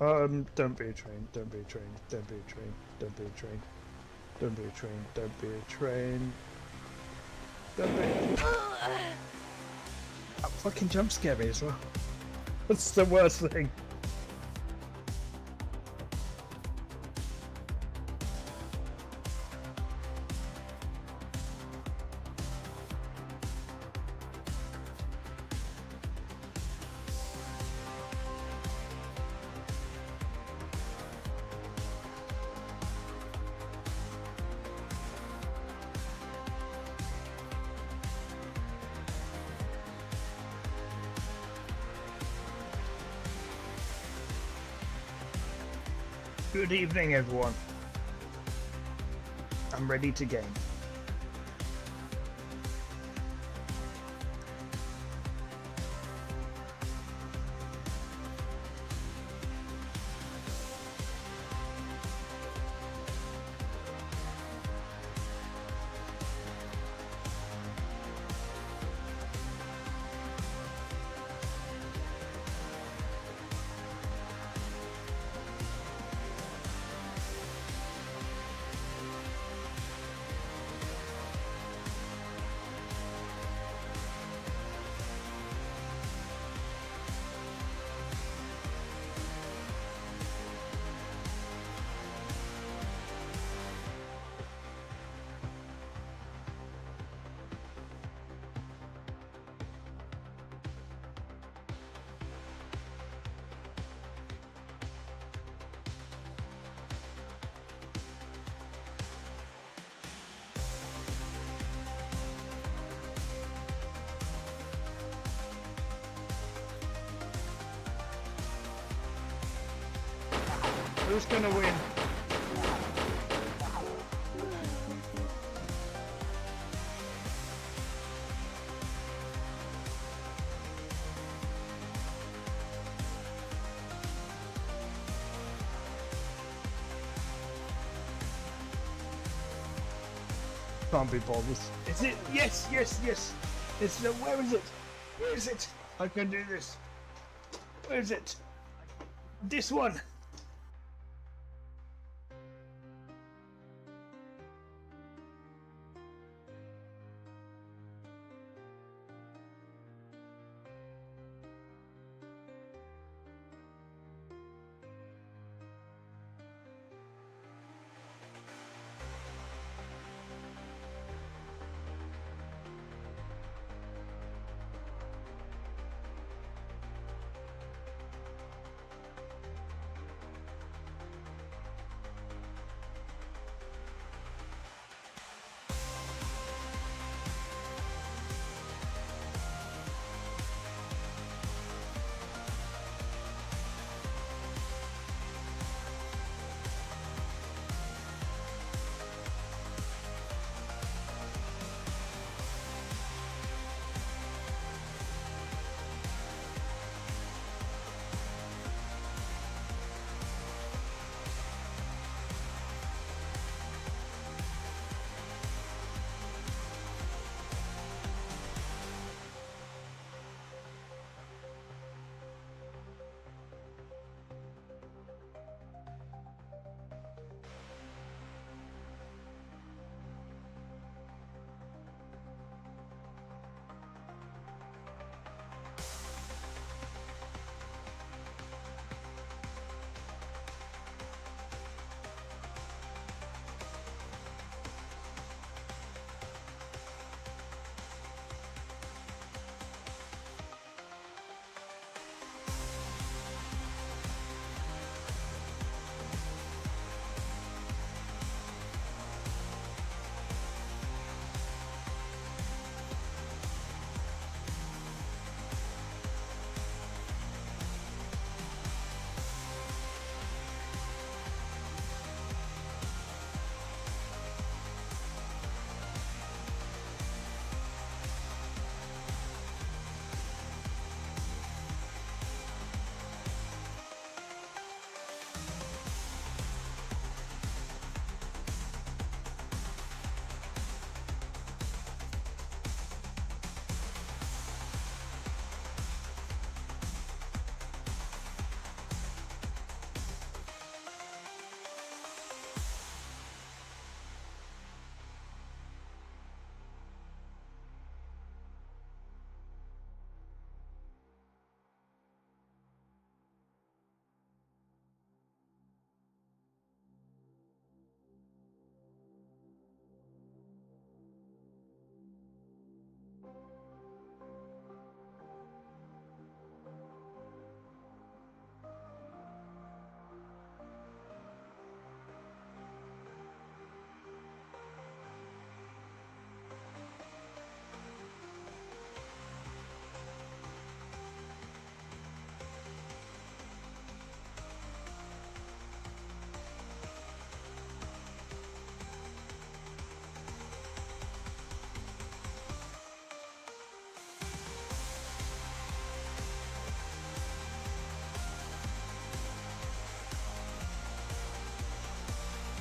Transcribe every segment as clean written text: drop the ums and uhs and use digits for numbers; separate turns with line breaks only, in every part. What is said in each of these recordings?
Don't be a train. Don't be a train. Don't be a train. Don't be a train. Don't be a train. Don't be a train. Don't be. That fucking jump scare me as well. That's the worst thing. Good evening, everyone. I'm ready to game. Who's gonna win? Can't be bothered. Is it? Yes, yes, yes. It's the. Where is it? Where is it? I can do this. Where is it? This one.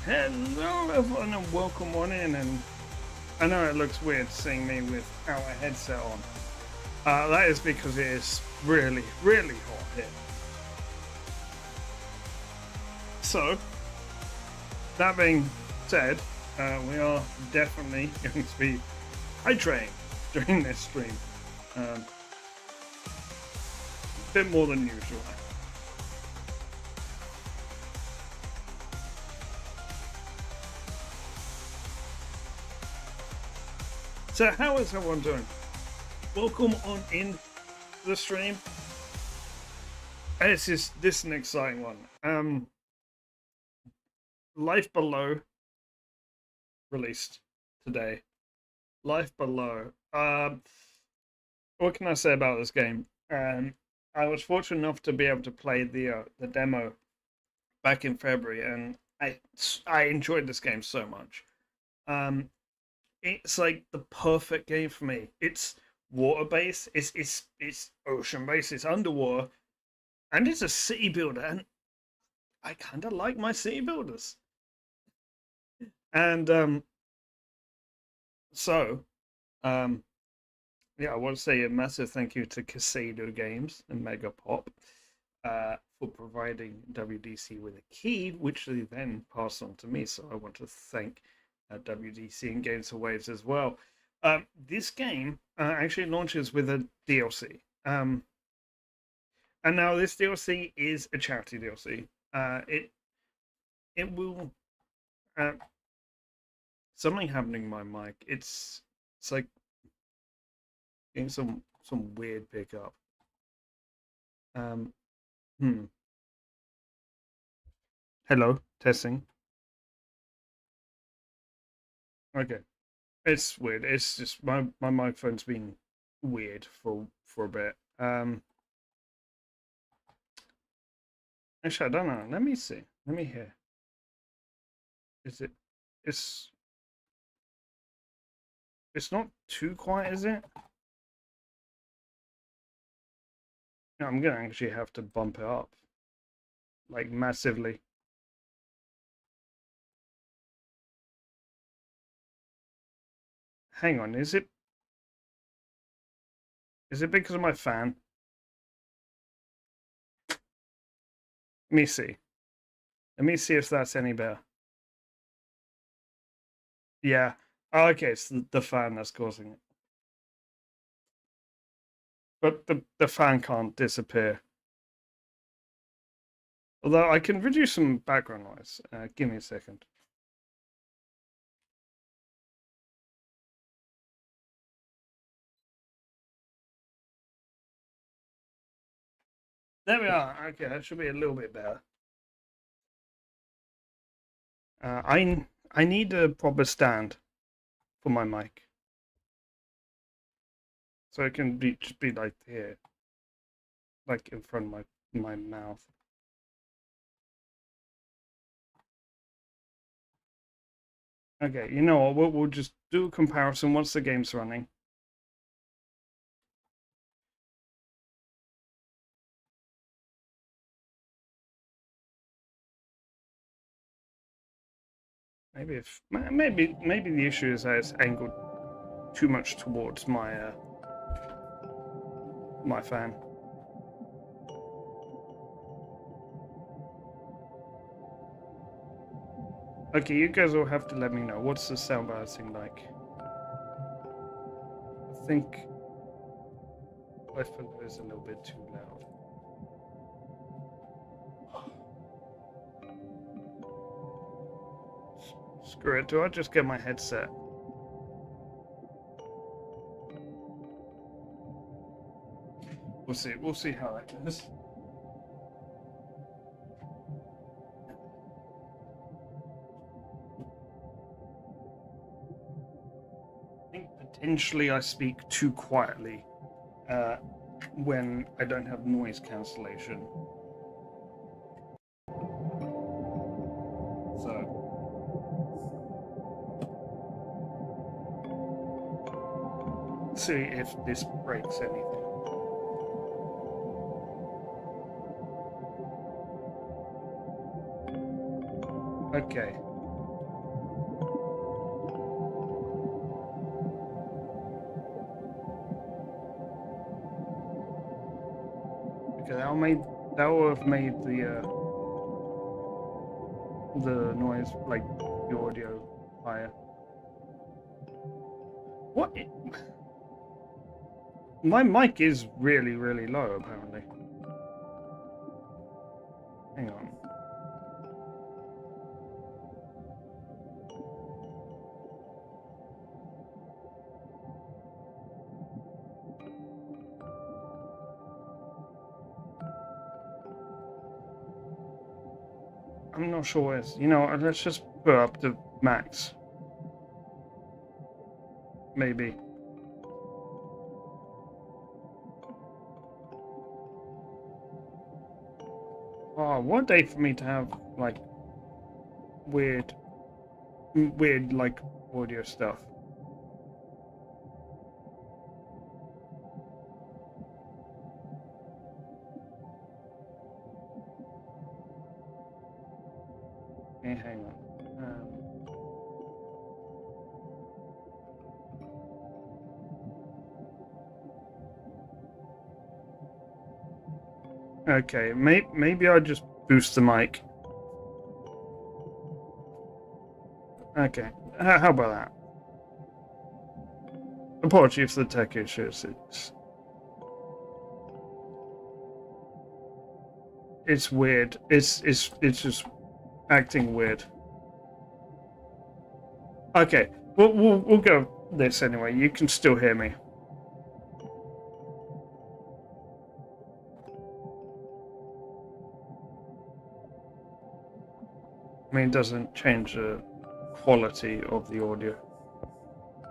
Hello everyone and welcome on in, and I know it looks weird seeing me without a headset on. That is because it is really, really hot here. So, that being said, we are definitely going to be hydrating during this stream. A bit more than usual. So how is everyone doing? Welcome on in the stream. This is an exciting one. Life Below released today. Life Below. What can I say about this game? I was fortunate enough to be able to play the demo back in February, and I enjoyed this game so much. It's like the perfect game for me. It's water based, it's ocean based, it's underwater, and it's a city builder, and I kind of like my city builders. And yeah, I want to say a massive thank you to Casado Games and Megapop for providing WDC with a key, which they then passed on to me. So I want to thank WDC and Games for Waves as well. This game actually launches with a DLC. And now this DLC is a charity DLC. It will something happening in my mic. It's like getting some weird pickup. Hello, testing. Okay. It's weird. It's just my microphone's been weird for a bit. Actually, I don't know. Let me see. Let me hear. Is it? It's not too quiet, is it? No, I'm gonna actually have to bump it up, like massively. Hang on, is it because of my fan? Let me see. Let me see if that's any better. Yeah. Oh, okay, it's the fan that's causing it. But the fan can't disappear. Although I can reduce some background noise. Give me a second. There we are. Okay, that should be a little bit better. I need a proper stand for my mic, so it can just be like here, like in front of my mouth. Okay, you know what? We'll just do a comparison once the game's running. Maybe the issue is that it's angled too much towards my my fan. Okay, you guys will have to let me know. What's the sound balancing like? I think I feel it is a little bit too loud. Screw it. Do I just get my headset? We'll see. We'll see how that goes. I think potentially I speak too quietly when I don't have noise cancellation. So. See if this breaks anything. Okay. Okay, that will have made the noise, like the audio, higher. What? My mic is really, really low, apparently. Hang on. I'm not sure where it's... You know, let's just put up to max. Maybe. Oh, what a day for me to have, like, weird, like, audio stuff. Okay, hang on. Okay, maybe I'll just boost the mic. Okay, how about that? Apologies for the tech issues. It's weird. It's just acting weird. Okay, we'll go this anyway. You can still hear me. I mean, it doesn't change the quality of the audio.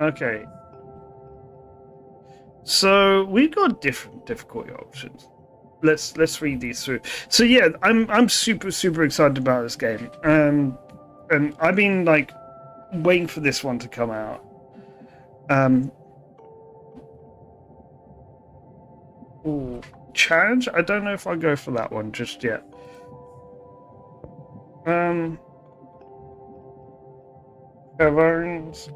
Okay. So we've got different difficulty options. Let's read these through. So yeah, I'm super excited about this game. And I've been like waiting for this one to come out. Ooh, challenge? I don't know if I'll go for that one just yet. Caverns.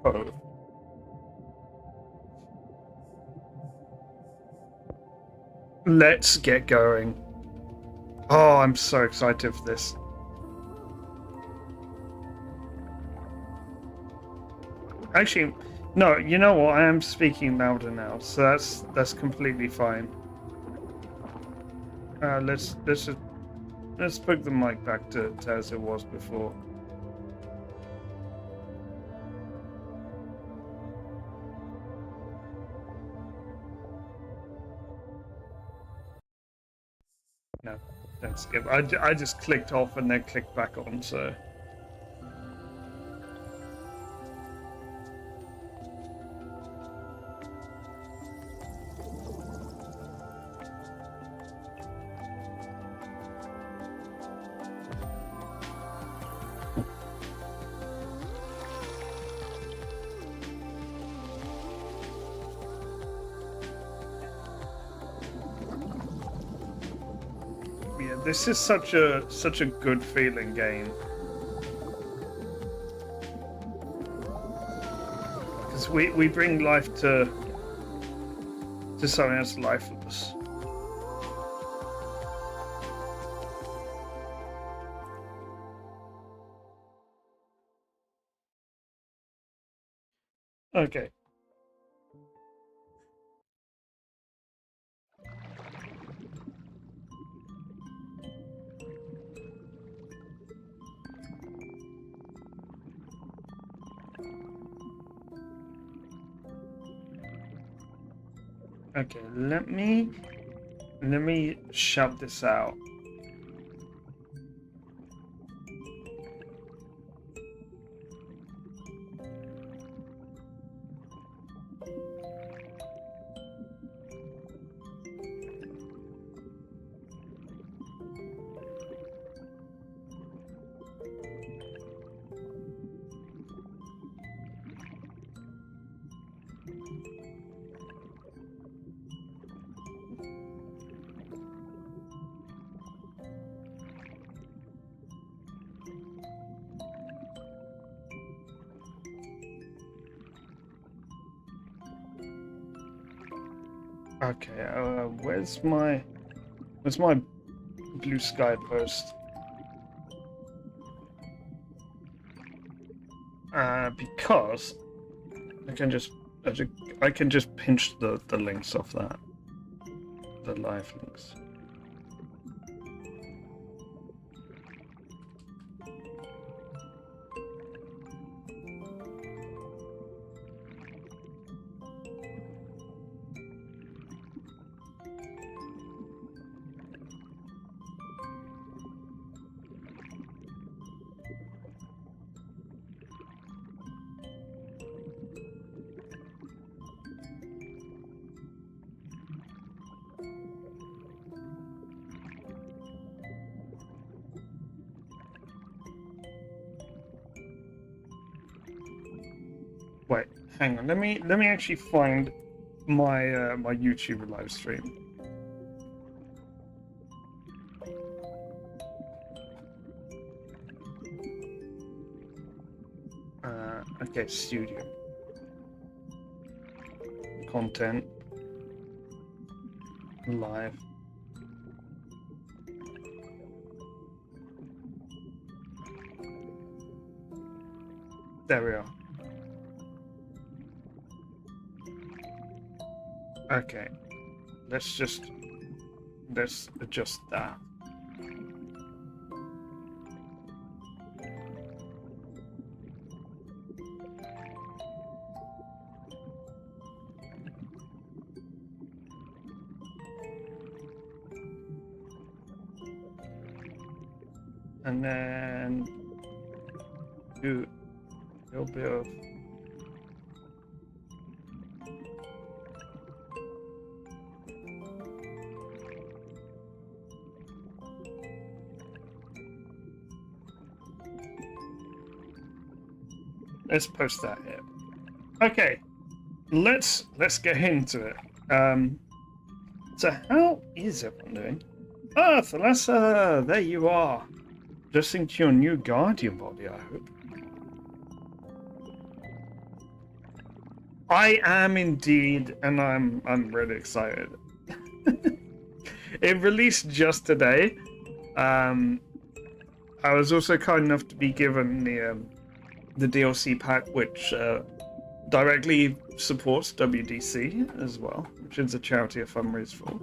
Oh. Let's get going. Oh, I'm so excited for this. Actually, no, you know what? I am speaking louder now, so that's completely fine. Let's put the mic back to as it was before. No, don't skip. I just clicked off and then clicked back on, so. Yeah, this is such a good feeling game. Because we bring life to something that's lifeless. Okay. Okay, let me shout this out. Okay, where's my blue sky post? Because I can just pinch the links off that, the live links. Wait, hang on. Let me actually find my my YouTube live stream. Okay, studio content live. There we are. Okay, let's adjust that. And then do a little bit of let's post that here. Okay, let's get into it. So how is everyone doing? Ah, Thalassa, there you are. Adjusting to your new guardian body, I hope. I am indeed, and I'm really excited. It released just today. I was also kind enough to be given the DLC pack, which directly supports WDC as well, which is a charity I fundraise for.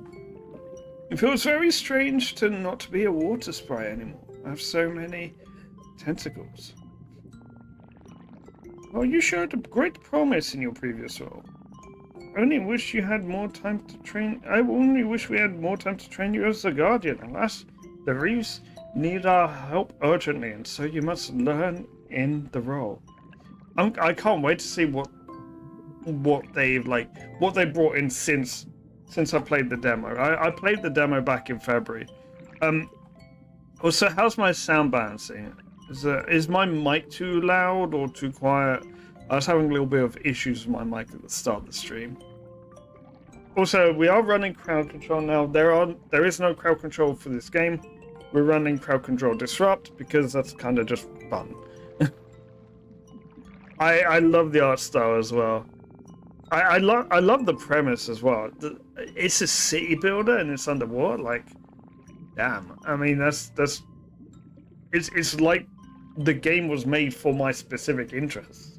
It feels very strange to not be a water sprite anymore. I have so many tentacles. Well, you showed a great promise in your previous role. I only wish you had more time to train. I only wish we had more time to train you as a guardian. Alas, the reefs need our help urgently, and so you must learn in the role. I can't wait to see what they brought in since I played the demo. I played the demo back in February. Also, how's my sound balancing? Is my mic too loud or too quiet? I was having a little bit of issues with my mic at the start of the stream. Also, we are running crowd control now. There is no crowd control for this game. We're running crowd control disrupt because that's kind of just fun. I love the art style as well. I love the premise as well. It's a city builder and it's underwater. Like, damn. I mean, it's like the game was made for my specific interests.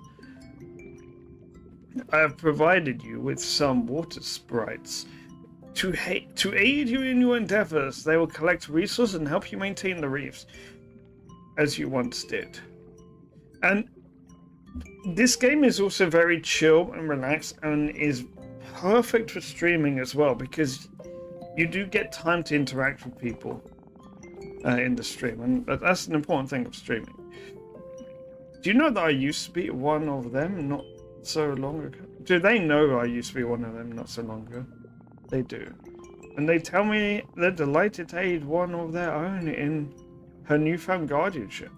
I have provided you with some water sprites. To aid you in your endeavors, they will collect resources and help you maintain the reefs, as you once did. And this game is also very chill and relaxed and is perfect for streaming as well, because you do get time to interact with people in the stream, and that's an important thing of streaming. Do you know that I used to be one of them not so long ago? Do they know I used to be one of them not so long ago? They do. And they tell me they're delighted to aid one of their own in her newfound guardianship.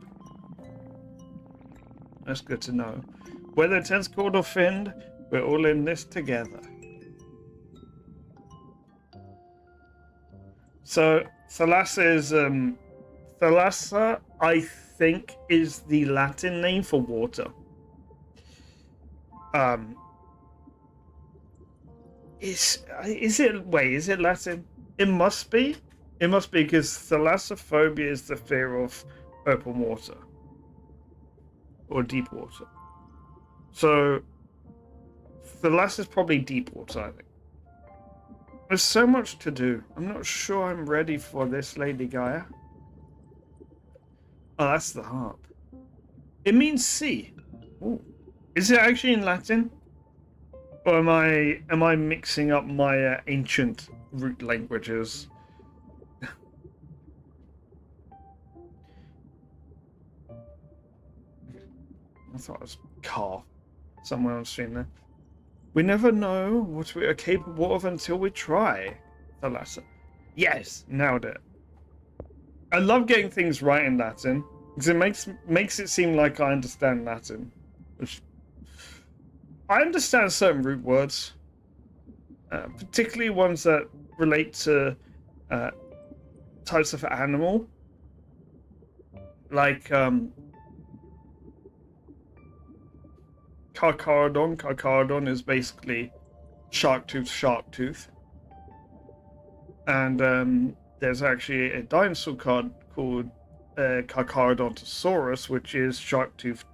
That's good to know. Whether tentacled or finned, we're all in this together. So Thalassa is Thalassa, I think, is the Latin name for water. Is it? Wait, is it Latin? It must be. It must be because thalassophobia is the fear of open water or deep water. So thalas is probably deep water, I think. There's so much to do. I'm not sure I'm ready for this, Lady Gaia. Oh, that's the harp. It means sea. Ooh. Is it actually in Latin? Or am I mixing up my ancient root languages? I thought it was car somewhere on stream there. We never know what we are capable of until we try. Thalassa. Yes, nailed it. I love getting things right in Latin because it makes it seem like I understand Latin. Which I understand certain root words, particularly ones that relate to types of animal, like carcharodon. Carcharodon is basically shark tooth. And there's actually a dinosaur card called Carcharodontosaurus, which is shark tooth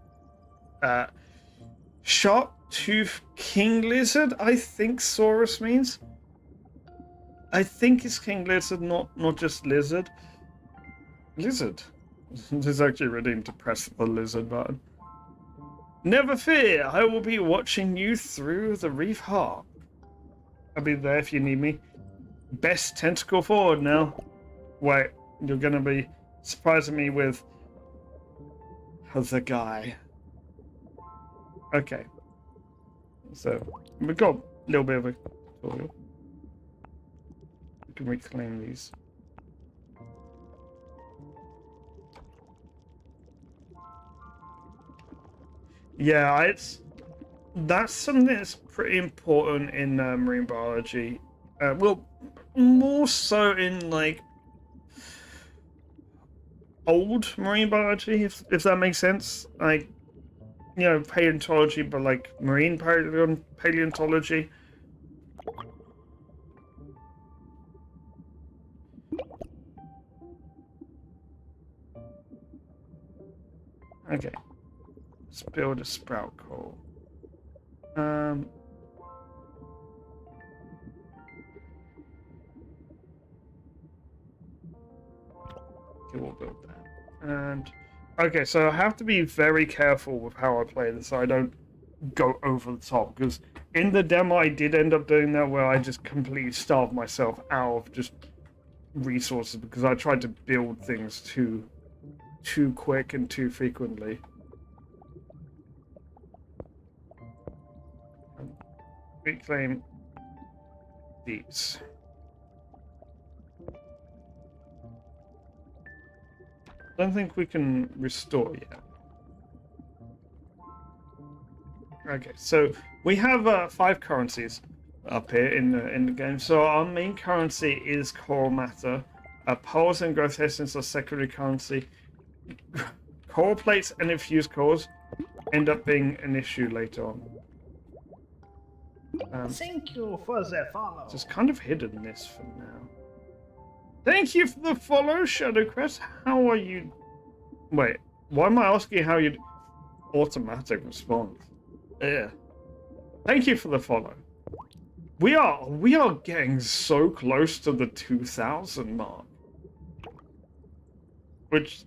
king lizard. I think saurus means. I think it's king lizard, not just lizard. Lizard. It's actually redeemed to press the lizard button. Never fear, I will be watching you through the reef harp. I'll be there if you need me. Best tentacle forward now. Wait, you're gonna be surprising me with the guy. Okay. So, we've got a little bit of a tutorial. We can reclaim these. Yeah, that's something that's pretty important in marine biology. Well, more so in like old marine biology, if that makes sense. Like, you know, paleontology, but like marine paleontology. Okay, let's build a sprout coral. Okay, we'll build that. And okay, so I have to be very careful with how I play this so I don't go over the top, because in the demo I did end up doing that where I just completely starved myself out of just resources because I tried to build things too quick and too frequently. Reclaim these. Don't think we can restore yet. Okay, so we have 5 currencies up here in the game. So our main currency is coral matter. Pearls and growth essence are secondary currency. Coral plates and infused corals end up being an issue later on.
Thank you for the follow.
Just kind of hidden this for now. Thank you for the follow, Shadowcrest. How are you? Wait, why am I asking how you? Automatic response. Yeah. Thank you for the follow. We are getting so close to the 2,000 mark, which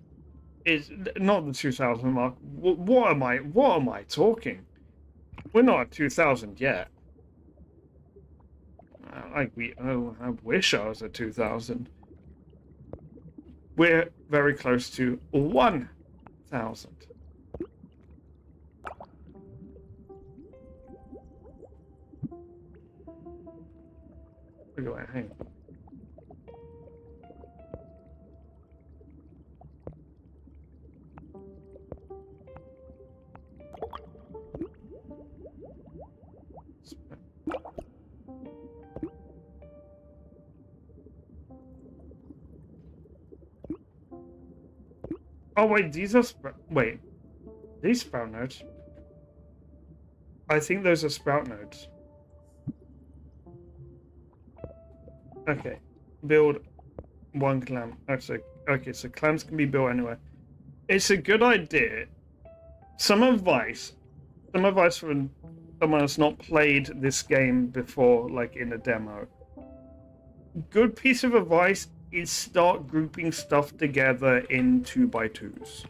is not the 2,000 mark. What am I talking? We're not at 2,000 yet. I wish I was at 2,000. We're very close to 1,000. Look at that, hang on. Oh wait, these are these sprout nodes. I think those are sprout nodes. Okay, build one clam. Actually, okay, so clams can be built anywhere. It's a good idea. Some advice from someone that's not played this game before, like in a demo. Good piece of advice is start grouping stuff together in 2x2s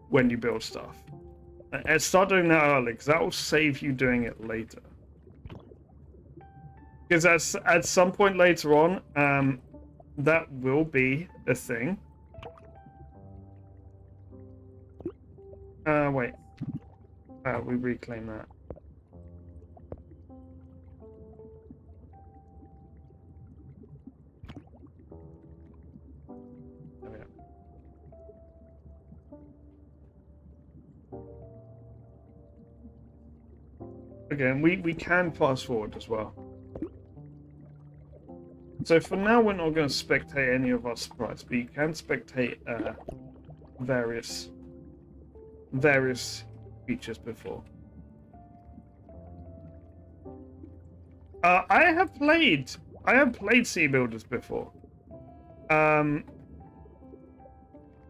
when you build stuff. And start doing that early, because that will save you doing it later. Because at some point later on, that will be a thing. Wait. We reclaim that. There we go. Again, we can fast forward as well. So for now, we're not going to spectate any of our sprites, but you can spectate various features before. I have played Sea Builders before.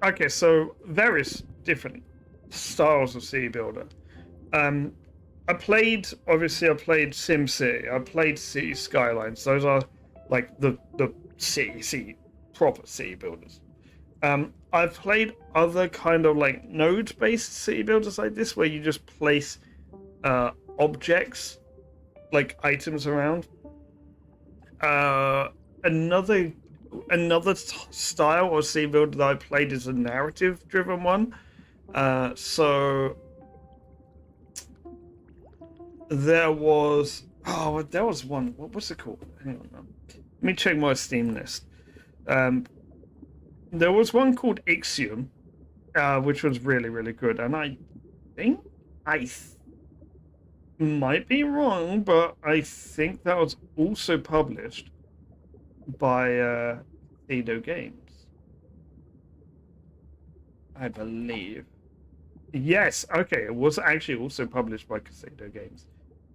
Okay, so various different styles of Sea Builder. I played SimCity. I played City Skylines. Those are like the proper city builders. I've played other kind of like node-based city builders like this, where you just place objects, like items around. Another style of city builder that I played is a narrative-driven one. So there was one. What was it called? Hang on now. Let me check my Steam list. There was one called Ixiom, which was really, really good. And I think might be wrong, but I think that was also published by Edo Games. I believe. Yes, okay, it was actually also published by Casado Games.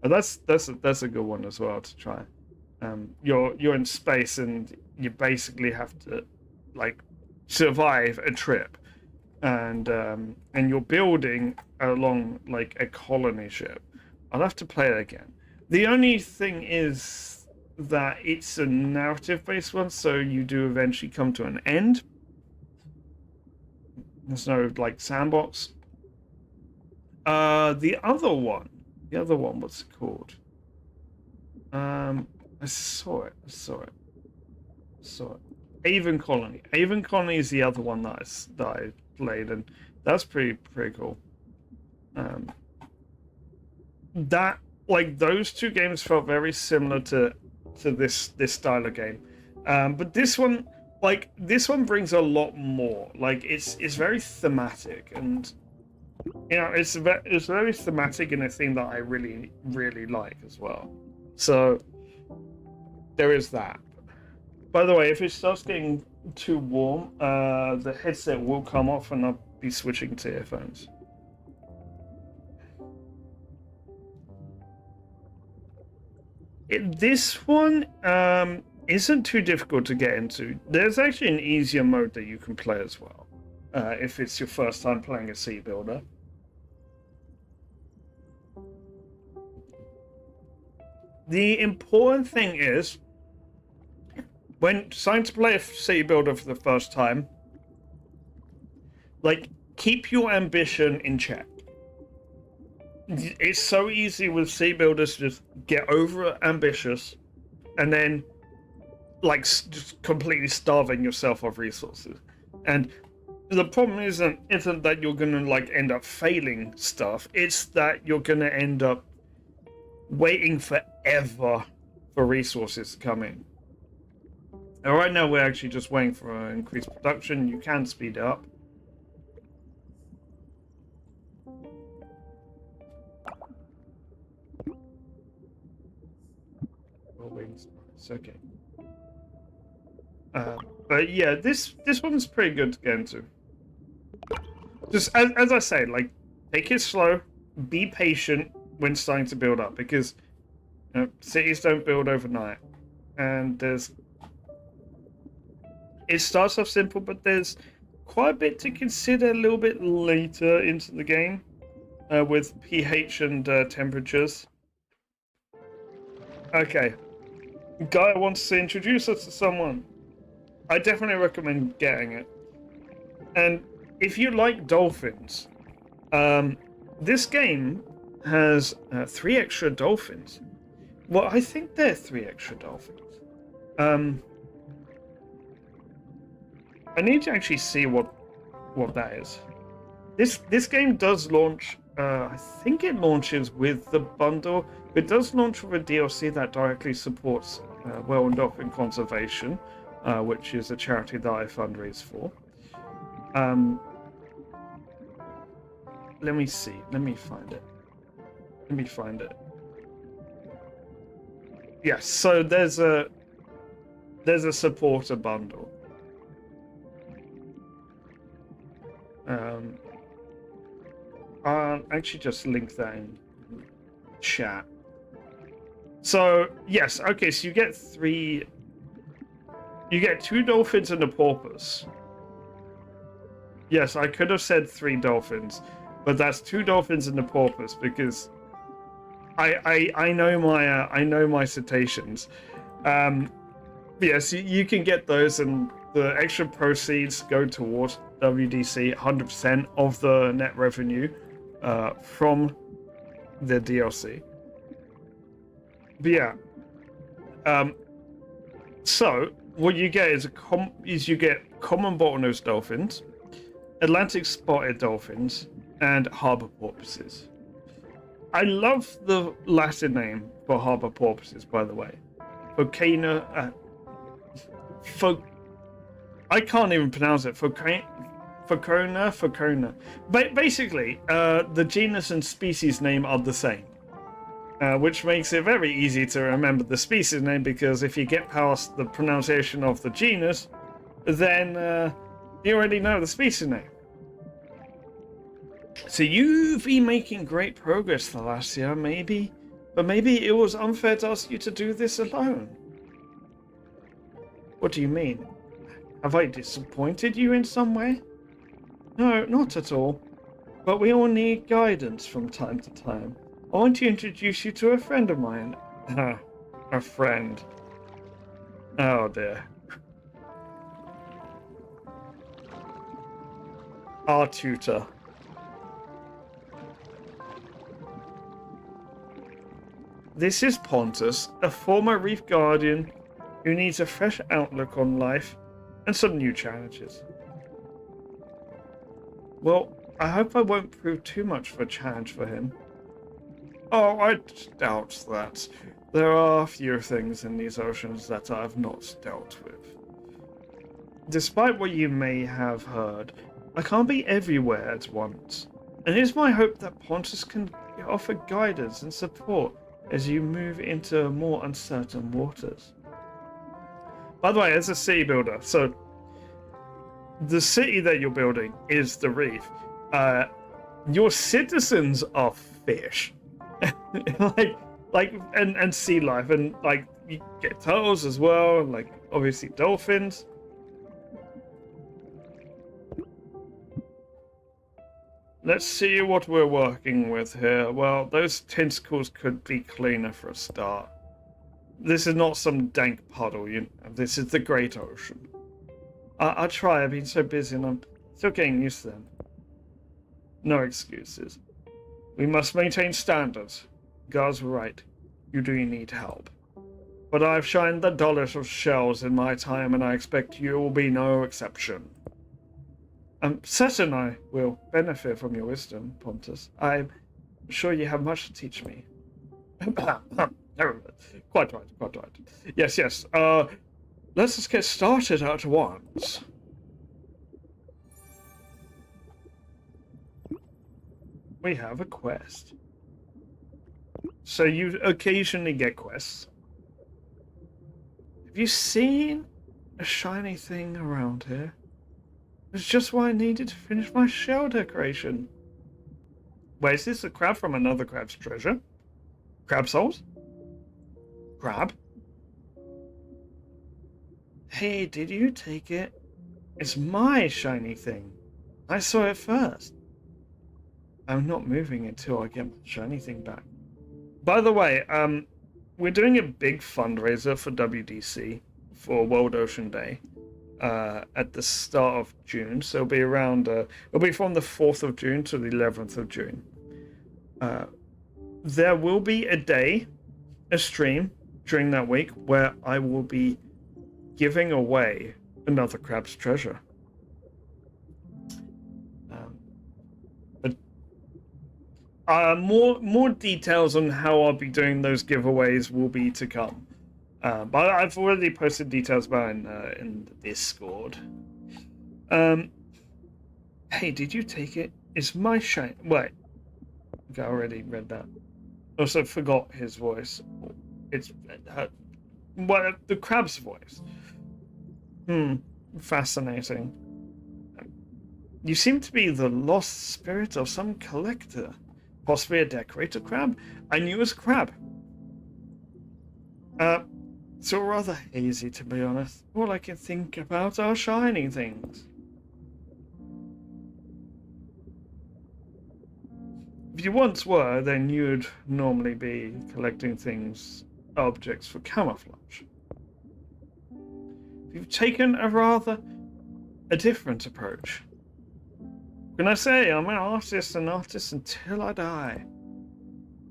That's a good one as well to try. You're in space and you basically have to like survive a trip, and you're building along like a colony ship. I'll have to play it again. The only thing is that it's a narrative-based one, so you do eventually come to an end. There's no like sandbox. The other one, what's it called? I saw it. Avon Colony. Avon Colony is the other one that I played, and that's pretty cool. That like those two games felt very similar to this style of game, but this one brings a lot more. Like it's very thematic, and you know it's very thematic in a theme that I really like as well. So there is that. By the way, if it starts getting too warm, the headset will come off and I'll be switching to earphones. This one isn't too difficult to get into. There's actually an easier mode that you can play as well, if it's your first time playing a Sea Builder. The important thing is, when deciding to play a City Builder for the first time, like, keep your ambition in check. It's so easy with City Builders to just get over ambitious and then, like, just completely starving yourself of resources. And the problem isn't that you're gonna, like, end up failing stuff. It's that you're gonna end up waiting forever for resources to come in. Now, right now, we're actually just waiting for increased production. You can speed it up. It's okay. But yeah, this one's pretty good to get into. Just as I say, like, take it slow, be patient when starting to build up, because you know, cities don't build overnight, and there's it starts off simple, but there's quite a bit to consider a little bit later into the game with pH and temperatures. Okay, Guy wants to introduce us to someone. I definitely recommend getting it. And if you like dolphins, this game has 3 extra dolphins. Well, I think they're 3 extra dolphins. I need to actually see what that is. This game does launch. I think it launches with the bundle. It does launch with a DLC that directly supports whale and dolphin conservation, which is a charity that I fundraise for. Let me see. Let me find it. Yes. So there's a supporter bundle. I'll actually just link that in chat. So yes, okay, so you get 2 dolphins and a porpoise. Yes, I could have said 3 dolphins, but that's 2 dolphins and a porpoise because I know my cetaceans. Yes, you can get those, and the extra proceeds go towards WDC. 100% of the net revenue from the DLC. But yeah, so what you get is you get common bottlenose dolphins, Atlantic spotted dolphins, and harbor porpoises. I love the Latin name for harbor porpoises, by the way. Phocana. I can't even pronounce it. Phocona. Basically, the genus and species name are the same, which makes it very easy to remember the species name, because if you get past the pronunciation of the genus, then you already know the species name. So you've been making great progress the last year, but maybe it was unfair to ask you to do this alone. What do you mean? Have I disappointed you in some way? No, not at all. But we all need guidance from time to time. I want to introduce you to a friend of mine. A friend. Oh dear. Our tutor. This is Pontus, a former reef guardian who needs a fresh outlook on life and some new challenges. Well, I hope I won't prove too much of a challenge for him. Oh, I doubt that. There are few things in these oceans that I've not dealt with. Despite what you may have heard, I can't be everywhere at once, and it is my hope that Pontus can offer guidance and support as you move into more uncertain waters. By the way, as a city builder, so the city that you're building is the reef. Your citizens are fish, and sea life, and like you get turtles as well, and like obviously dolphins. Let's see what we're working with here. Well, those tentacles could be cleaner for a start. This is not some dank puddle, you know. This is the Great Ocean. I'll try. I've been so busy and I'm still getting used to them. No excuses. We must maintain standards. Guards were right. You do need help. But I've shined the dullest of shells in my time, and I expect you will be no exception. I'm certain I will benefit from your wisdom, Pontus. I'm sure you have much to teach me. Quite right. Yes. Let's just get started at once. We have a quest. So you occasionally get quests. Have you seen a shiny thing around here? It's just what I needed to finish my shell decoration. Wait, is this a crab from another crab's treasure? Crab souls? Crab? Hey, did you take it? It's my shiny thing. I saw it first. I'm not moving until I get my shiny thing back. By the way, we're doing a big fundraiser for WDC for World Ocean Day at the start of June. So it'll be around. It'll be from the 4th of June to the 11th of June. There will be a stream during that week where I will be giving away another crab's treasure. But more details on how I'll be doing those giveaways will be to come. But I've already posted details about it in the Discord. Hey, did you take it? It's my shine. Wait, I already read that. Also forgot his voice. It's the crab's voice. Fascinating. You seem to be the lost spirit of some collector. Possibly a decorator crab? I knew it was a crab. It's all rather hazy, to be honest. All I can think about are shining things. If you once were, then you'd normally be collecting things, objects for camouflage. You've taken a different approach. Can I say I'm an artist until I die?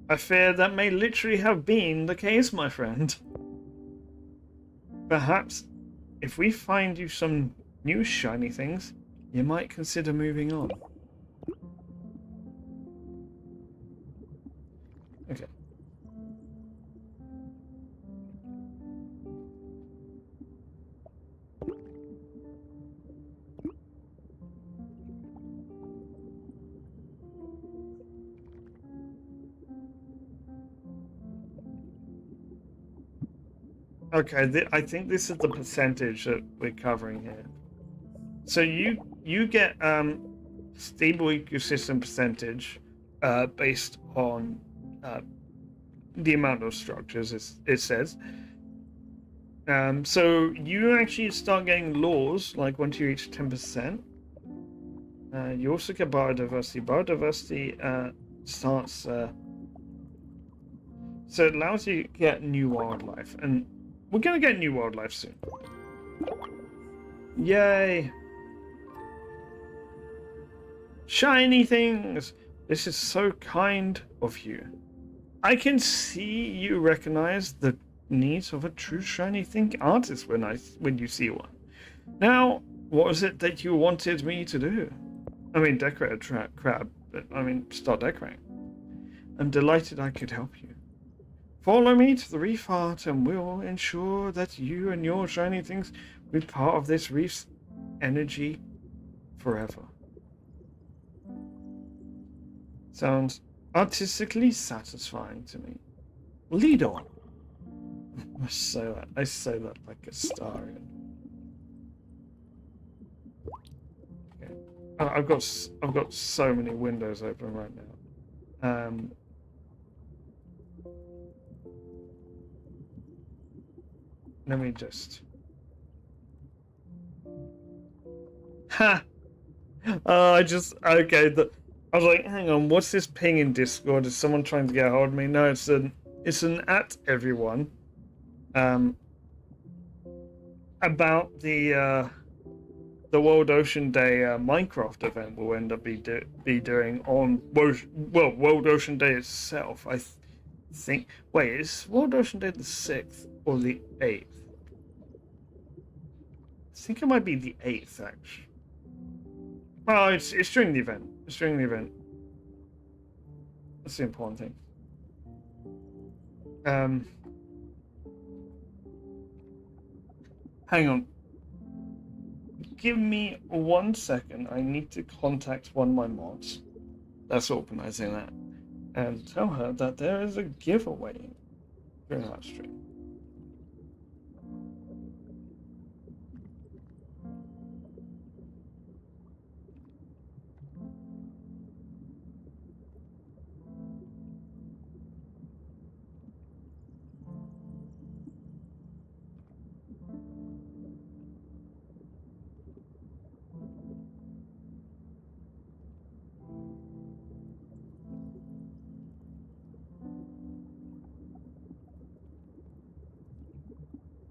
I fear that may literally have been the case, my friend. Perhaps, if we find you some new shiny things, you might consider moving on. Okay. Okay, I think this is the percentage that we're covering here. So you get stable ecosystem percentage based on the amount of structures it says. So you actually start getting laws like once you reach 10%. You also get biodiversity. Biodiversity starts. So it allows you to get new wildlife, and we're gonna get new wildlife soon. Yay! Shiny things! This is so kind of you. I can see you recognize the needs of a true shiny thing artist when you see one. Now, what is it that you wanted me to do? I mean, decorate a crab, but I mean, start decorating. I'm delighted I could help you. Follow me to the reef art and we'll ensure that you and your shiny things will be part of this reef's energy forever. Sounds artistically satisfying to me. Lead on. I say that like a starian. Okay. I've got so many windows open right now. Let me just. Ha! Okay. I was like, hang on, what's this ping in Discord? Is someone trying to get a hold of me? No, it's an at everyone. About the World Ocean Day Minecraft event we'll end up be doing on World Ocean Day itself. I think. Wait, is World Ocean Day the 6th or the 8th? I think it might be the 8th actually. Oh, it's during the event. It's during the event. That's the important thing. Hang on. Give me 1 second. I need to contact one of my mods that's organizing that and tell her that there is a giveaway during our stream.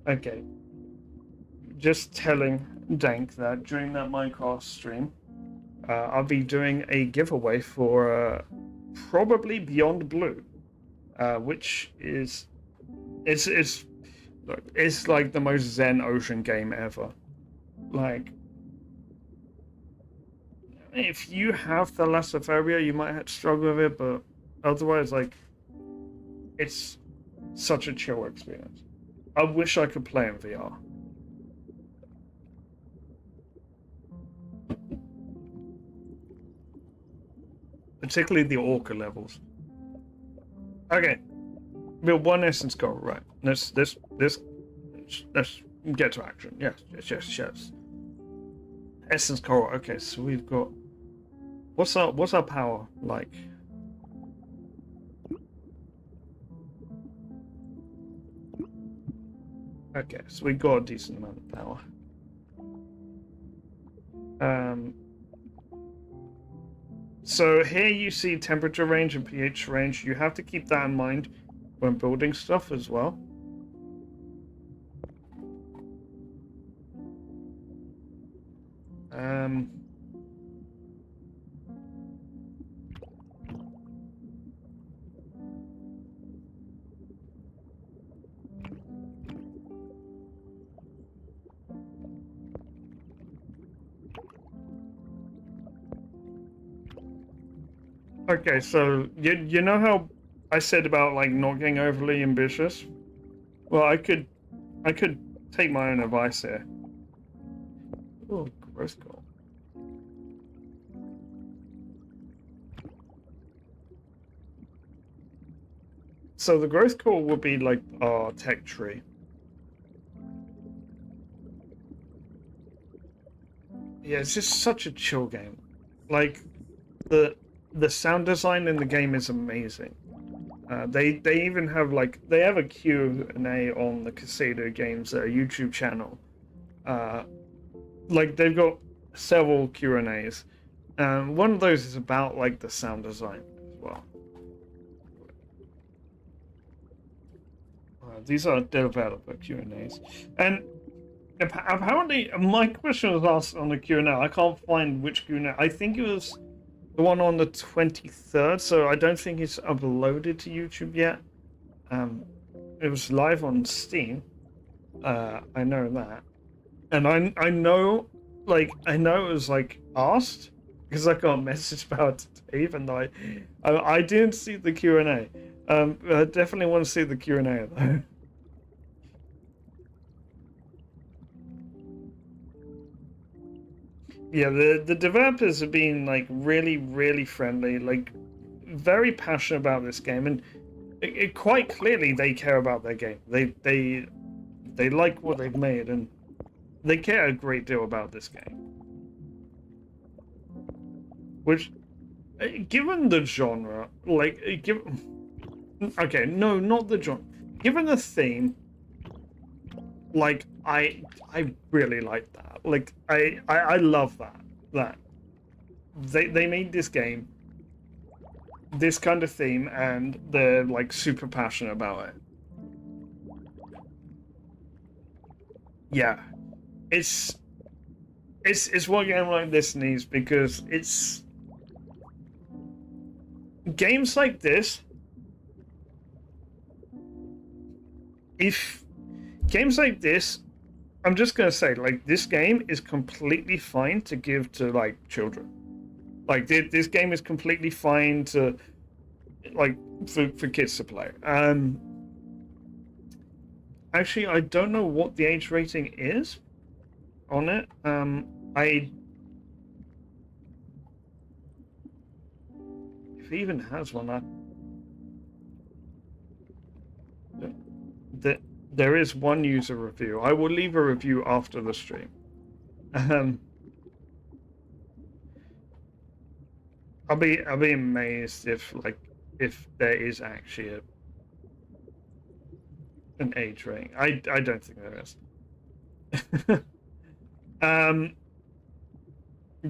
Okay. Just telling Dank that during that Minecraft stream, I'll be doing a giveaway for probably Beyond Blue, which is it's look, it's like the most zen ocean game ever. Like, if you have thalassophobia, you might struggle with it, but otherwise, like, it's such a chill experience. I wish I could play in VR. Particularly the orca levels. Okay, we're one essence goal, right? Let's get to action. Yes. Essence coral. Okay, so we've got what's our power like? Okay, so we got a decent amount of power. So here you see temperature range and pH range. You have to keep that in mind when building stuff as well. Okay, so you know how I said about like not getting overly ambitious? Well, I could take my own advice here. Oh, growth goal. So the growth core would be like our tech tree. Yeah, it's just such a chill game. Like the sound design in the game is amazing. They even have like they have a Q&A on the Casado Games YouTube channel. Like they've got several Q&As. One of those is about like the sound design as well. These are developer Q&As, and apparently my question was asked on the Q&A. I can't find which Q&A. I think it was the one on the 23rd, so I don't think it's uploaded to YouTube yet. It was live on Steam. I know that, and I know, like, I know it was like asked because I got a message about it today, even though I didn't see the Q&A. I definitely want to see the Q&A though. Yeah, the developers have been like really friendly, like very passionate about this game, and quite clearly they care about their game. They like what they've made, and they care a great deal about this game. Which, given the genre, like, okay, no, not the genre. Given the theme, like, I really like that. Like, I love that they made this game, this kind of theme, and they're like super passionate about it. Yeah, it's what a game like this needs, because it's games like this. If games like this, I'm just gonna say, like, this game is completely fine to give to like children. Like this game is completely fine to like for kids to play. Actually, I don't know what the age rating is on it. If it even has one, there is one user review. I will leave a review after the stream. I'll be amazed if there is actually an age rating. I don't think there is.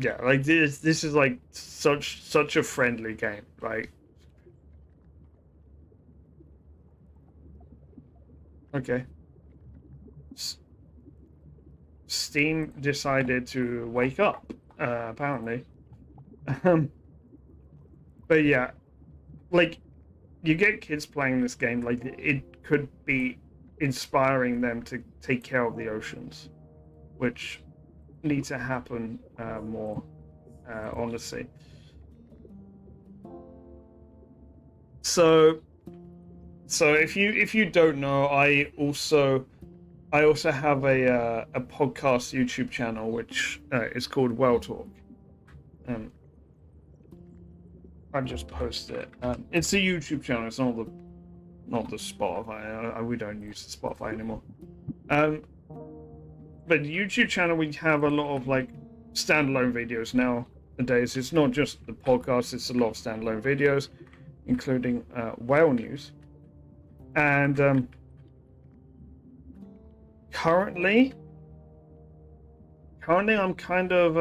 Yeah, like this is like such a friendly game. Like, okay. Steam decided to wake up, apparently. Um, but yeah, like you get kids playing this game, like it could be inspiring them to take care of the oceans, which need to happen more, honestly. So, so if you don't know, I also have a podcast YouTube channel which is called Well Talk. Um, I just post it. It's a YouTube channel. It's not the Spotify. We don't use the Spotify anymore. But the YouTube channel, we have a lot of like standalone videos nowadays. It's not just the podcast. It's a lot of standalone videos, including whale news. And currently, I'm kind of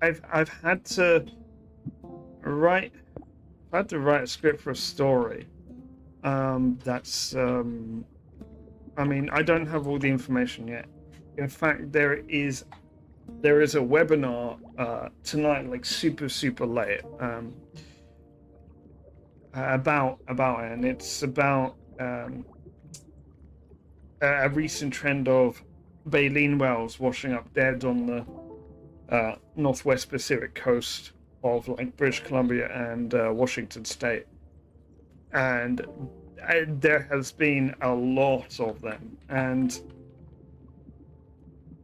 I've had to write a script for a story. That's I mean, I don't have all the information yet. In fact, there is a webinar tonight, like super late, about it, and it's about a recent trend of baleen whales washing up dead on the northwest Pacific coast of like British Columbia and Washington State, and there has been a lot of them, and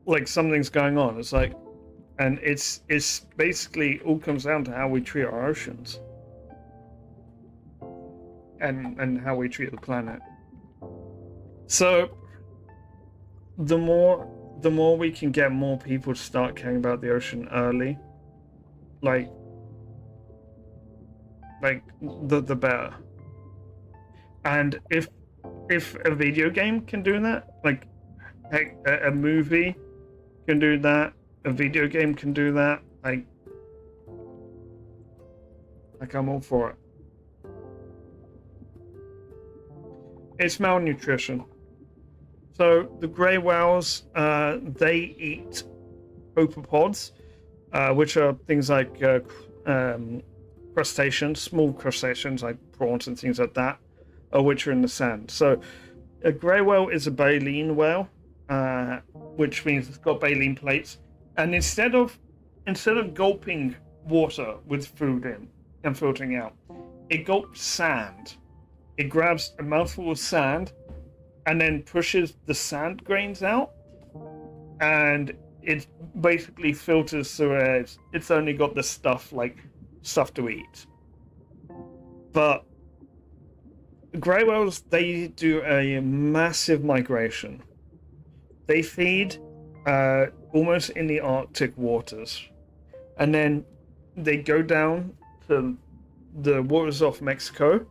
like something's going on. It's like, and it's basically all comes down to how we treat our oceans and how we treat the planet. So the more we can get more people to start caring about the ocean early, like the better. And if a video game can do that, like heck, a movie can do that, a video game can do that, like I'm all for it. It's malnutrition. So the grey whales, they eat copepods, which are things like crustaceans, small crustaceans like prawns and things like that, which are in the sand. So a grey whale is a baleen whale, which means it's got baleen plates, and instead of gulping water with food in and filtering out, it gulps sand. It grabs a mouthful of sand and then pushes the sand grains out, and it basically filters through it. It's only got the stuff to eat. But grey whales, they do a massive migration. They feed almost in the Arctic waters, and then they go down to the waters off Mexico,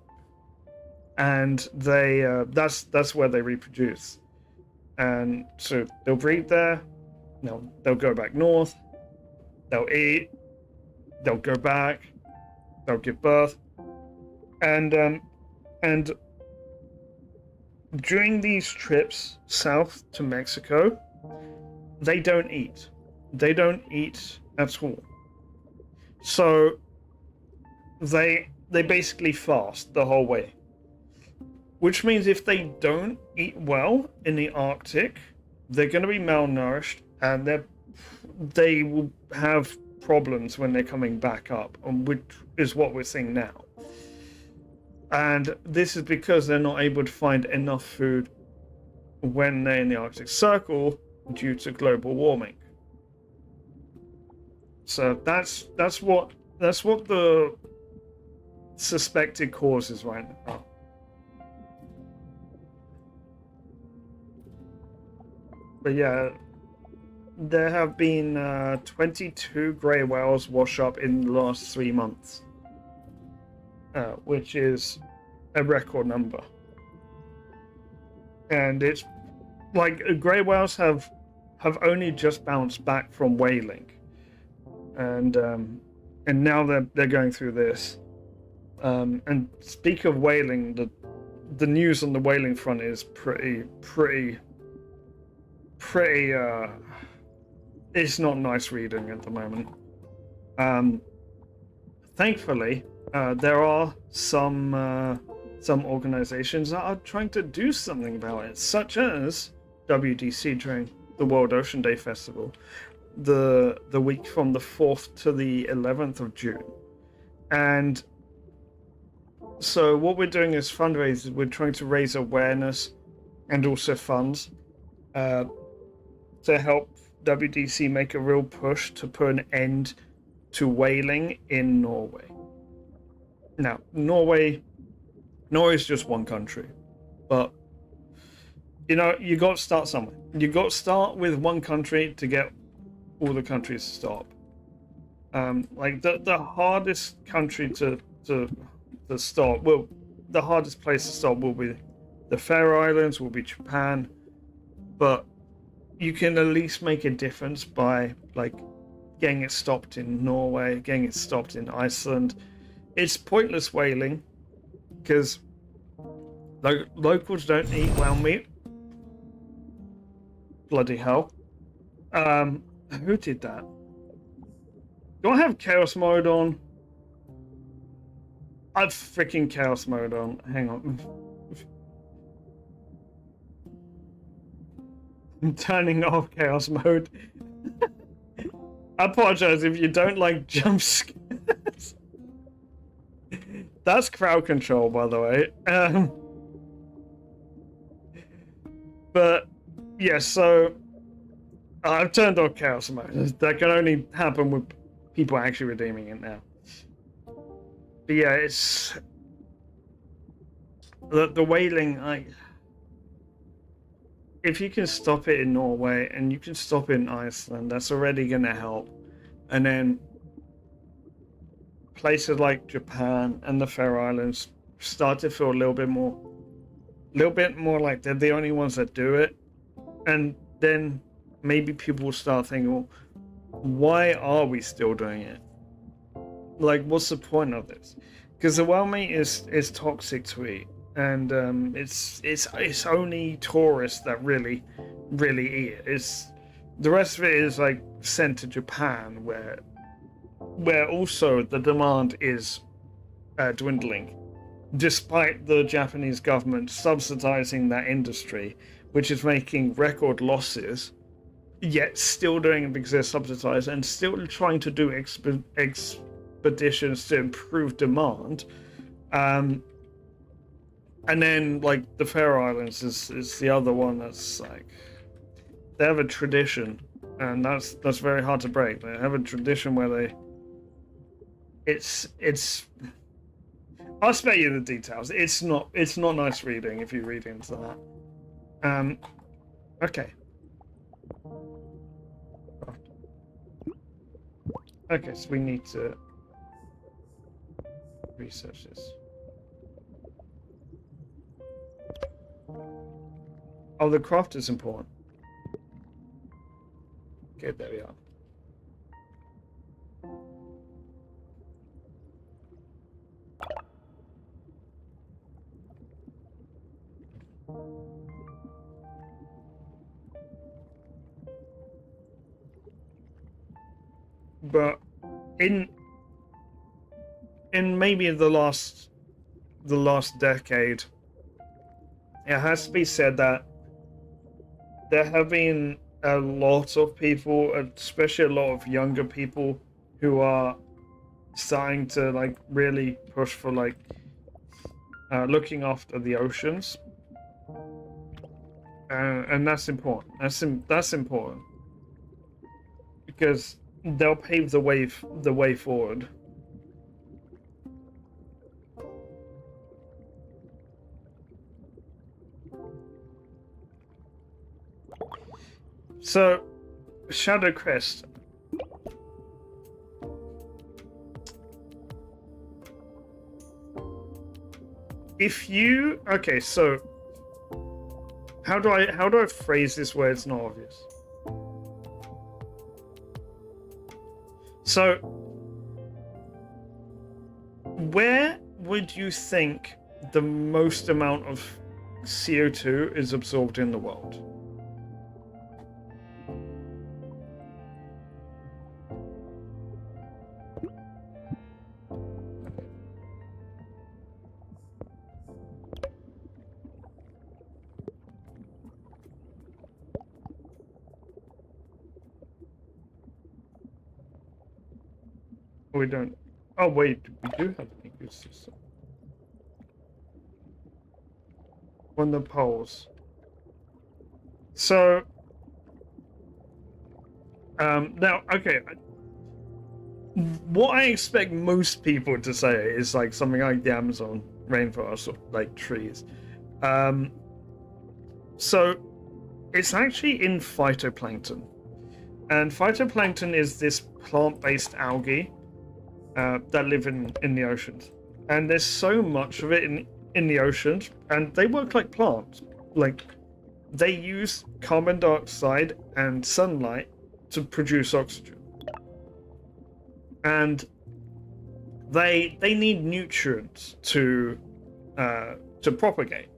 and they that's where they reproduce. And so they'll breed there. They'll go back north. They'll eat. They'll go back. They'll give birth, and during these trips south to Mexico, they don't eat. They don't eat at all. So they basically fast the whole way. Which means if they don't eat well in the Arctic, they're going to be malnourished, and they will have problems when they're coming back up, which is what we're seeing now. And this is because they're not able to find enough food when they're in the Arctic Circle due to global warming. So that's what the suspected cause is right now. But yeah, there have been 22 grey whales wash up in the last 3 months, which is a record number. And it's like grey whales have only just bounced back from whaling, and now they're going through this. And speak of whaling, the news on the whaling front is pretty pretty it's not nice reading at the moment. Um, Thankfully, there are some organizations that are trying to do something about it, such as WDC during the World Ocean Day Festival, the week from the 4th to the 11th of June. And so what we're doing is fundraisers. We're trying to raise awareness and also funds to help WDC make a real push to put an end to whaling in Norway. Now, Norway is just one country, but you got to start somewhere. You got to start with one country to get all the countries to stop. Like the hardest country to stop, well, the hardest place to stop will be the Faroe Islands, will be Japan, but you can at least make a difference by like getting it stopped in Norway, getting it stopped in Iceland. It's pointless whaling because locals don't eat whale meat. Bloody hell. Who did that? Do I have chaos mode on? I've freaking chaos mode on. Hang on. I'm turning off chaos mode. I apologize if you don't like jump scares. That's crowd control, by the way. But yeah, so I've turned off chaos mode. That can only happen with people actually redeeming it now. But yeah, it's the whaling. If you can stop it in Norway and you can stop it in Iceland, that's already going to help. And then places like Japan and the Faroe Islands start to feel a little bit more like they're the only ones that do it. And then maybe people will start thinking, well, why are we still doing it? Like, what's the point of this? Because the whale meat is toxic to eat, and it's only tourists that really eat it. It's the rest of it is like sent to Japan, where also the demand is dwindling, despite the Japanese government subsidizing that industry, which is making record losses, yet still doing it because they're subsidized and still trying to do expeditions to improve demand. And then like the Faroe Islands is the other one that's like they have a tradition, and that's very hard to break. They have a tradition where it's I'll spare you the details. It's not nice reading if you read into that. Okay. Okay, so we need to research this. Oh, the craft is important. Okay, there we are. But in maybe the last decade, it has to be said that there have been a lot of people, especially a lot of younger people, who are starting to like really push for like looking after the oceans, and that's important. That's important because they'll pave the way forward. So, Shadow Crest. If you so how do I phrase this where it's not obvious? So, where would you think the most amount of CO2 is absorbed in the world? We don't. Oh wait, we do have an ecosystem. On the poles. So now, okay, what I expect most people to say is like something like the Amazon rainforest, or like trees. So it's actually in phytoplankton, and phytoplankton is this plant-based algae that live in the oceans, and there's so much of it in the oceans, and they work like plants. Like they use carbon dioxide and sunlight to produce oxygen, and they need nutrients to propagate.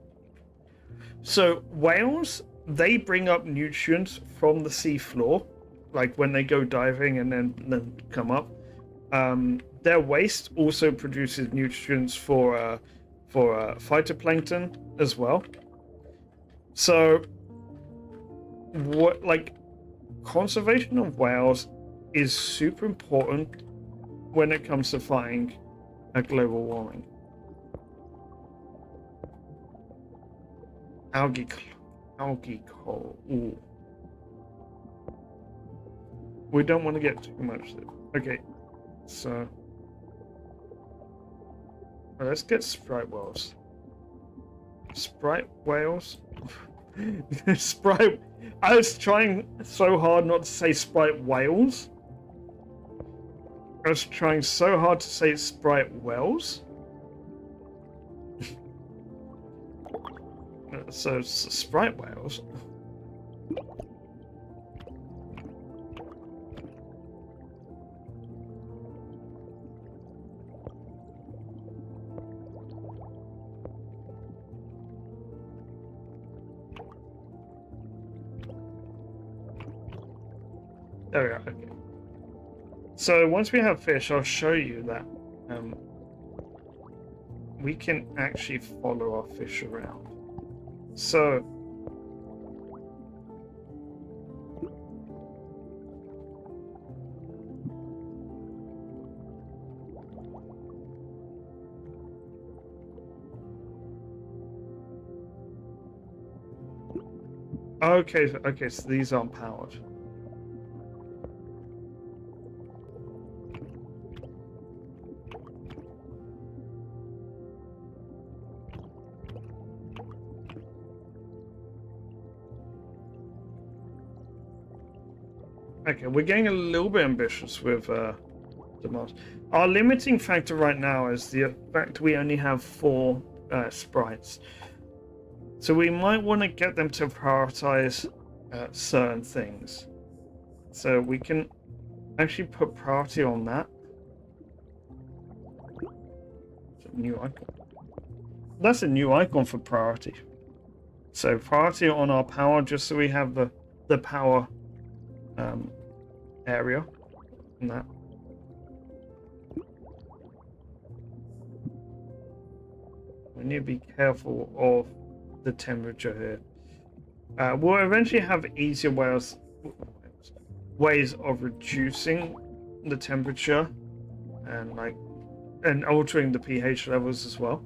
So whales, they bring up nutrients from the sea floor, like when they go diving and then come up. Their waste also produces nutrients for phytoplankton as well. So what, like, conservation of whales is super important when it comes to fighting global warming. Algae coral. Ooh. We don't want to get too much. Okay, so let's get sprite whales. Sprite whales. Sprite. I was trying so hard not to say sprite whales. I was trying so hard to say sprite whales. So sprite whales. There we are. Okay. So once we have fish, I'll show you that we can actually follow our fish around. So okay, so these aren't powered. Okay, we're getting a little bit ambitious with demands. Our limiting factor right now is the fact we only have 4 sprites. So we might want to get them to prioritize certain things. So we can actually put priority on that. It's a new icon. That's a new icon for priority. So priority on our power, just so we have the power area and that. We need to be careful of the temperature here. We'll eventually have easier ways of reducing the temperature and altering the pH levels as well.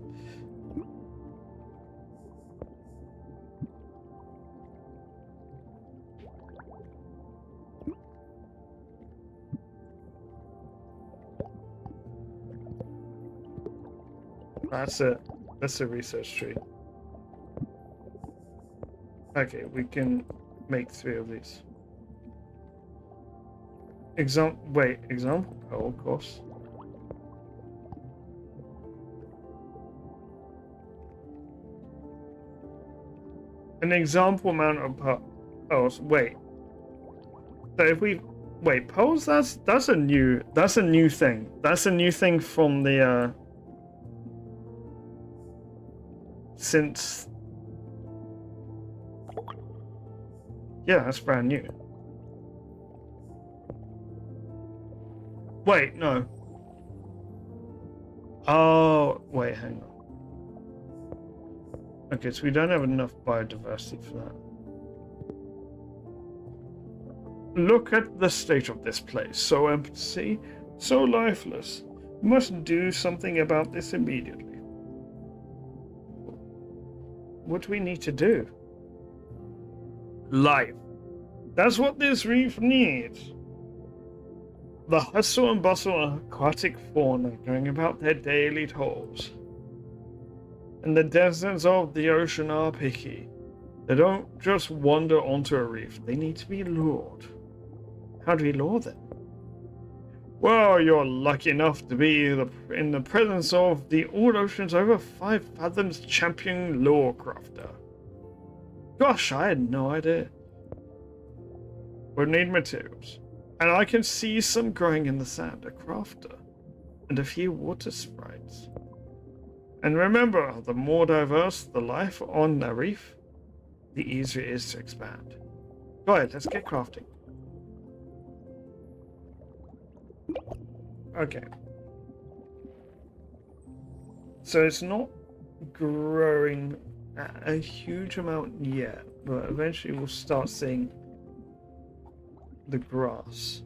That's a research tree. Okay, we can make 3 of these. Example pearl, of course. An example amount of pearls. Wait. So if we pearls, that's a new thing. That's a new thing from the since. Yeah, that's brand new. Wait, no. Oh, wait, hang on. Okay, so we don't have enough biodiversity for that. Look at the state of this place. So empty, So lifeless. We must do something about this immediately. What do we need to do? Life. That's what this reef needs. The hustle and bustle of aquatic fauna going about their daily toils. And the deserts of the ocean are picky. They don't just wander onto a reef. They need to be lured. How do we lure them? Well, you're lucky enough to be in the presence of the All Ocean's over 5 fathoms champion lure crafter. Gosh, I had no idea. We'll need materials. And I can see some growing in the sand, a crafter, and a few water sprites. And remember, the more diverse the life on the reef, the easier it is to expand. Go ahead, let's get crafting. Okay. So it's not growing a huge amount yet, but eventually we'll start seeing the grass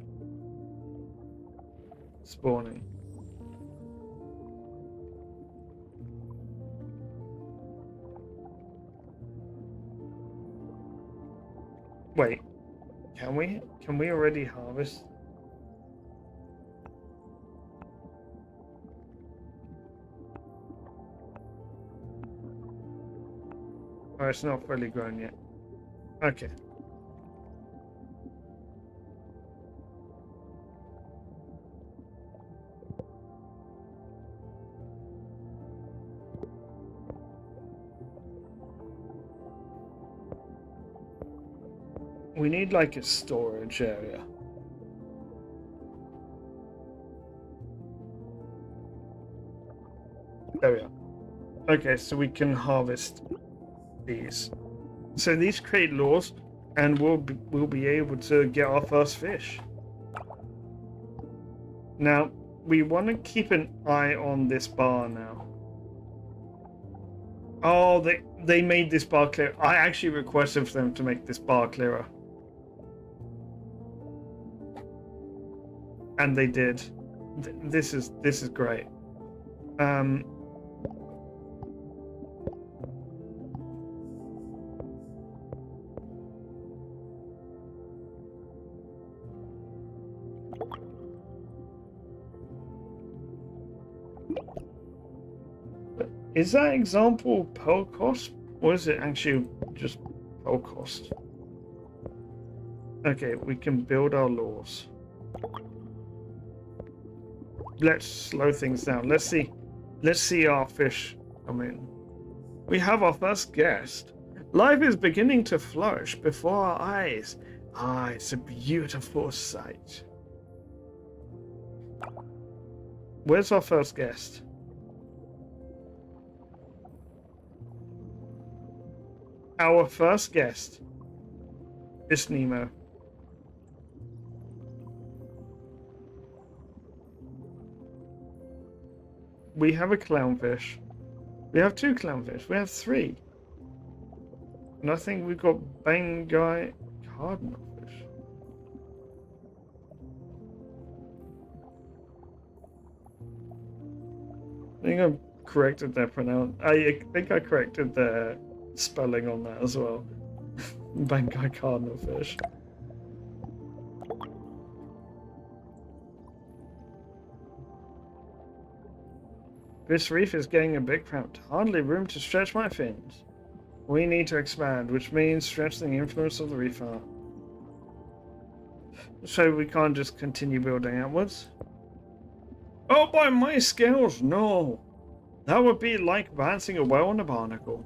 spawning. Wait, can we already harvest? Oh, it's not fully grown yet. Okay. We need like a storage area. There we are. Okay, so we can harvest these. So these create lures, and we'll be able to get our first fish. Now, we want to keep an eye on this bar now. Oh, they made this bar clear. I actually requested for them to make this bar clearer. And they did. This is great. Is that example pearl cost, or is it actually just pearl cost? Okay, we can build our laws. Let's slow things down. Let's see our fish come in. We have our first guest. Life is beginning to flourish before our eyes. Ah, it's a beautiful sight. Where's our first guest? Our first guest is Nemo. We have a clownfish. We have 2 clownfish. We have 3. And I think we've got Bangai cardinalfish. I think I've corrected their I think I corrected their spelling on that as well. Bangai cardinalfish. This reef is getting a bit cramped. Hardly room to stretch my fins. We need to expand, which means strengthening the influence of the reef art. So we can't just continue building outwards? Oh, by my scales, no! That would be like balancing a whale on a barnacle.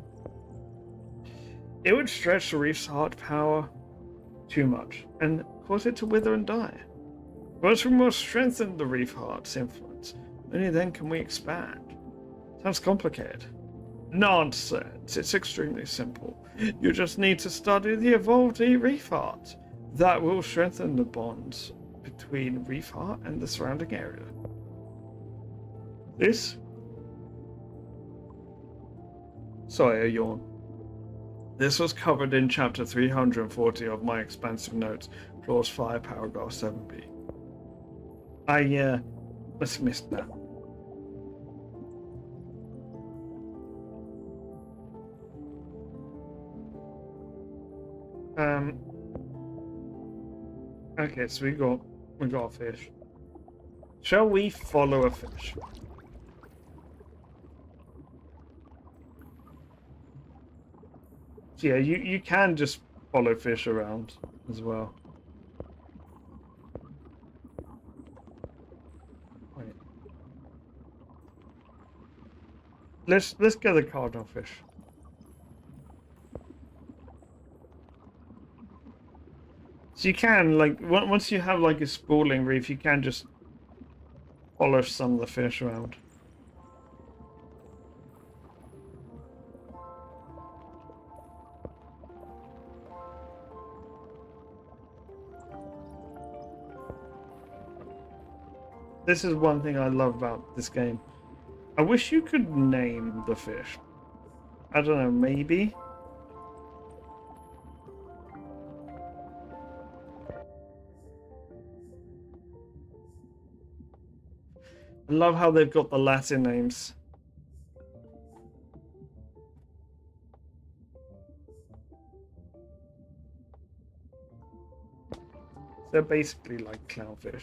It would stretch the reef's heart power too much, and cause it to wither and die. First we must strengthen the reef heart's influence. Only then can we expand. Sounds complicated. Nonsense. It's extremely simple. You just need to study the evolved reef heart. That will strengthen the bonds between reef heart and the surrounding area. This? Sorry, a yawn. This was covered in chapter 340 of my expansive notes, clause 5, paragraph 7b. Let's miss that. Okay, so we got a fish. Shall we follow a fish? So yeah, you can just follow fish around as well. Wait. Let's get the cardinal fish. So you can, like, once you have like a spawling reef, you can just follow some of the fish around. This is one thing I love about this game. I wish you could name the fish. I don't know, maybe? I love how they've got the Latin names. They're basically like clownfish.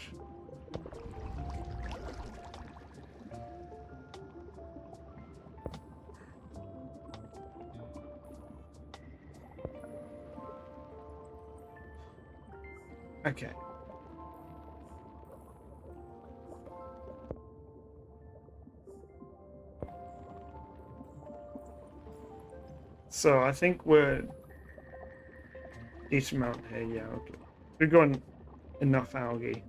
Okay. So I think we're each mountain here, yeah, okay. We've got enough algae.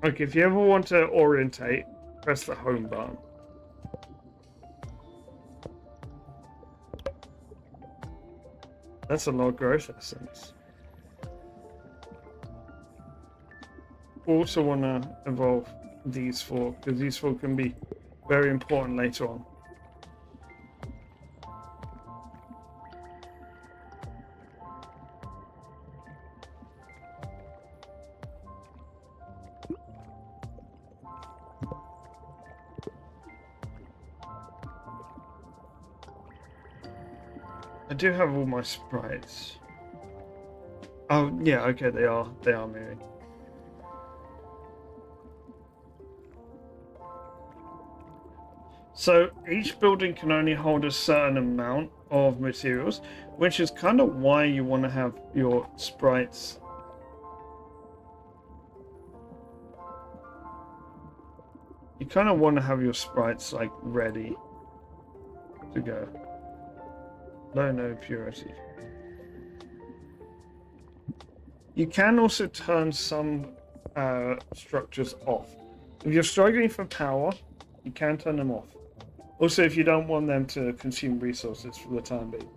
Okay, if you ever want to orientate, press the home button. That's a lot of growth essence. Also want to evolve these four, because these four can be very important later on. I do have all my sprites. Oh yeah, okay, they are moving. So each building can only hold a certain amount of materials, which is kind of why you want to have your sprites. You kind of want to have your sprites like ready to go. No purity. You can also turn some structures off. If you're struggling for power, you can turn them off. Also, if you don't want them to consume resources for the time being.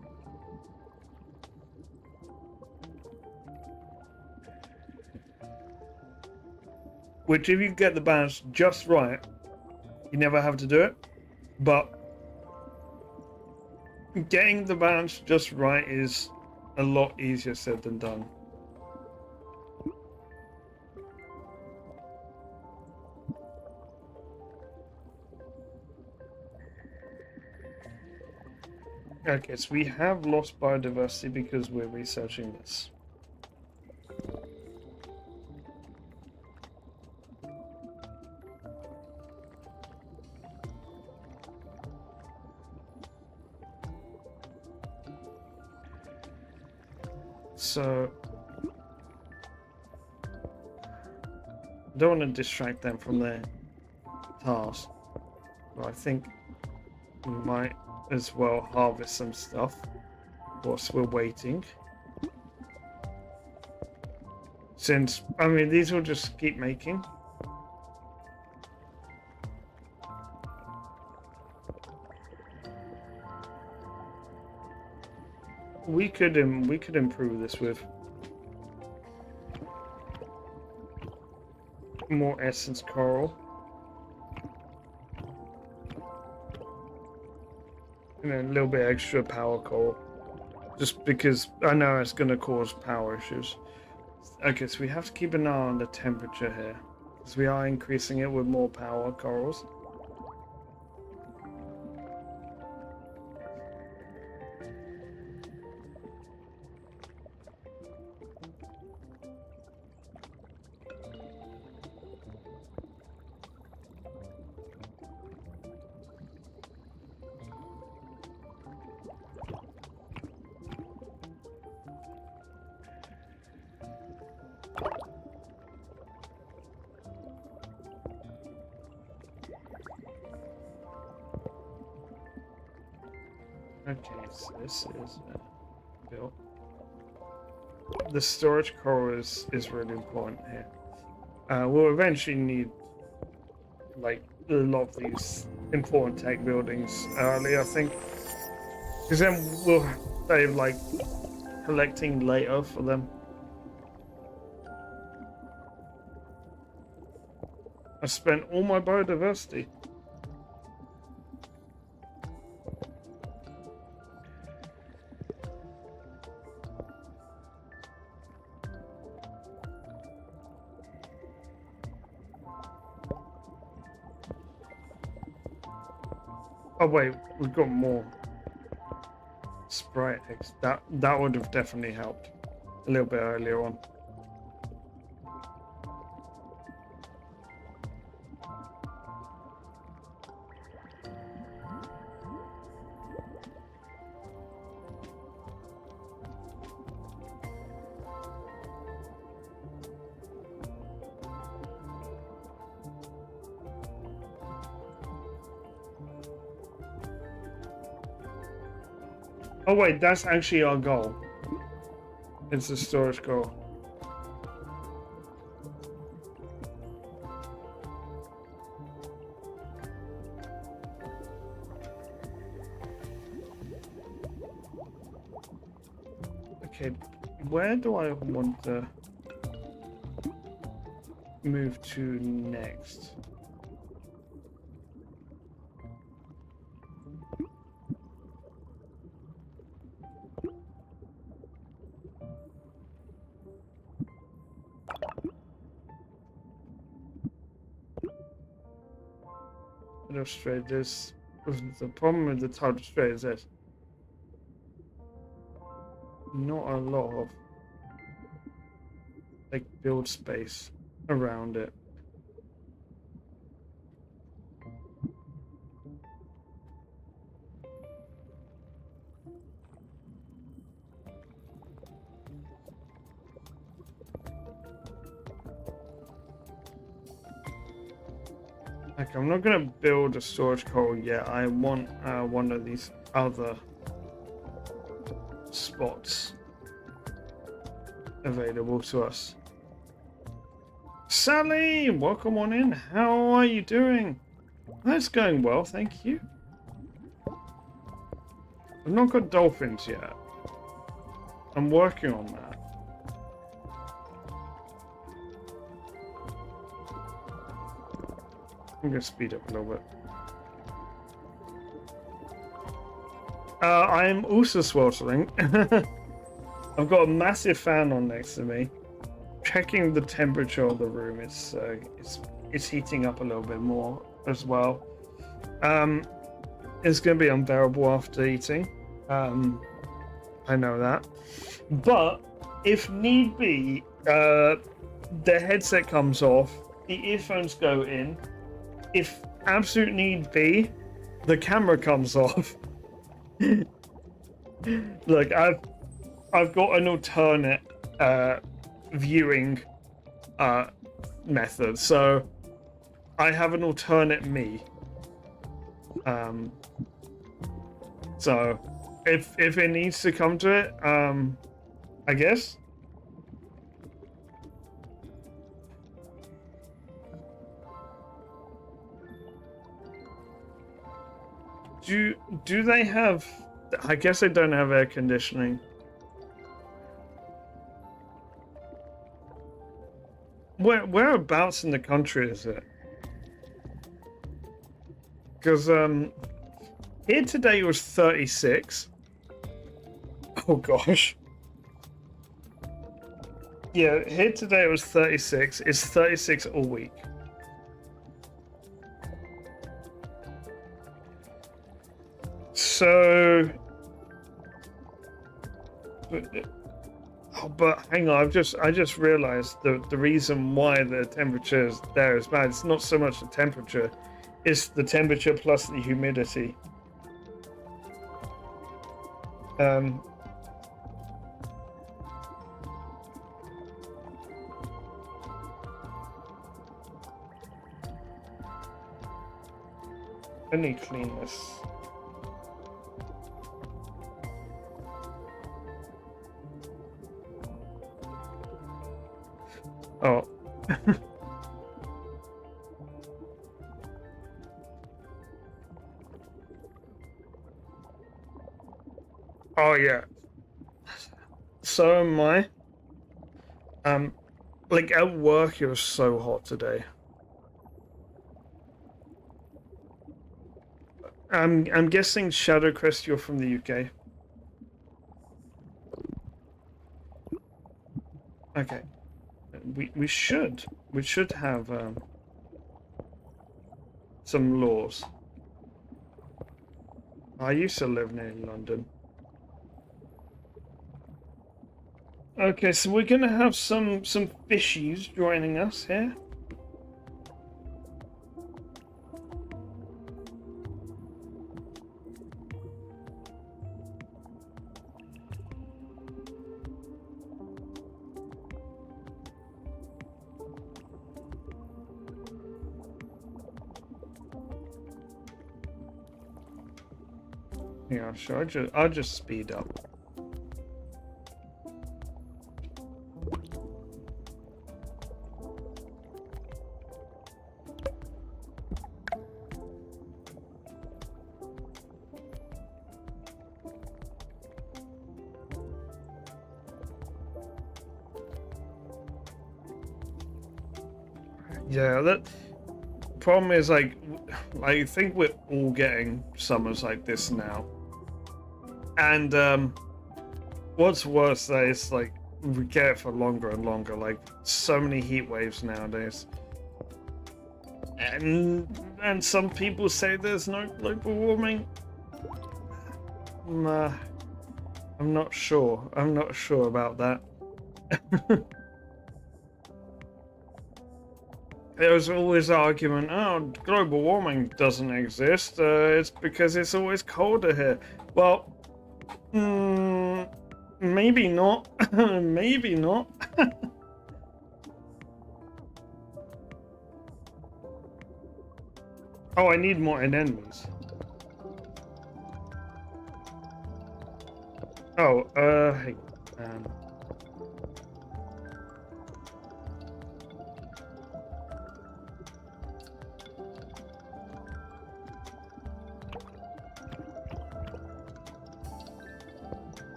Which, if you get the balance just right, you never have to do it. But getting the balance just right is a lot easier said than done. Okay, so we have lost biodiversity because we're researching this. So I don't want to distract them from their task, but I think we might as well harvest some stuff whilst we're waiting. Since, I mean, these will just keep making. We could improve this with more essence coral. And then a little bit extra power coral. Just because I know it's going to cause power issues. Okay, so we have to keep an eye on the temperature here, because we are increasing it with more power corals. Okay, so this is built. The storage core is really important here. We'll eventually need like a lot of these important tech buildings early, I think, because then we'll save like collecting later for them. I spent all my biodiversity. Oh wait, we've got more sprite eggs. That would have definitely helped a little bit earlier on. Oh wait, that's actually our goal. It's the storage goal. Okay, where do I want to move to next? Illustrate this. The problem with the title straight is this. Not a lot of like build space around it. Like, I'm not gonna build a storage coral yet. I want one of these other spots available to us. Sally, welcome on in. How are you doing? That's going well, thank you. I've not got dolphins yet. I'm working on that. I'm gonna speed up a little bit. I'm also sweltering. I've got a massive fan on next to me. Checking the temperature of the room, it's heating up a little bit more as well. It's gonna be unbearable after eating. I know that, but if need be, the headset comes off, the earphones go in. If absolute need be, the camera comes off. Look, I've got an alternate viewing method, so I have an alternate me. So if it needs to come to it, I guess. Do they have? I guess they don't have air conditioning. Whereabouts in the country is it? Because here today was 36. Oh gosh. Yeah, here today it was 36. It's 36 all week. So, but hang on, I just realized the reason why the temperature is there is bad. It's not so much the temperature, it's the temperature plus the humidity. I need to clean this. Oh. Oh yeah. So am I. Like at work it was so hot today. I'm guessing Shadowcrest, you're from the UK. Okay. We should have some laws. I used to live near London. Okay, so we're gonna have some fishies joining us here. Yeah, sure. I'll just speed up. Yeah, that problem is like I think we're all getting summers like this now. And what's worse though is like we get it for longer and longer, like so many heat waves nowadays. And some people say there's no global warming. Nah, I'm not sure. I'm not sure about that. There was always the argument, oh, global warming doesn't exist. It's because it's always colder here. Well, maybe not. Maybe not. Oh, I need more enemies. Oh, hey.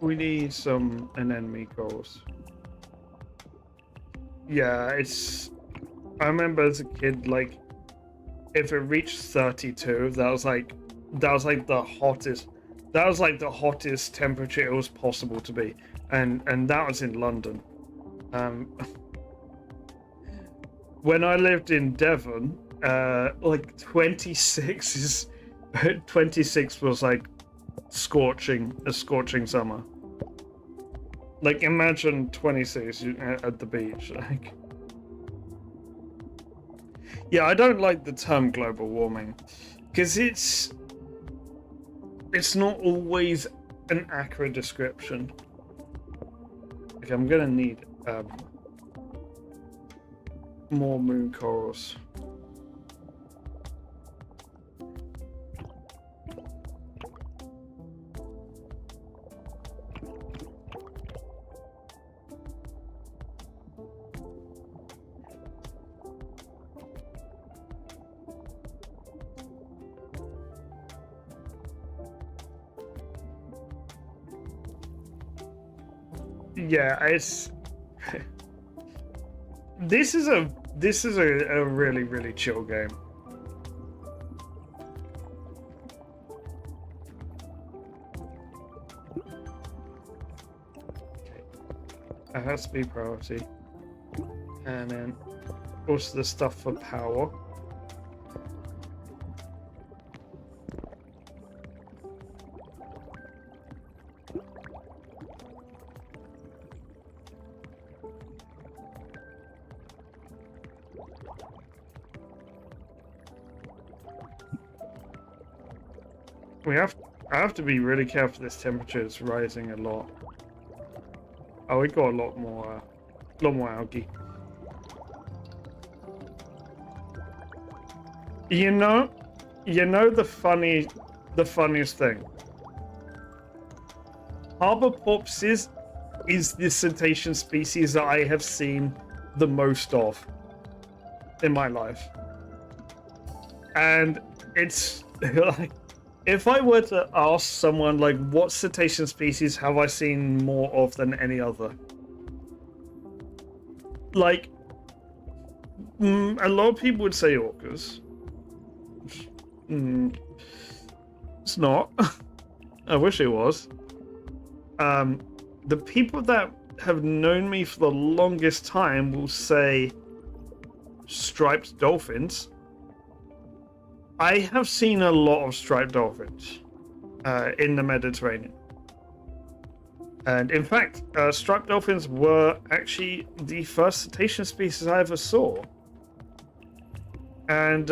We need some anemone goals. Yeah, it's. I remember as a kid, like, if it reached 32, that was like the hottest. That was like the hottest temperature it was possible to be, and that was in London. When I lived in Devon, like 26 is 26 was like a scorching summer. Like imagine 26 at the beach. Like, yeah, I don't like the term global warming because it's not always an accurate description. Like I'm gonna need more moon corals. Yeah, it's this is a really chill game. It has to be priority. And then also the stuff for power. I have to be really careful. This temperature is rising a lot. Oh, we got a lot more algae. You know the funniest thing. Harbor porpoises is the cetacean species that I have seen the most of in my life, and it's like, if I were to ask someone like, what cetacean species have I seen more of than any other? Like, a lot of people would say orcas. It's not. I wish it was. The people that have known me for the longest time will say striped dolphins. I have seen a lot of striped dolphins in the Mediterranean. And in fact, striped dolphins were actually the first cetacean species I ever saw. And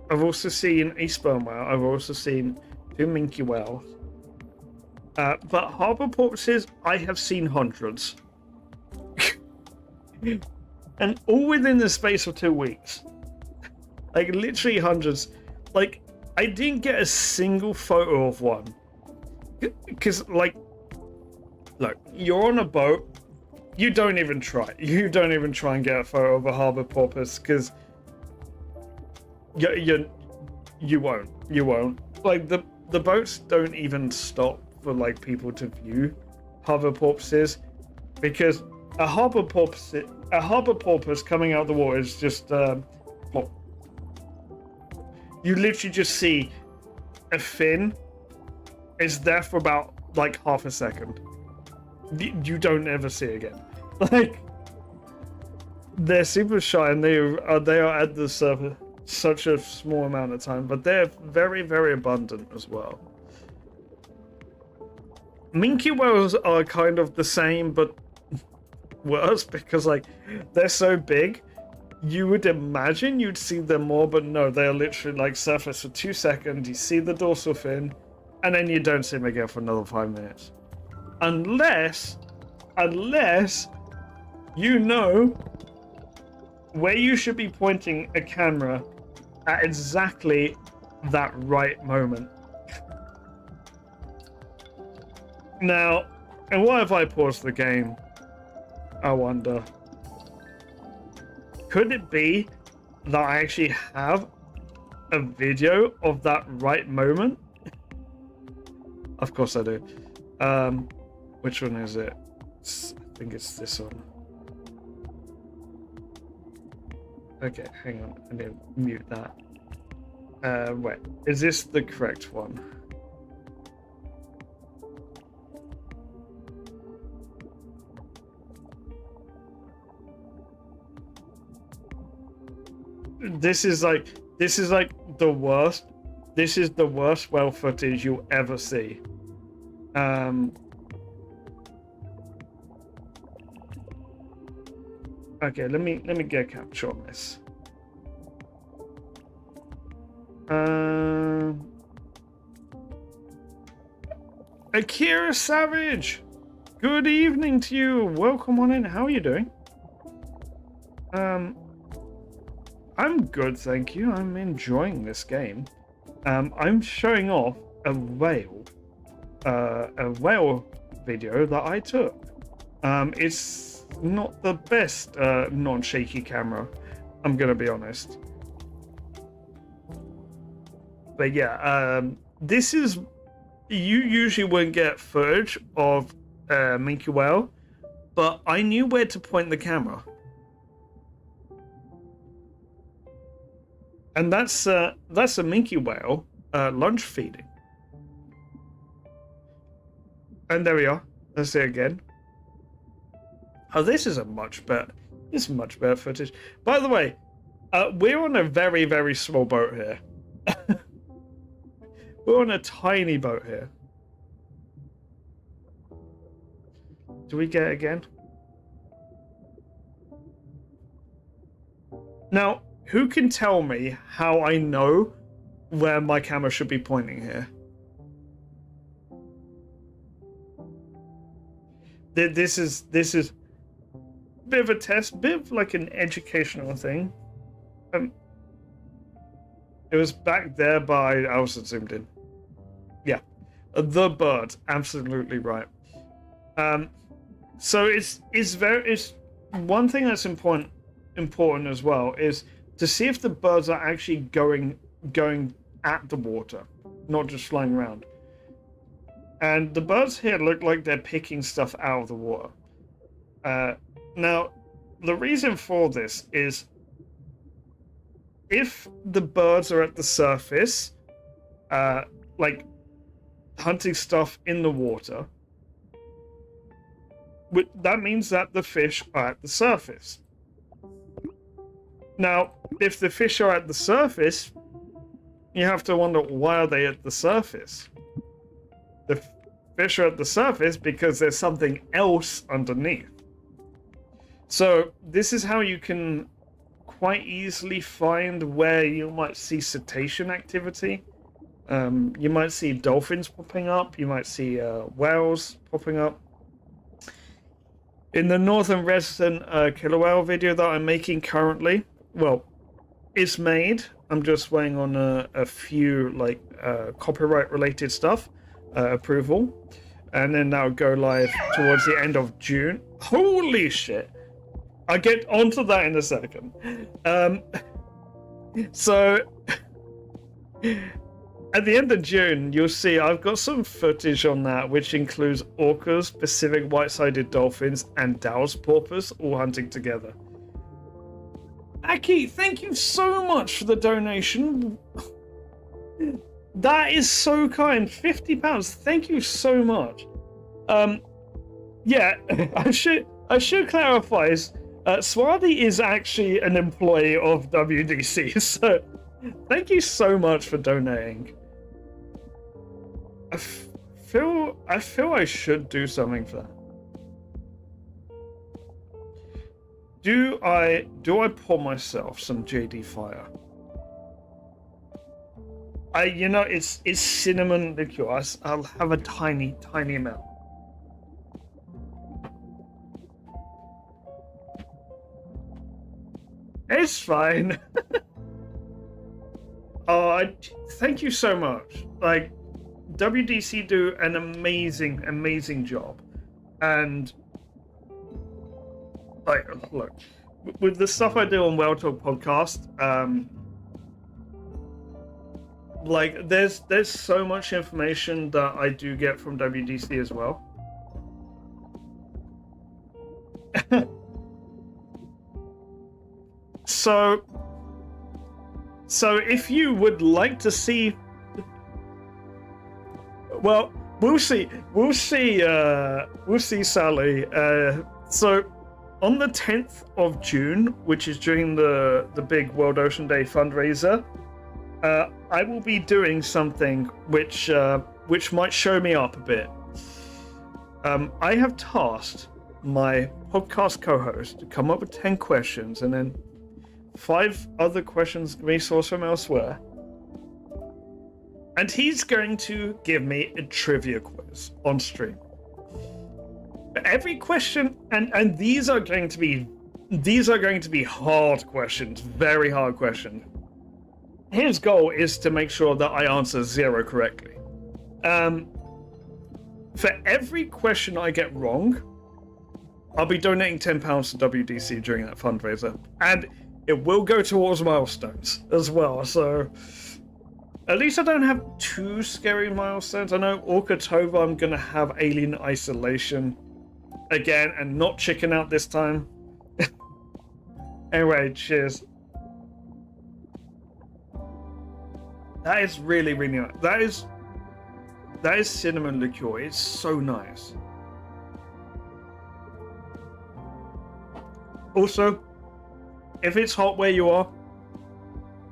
I've also seen a sperm whale. I've also seen 2 minke whales. But harbor porpoises, I have seen hundreds. And all within the space of 2 weeks. Like, literally hundreds. Like, I didn't get a single photo of one. Because, like, look, you're on a boat. You don't even try. You don't even try and get a photo of a harbor porpoise, because you won't. You won't. Like, the boats don't even stop for, like, people to view harbor porpoises, because a harbor porpoise coming out of the water is just you literally just see a fin. It's there for about like half a second. You don't ever see it again. Like, they're super shy, and they are at the surface such a small amount of time, but they're very, very abundant as well. Minke whales are kind of the same, but worse, because like, they're so big. You would imagine you'd see them more, but no, they're literally like surface for 2 seconds. You see the dorsal fin, and then you don't see them again for another 5 minutes. Unless you know where you should be pointing a camera at exactly that right moment. Now, and why have I paused the game? I wonder. Could it be that I actually have a video of that right moment? Of course I do. Which one is it? I think it's this one. Okay, hang on. I need to mute that. Wait, is this the correct one? This is like the worst. This is the worst whale footage you'll ever see. Okay, let me get a capture on this. Akira Savage, good evening to you. Welcome on in. How are you doing? I'm good, thank you. I'm enjoying this game. I'm showing off a whale video that I took. It's not the best non-shaky camera, I'm gonna be honest. But yeah, this is, you usually wouldn't get footage of minke whale, but I knew where to point the camera. And that's a minke whale lunch feeding. And there we are. Let's see again. Oh, this is a much better. This is much better footage. By the way, we're on a very, very small boat here. We're on a tiny boat here. Do we get it again? Now, who can tell me how I know where my camera should be pointing here? This is a bit of a test, bit of like an educational thing. It was back there, but I also zoomed in. Yeah, the bird, absolutely right. So it's one thing that's important as well is to see if the birds are actually going at the water, not just flying around. And the birds here look like they're picking stuff out of the water. Now, the reason for this is if the birds are at the surface, like hunting stuff in the water, that means that the fish are at the surface. Now, if the fish are at the surface, you have to wonder, why are they at the surface? The fish are at the surface because there's something else underneath. So this is how you can quite easily find where you might see cetacean activity. You might see dolphins popping up. You might see whales popping up. In the northern resident killer whale video that I'm making currently, well, it's made. I'm just waiting on a few like copyright related stuff approval, and then that'll go live towards the end of June. Holy shit! I'll get onto that in a second. So at the end of June, you'll see I've got some footage on that, which includes orcas, Pacific white-sided dolphins, and Dow's porpoise all hunting together. Aki, thank you so much for the donation. That is so kind. £50. Thank you so much. Yeah, I should clarify. Swati is actually an employee of WDC, so thank you so much for donating. I feel I should do something for that. Do I pour myself some JD Fire? It's cinnamon liqueur. I'll have a tiny amount. It's fine. Oh, thank you so much. Like, WDC do an amazing job, and like, look, with the stuff I do on Whale Talk podcast, like there's so much information that I do get from WDC as well. So if you would like to see, well, we'll see, Sally. So on the 10th of June, which is during the big World Ocean Day fundraiser, I will be doing something which might show me up a bit. I have tasked my podcast co-host to come up with 10 questions, and then 5 other questions can be sourced from elsewhere. And he's going to give me a trivia quiz on stream. Every question, and these are going to be hard questions, very hard questions. His goal is to make sure that I answer 0 correctly. For every question I get wrong, I'll be donating £10 to WDC during that fundraiser, and it will go towards milestones as well. So at least I don't have too scary milestones. I know Orcatoba, I'm gonna have alien isolation again, and not chicken out this time. Anyway, cheers. That is really nice. That is cinnamon liqueur. It's so nice. Also, if it's hot where you are,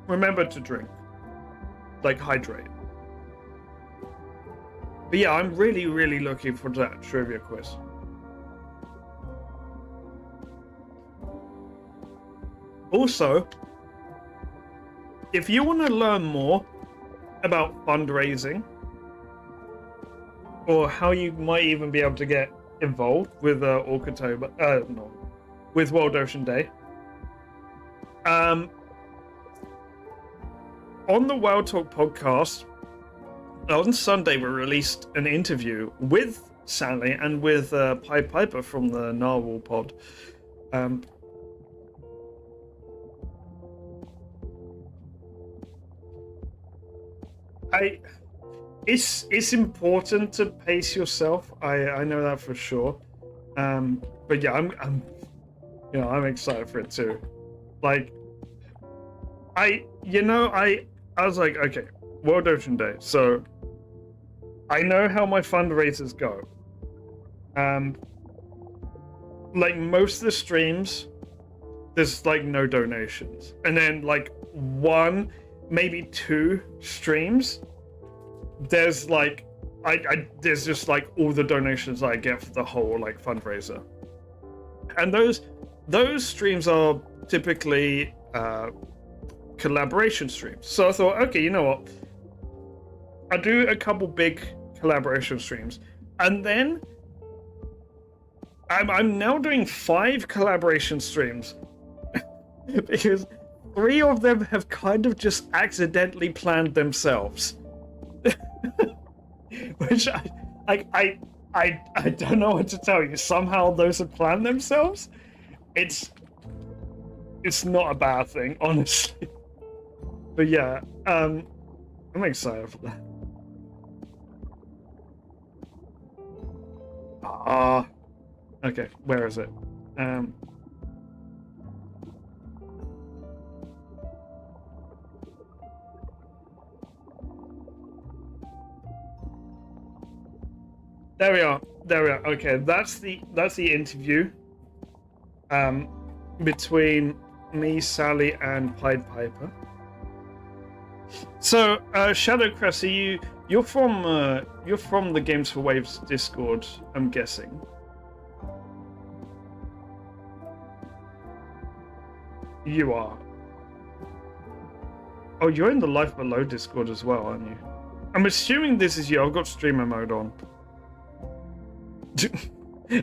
remember to drink. Like, hydrate. But yeah, I'm really, really looking for that trivia quiz. Also, if you want to learn more about fundraising, or how you might even be able to get involved with Orcatober, no, with World Ocean Day, on the Wild Talk podcast, on Sunday we released an interview with Sally and with Pied Piper from the Narwhal pod. It's important to pace yourself. I know that for sure. But yeah, I'm excited for it too. Like, I was like, okay, World Ocean Day. So I know how my fundraisers go. Like most of the streams, there's like no donations, and then like one, maybe two streams, there's like there's just like all the donations I get for the whole like fundraiser, and those streams are typically collaboration streams. So I thought, okay, you know what? I'll do a couple big collaboration streams, and then I'm now doing 5 collaboration streams because 3 of them have kind of just accidentally planned themselves. Which I don't know what to tell you. Somehow those have planned themselves. It's not a bad thing, honestly. But yeah, I'm excited for that. Okay, where is it? There we are. Okay, that's the interview between me, Sally, and Pied Piper. So, Shadowcrest, you're from the Games for Waves Discord, I'm guessing. You are. Oh, you're in the Life Below Discord as well, aren't you? I'm assuming this is you. I've got streamer mode on.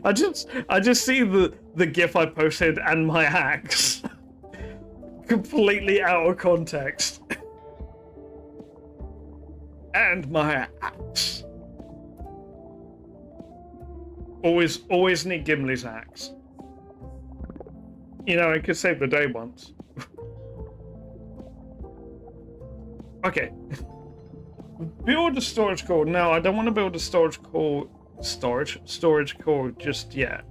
I just see the GIF I posted and my axe completely out of context. And my axe. Always need Gimli's axe. You know, it could save the day once. Okay. Build a storage core. No, I don't want to build a storage core. Storage core just yet.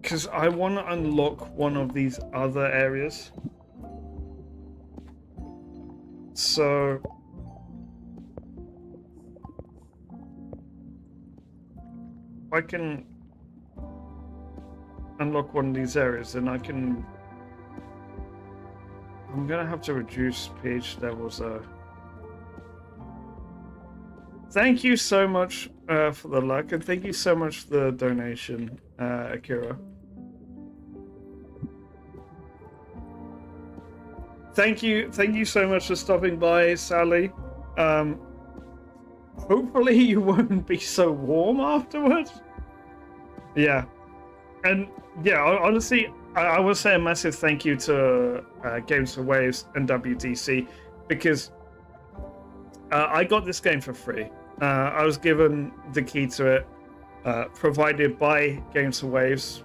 Because I want to unlock one of these other areas. So I can unlock one of these areas, and I'm gonna have to reduce pH levels. Thank you so much for the luck, and thank you so much for the donation, Akira. Thank you so much for stopping by, Sally. Hopefully you won't be so warm afterwards. Yeah, and yeah, honestly, I will say a massive thank you to Games for Waves and WDC, because I got this game for free. I was given the key to it, provided by Games for Waves,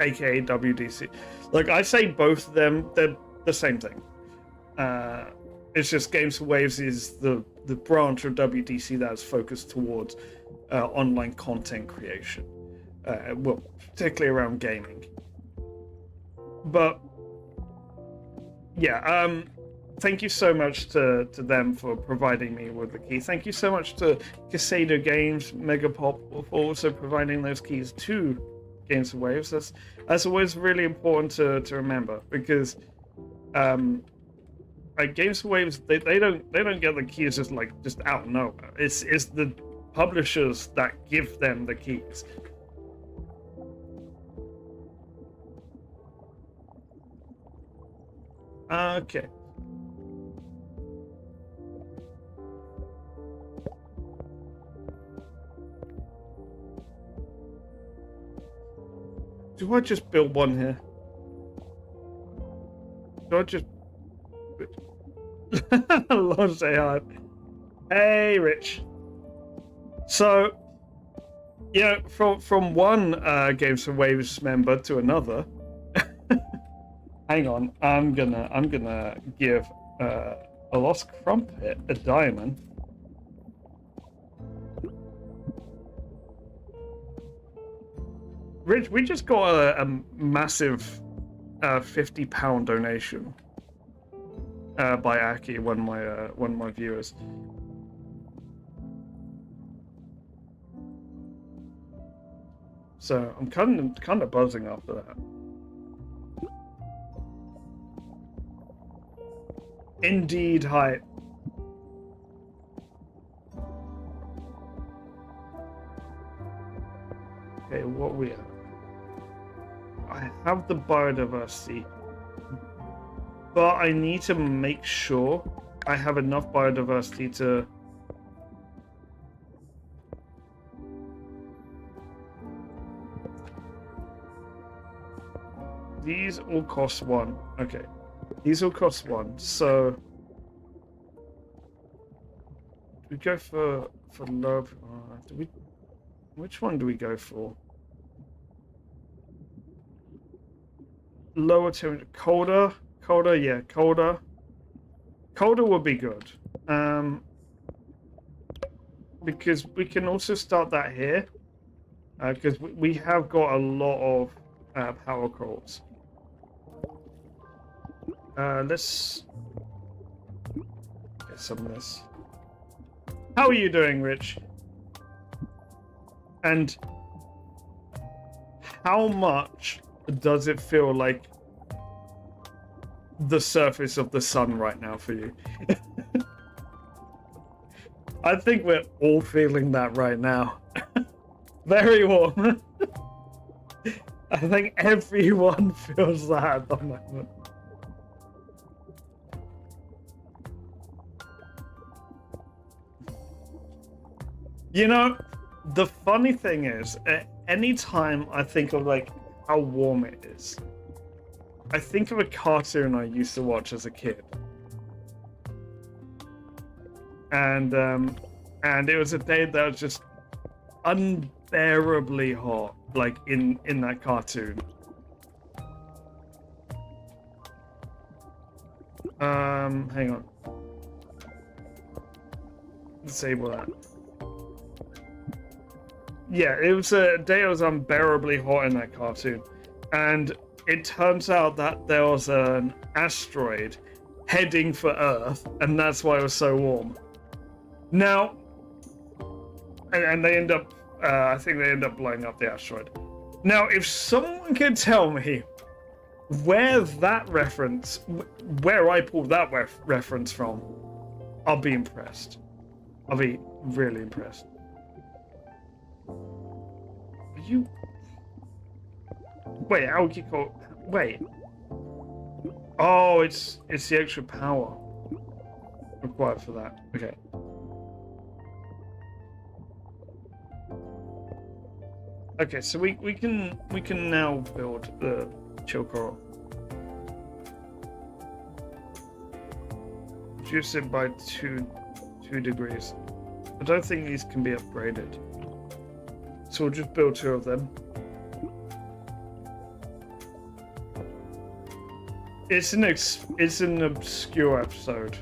aka WDC. Like, I say both of them, they're the same thing. It's just Games for Waves is the branch of WDC that is focused towards online content creation. Well, particularly around gaming. But yeah, thank you so much to them for providing me with the key. Thank you so much to Casado Games, Megapop for also providing those keys to Games of Waves. That's always really important to remember, because like Games of Waves, they don't get the keys just out of nowhere. It's the publishers that give them the keys. Okay. Do I just build one here? Do I just... Launch AI. Hey, Rich. So, yeah, from one Games of Waves member to another. Hang on, I'm gonna give a lost crumpet a diamond. Rich, we just got a massive £50 donation by Aki, one of my viewers. So I'm kind of buzzing after that. Indeed, hype. Okay, what we have? I have the biodiversity, but I need to make sure I have enough biodiversity to... These all cost 1. Okay. These all cost 1. So we go for low. Which one do we go for? Lower temperature, colder. Yeah, colder. Colder would be good. Because we can also start that here. Because we have got a lot of power cores. Let's get some of this. How are you doing, Rich? And how much does it feel like the surface of the sun right now for you? I think we're all feeling that right now. Very warm. I think everyone feels that at the moment. You know, the funny thing is, anytime I think of like how warm it is, I think of a cartoon I used to watch as a kid. And it was a day that was just unbearably hot, like in that cartoon. Hang on. Disable that. Yeah, it was a day that was unbearably hot in that cartoon. And it turns out that there was an asteroid heading for Earth, and that's why it was so warm. Now, and they end up, I think they end up blowing up the asteroid. Now, if someone can tell me where that reference, where I pulled that reference from, I'll be impressed. I'll be really impressed. Are you... Wait, how would you call... Wait. Oh, it's the extra power required for that. Okay. Okay, so we can now build the chill coral. Reduce it by 2 degrees. I don't think these can be upgraded. So we'll just build 2 of them. It's an obscure episode.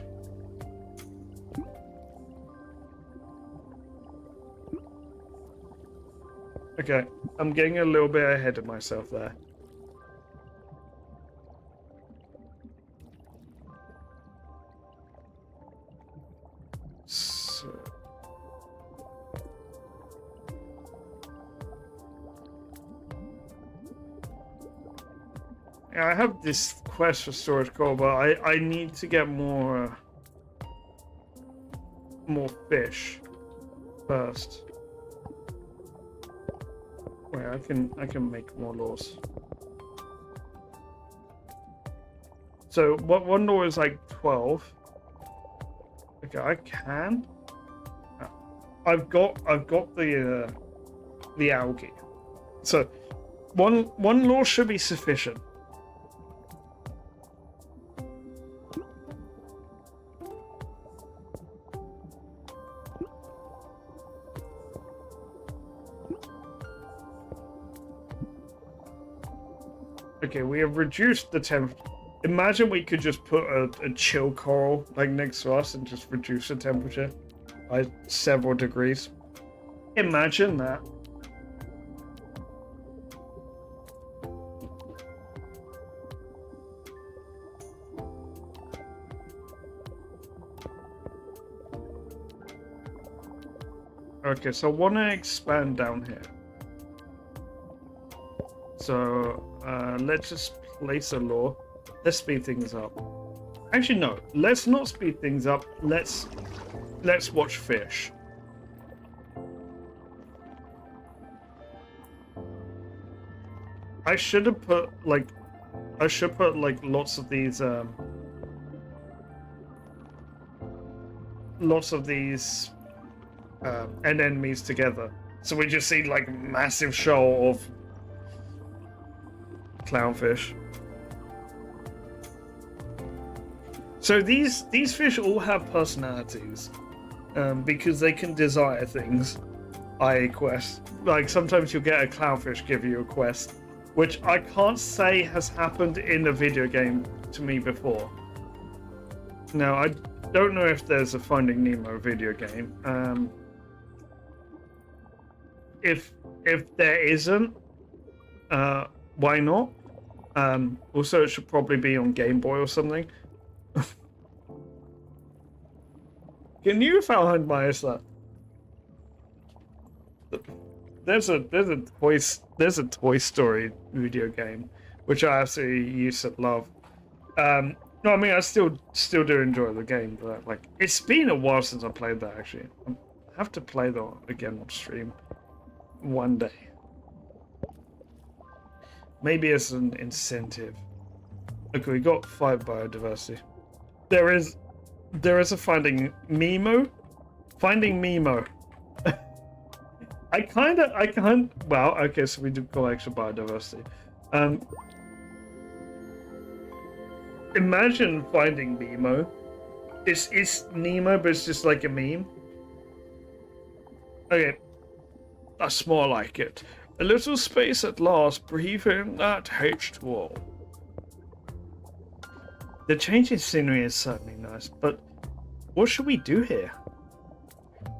Okay, I'm getting a little bit ahead of myself there. I have this quest for storage coal, but I need to get more fish first. Wait, I can make more laws. So what one law is like 12. Okay, I can. I've got the algae. So one law should be sufficient. Okay, we have reduced the temperature. Imagine we could just put a chill coral like next to us and just reduce the temperature by several degrees. Imagine that. Okay, so I want to expand down here. So let's just place a law. Let's speed things up. Actually, no. Let's not speed things up. Let's watch fish. I should put like lots of these enemies together. So we just see like massive shoal of clownfish. So these fish all have personalities, because they can desire things, i.e. quests. Like sometimes you'll get a clownfish give you a quest, which I can't say has happened in a video game to me before. Now I don't know if there's a Finding Nemo video game. If there isn't, why not? Also, it should probably be on Game Boy or something. Can you find my that? There's a Toy Story video game which I absolutely used to love. No, I mean I still do enjoy the game, but like it's been a while since I played that. Actually, I have to play that again on stream one day. Maybe as an incentive. Okay, we got 5 biodiversity. There is a Finding Nemo. Finding Nemo. I can't. Well, okay, so we do call extra biodiversity. Imagine Finding Nemo. It's Nemo, but it's just like a meme. Okay, that's more like it. A little space at last, breathing that H2O. The change in scenery is certainly nice, but what should we do here?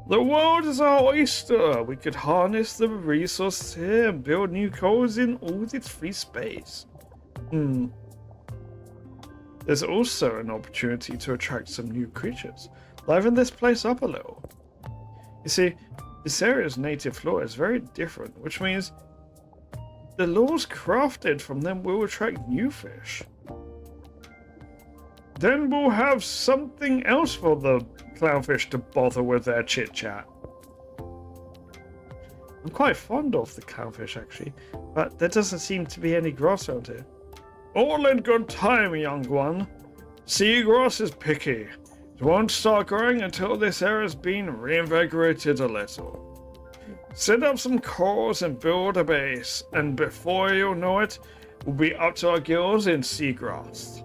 The world is our oyster. We could harness the resources here and build new coals in all its free space. There's also an opportunity to attract some new creatures. Liven this place up a little. You see, this area's native flora is very different, which means the laws crafted from them will attract new fish. Then we'll have something else for the clownfish to bother with their chit-chat. I'm quite fond of the clownfish, actually, but there doesn't seem to be any grass around here. All in good time, young one. Seagrass is picky. It won't start growing until this area's been reinvigorated a little. Set up some corals and build a base, and before you'll know it, we'll be up to our gills in seagrass.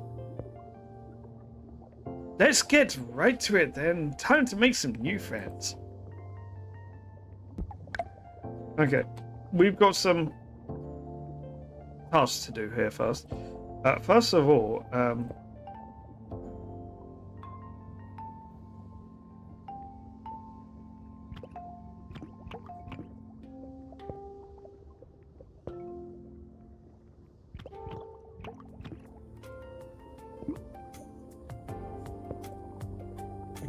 Let's get right to it then. Time to make some new friends. Okay, we've got some tasks to do here first. First of all,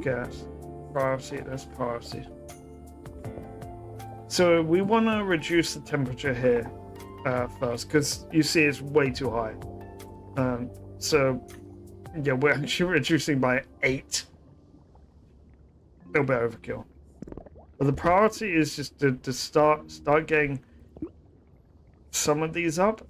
okay, that's privacy. So we want to reduce the temperature here first, because you see it's way too high. So yeah, we're actually reducing by 8. A little bit overkill. But the priority is just to start getting some of these up.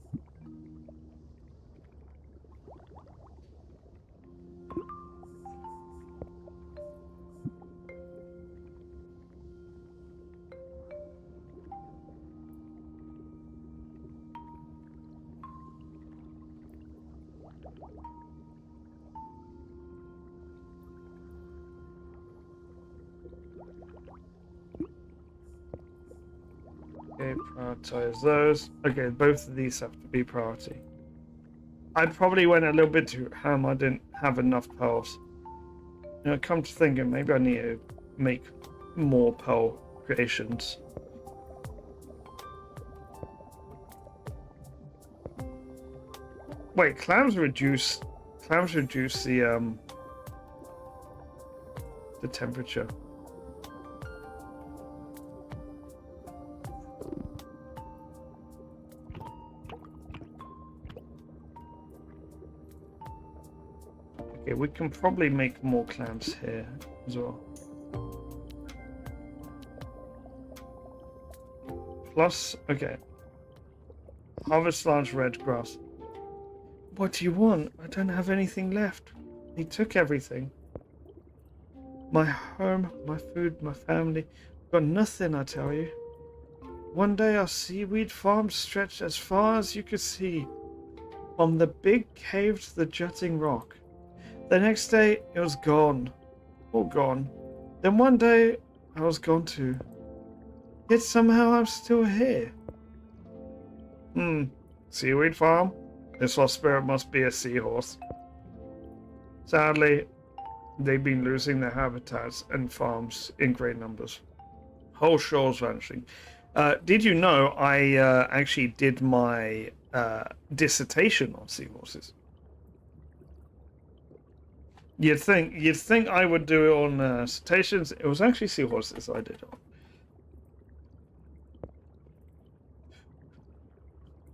Okay, prioritize those. Okay, both of these have to be priority. I probably went a little bit too ham. I didn't have enough pearls. You know, come to think of it, maybe I need to make more pearl creations. Wait, clams reduce the temperature. Okay, we can probably make more clams here as well. Plus, okay. Harvest large red grass. What do you want? I don't have anything left. He took everything. My home, my food, my family. Got nothing, I tell you. One day our seaweed farm stretched as far as you could see. From the big cave to the jutting rock. The next day, it was gone. All gone. Then one day, I was gone too. Yet somehow I'm still here. Seaweed farm? This lost spirit must be a seahorse. Sadly, they've been losing their habitats and farms in great numbers. Whole shores vanishing. Did you know I actually did my dissertation on seahorses? You'd think I would do it on cetaceans. It was actually seahorses I did on.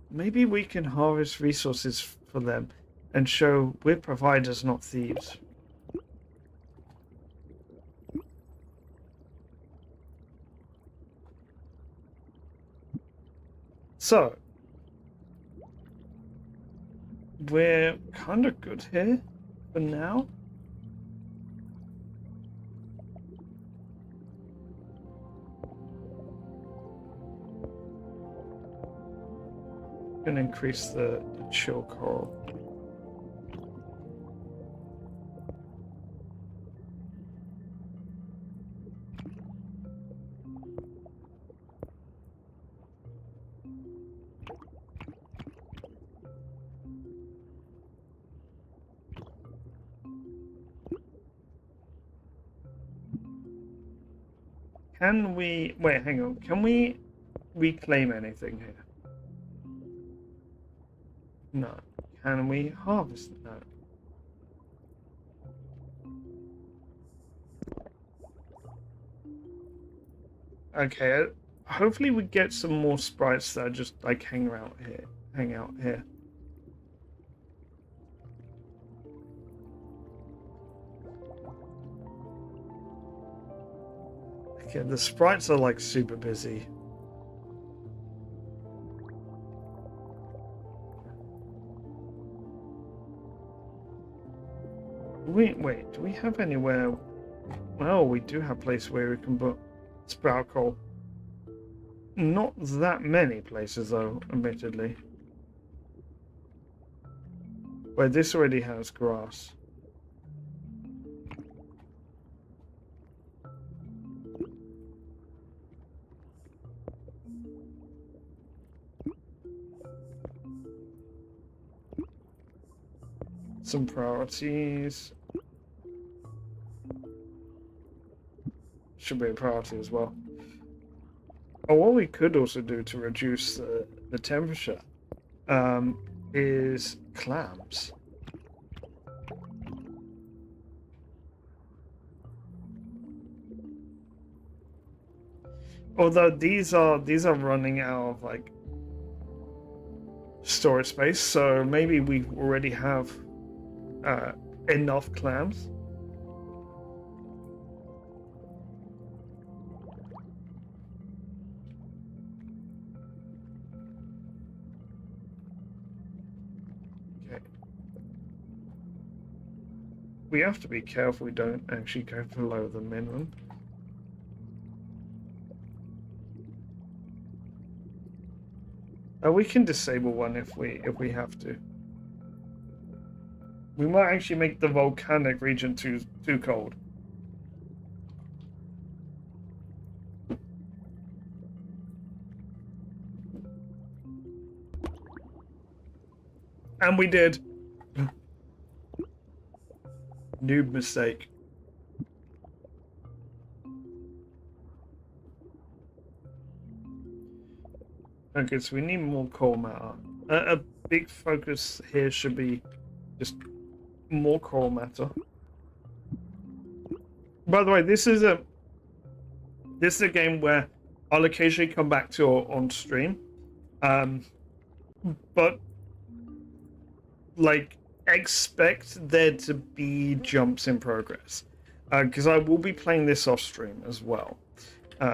Maybe we can harvest resources for them and show we're providers, not thieves. So, we're kind of good here for now. Gonna increase the chill coral. Can we wait? Hang on. Can we reclaim anything here? No. Can we harvest? No. Okay. Hopefully we get some more sprites that just like hang out here. Okay, the sprites are like super busy. Wait, do we have anywhere? Well, we do have a place where we can put sprout coal. Not that many places though, admittedly. Where this already has grass. Some priorities. Should be a priority as well. Oh, what we could also do to reduce the temperature is clams. Although these are running out of like storage space, so maybe we already have enough clams. Okay. We have to be careful we don't actually go below the minimum. We can disable one if we have to. We might actually make the volcanic region too cold. And we did. Noob mistake. Okay, so we need more coal matter. A big focus here should be just more coal matter. By the way, this is a game where I'll occasionally come back to on stream, but like expect there to be jumps in progress, because I will be playing this off stream as well.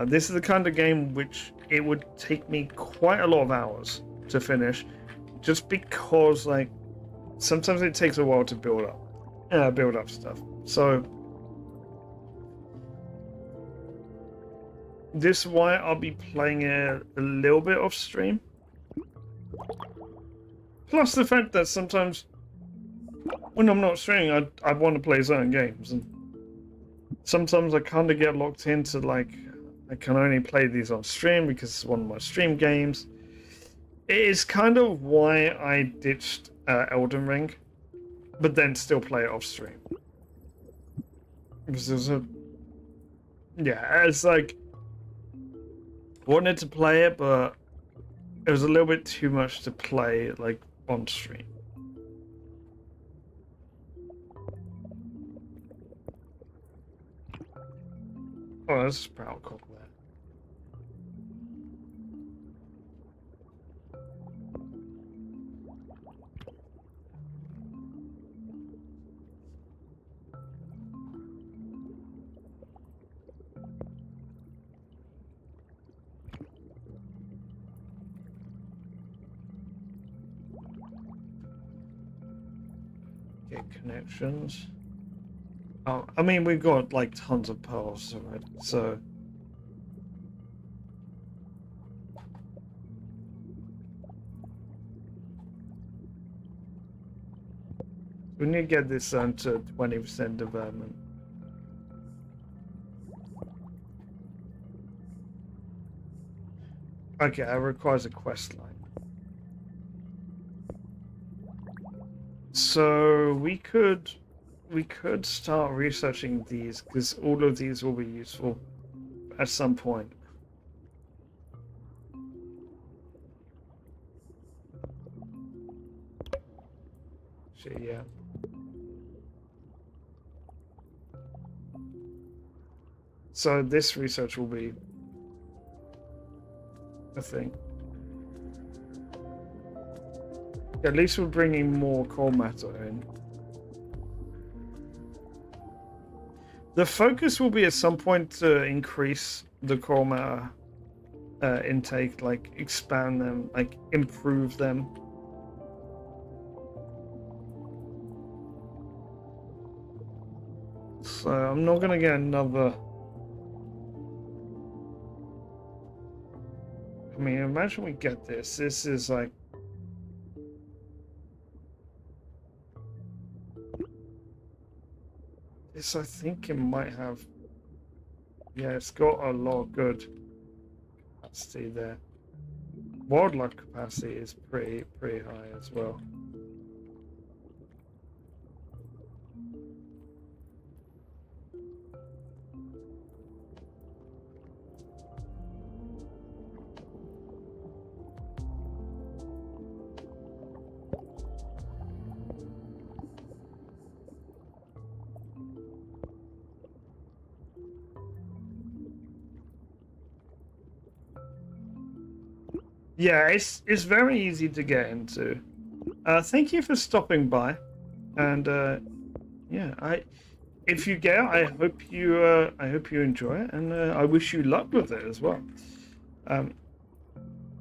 This is the kind of game which it would take me quite a lot of hours to finish, just because like sometimes it takes a while to build up stuff. So this is why I'll be playing it a little bit off stream. Plus the fact that sometimes when I'm not streaming, I want to play certain games, and sometimes I kind of get locked into like I can only play these on stream because it's one of my stream games. It is kind of why I ditched Elden Ring, but then still play it off stream. Because there's it's like wanted to play it, but it was a little bit too much to play like on stream. Oh, there's a sprout cock there. Okay, connections. Oh, I mean, we've got like tons of pearls already, so. We need to get this down to 20% development. Okay, that requires a quest line. So we could start researching these, because all of these will be useful at some point. Yeah. So this research will be a thing. At least we're bringing more coal matter in. The focus will be at some point to increase the coal matter intake, like expand them, like improve them. So I'm not gonna get another. I mean, imagine we get this. This is like. This, I think it might have. Yeah, it's got a lot of good capacity there. Wildlife capacity is pretty high as well. Yeah, it's very easy to get into. Thank you for stopping by, and yeah, if you get, I hope you enjoy it, and I wish you luck with it as well. Um,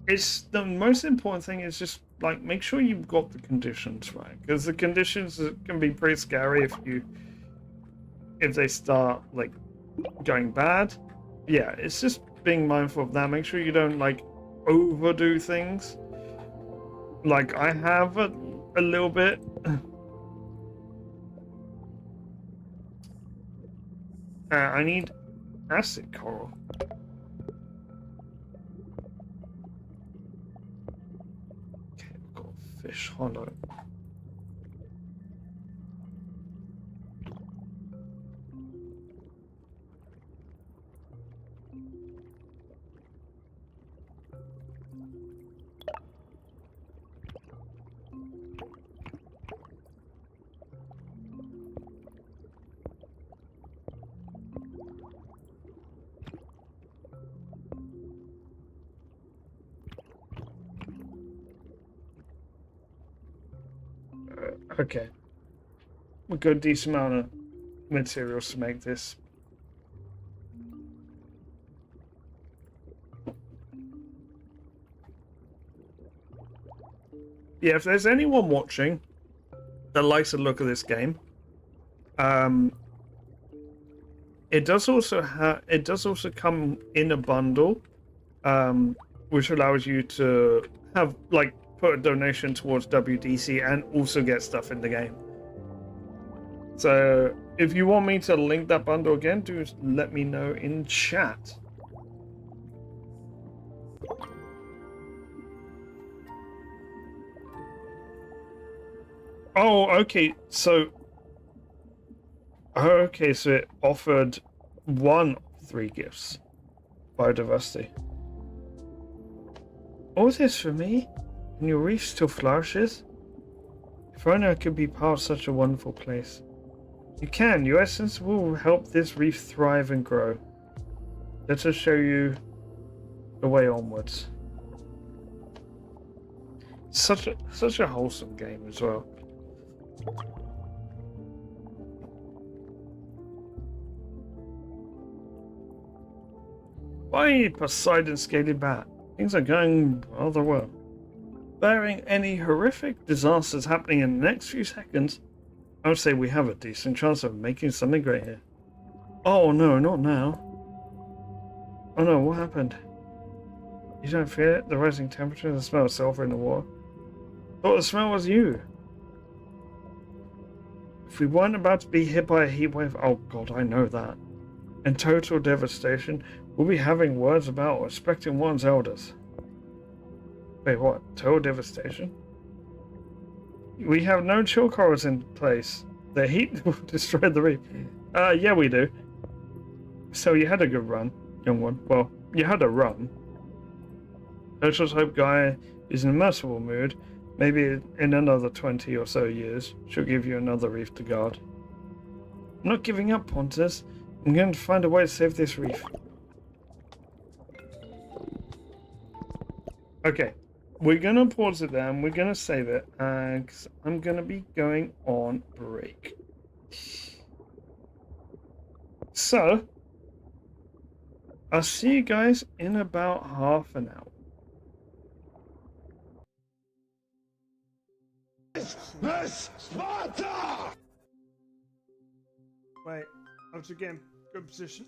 it's the most important thing is just like make sure you've got the conditions right, because the conditions can be pretty scary if they start like going bad. Yeah, it's just being mindful of that. Make sure you don't like overdo things. Like I have a little bit. I need acid coral. Okay, we've got fish hollow. Okay, we've got a decent amount of materials to make this. Yeah, if there's anyone watching that likes the look of this game, um, it does also come in a bundle, which allows you to have like put a donation towards WDC and also get stuff in the game. So if you want me to link that bundle again, do let me know in chat. Oh, okay. So it offered one of 3 gifts. Biodiversity. All this for me? And your reef still flourishes? If only I could be part of such a wonderful place. You can. Your essence will help this reef thrive and grow. Let us show you the way onwards. Such a wholesome game as well. Why, Poseidon scaly bat? Things are going rather well. Barring any horrific disasters happening in the next few seconds, I would say we have a decent chance of making something great here. Oh no, not now. Oh no, what happened? You don't feel it? The rising temperature, the smell of sulfur in the water? Thought the smell was you. If we weren't about to be hit by a heat wave, oh god, I know that. And total devastation, we'll be having words about respecting one's elders. Wait, what? Total devastation? We have no chill corals in place. The heat will destroy the reef. Yeah, we do. So you had a good run, young one. Well, you had a run. Let's just hope Gaia is in a merciful mood. Maybe in another 20 or so years, she'll give you another reef to guard. I'm not giving up, Pontus. I'm going to find a way to save this reef. Okay, we're going to pause it there and we're going to save it because I'm going to be going on break. So, I'll see you guys in about half an hour. Sparta! Wait, once again, good position.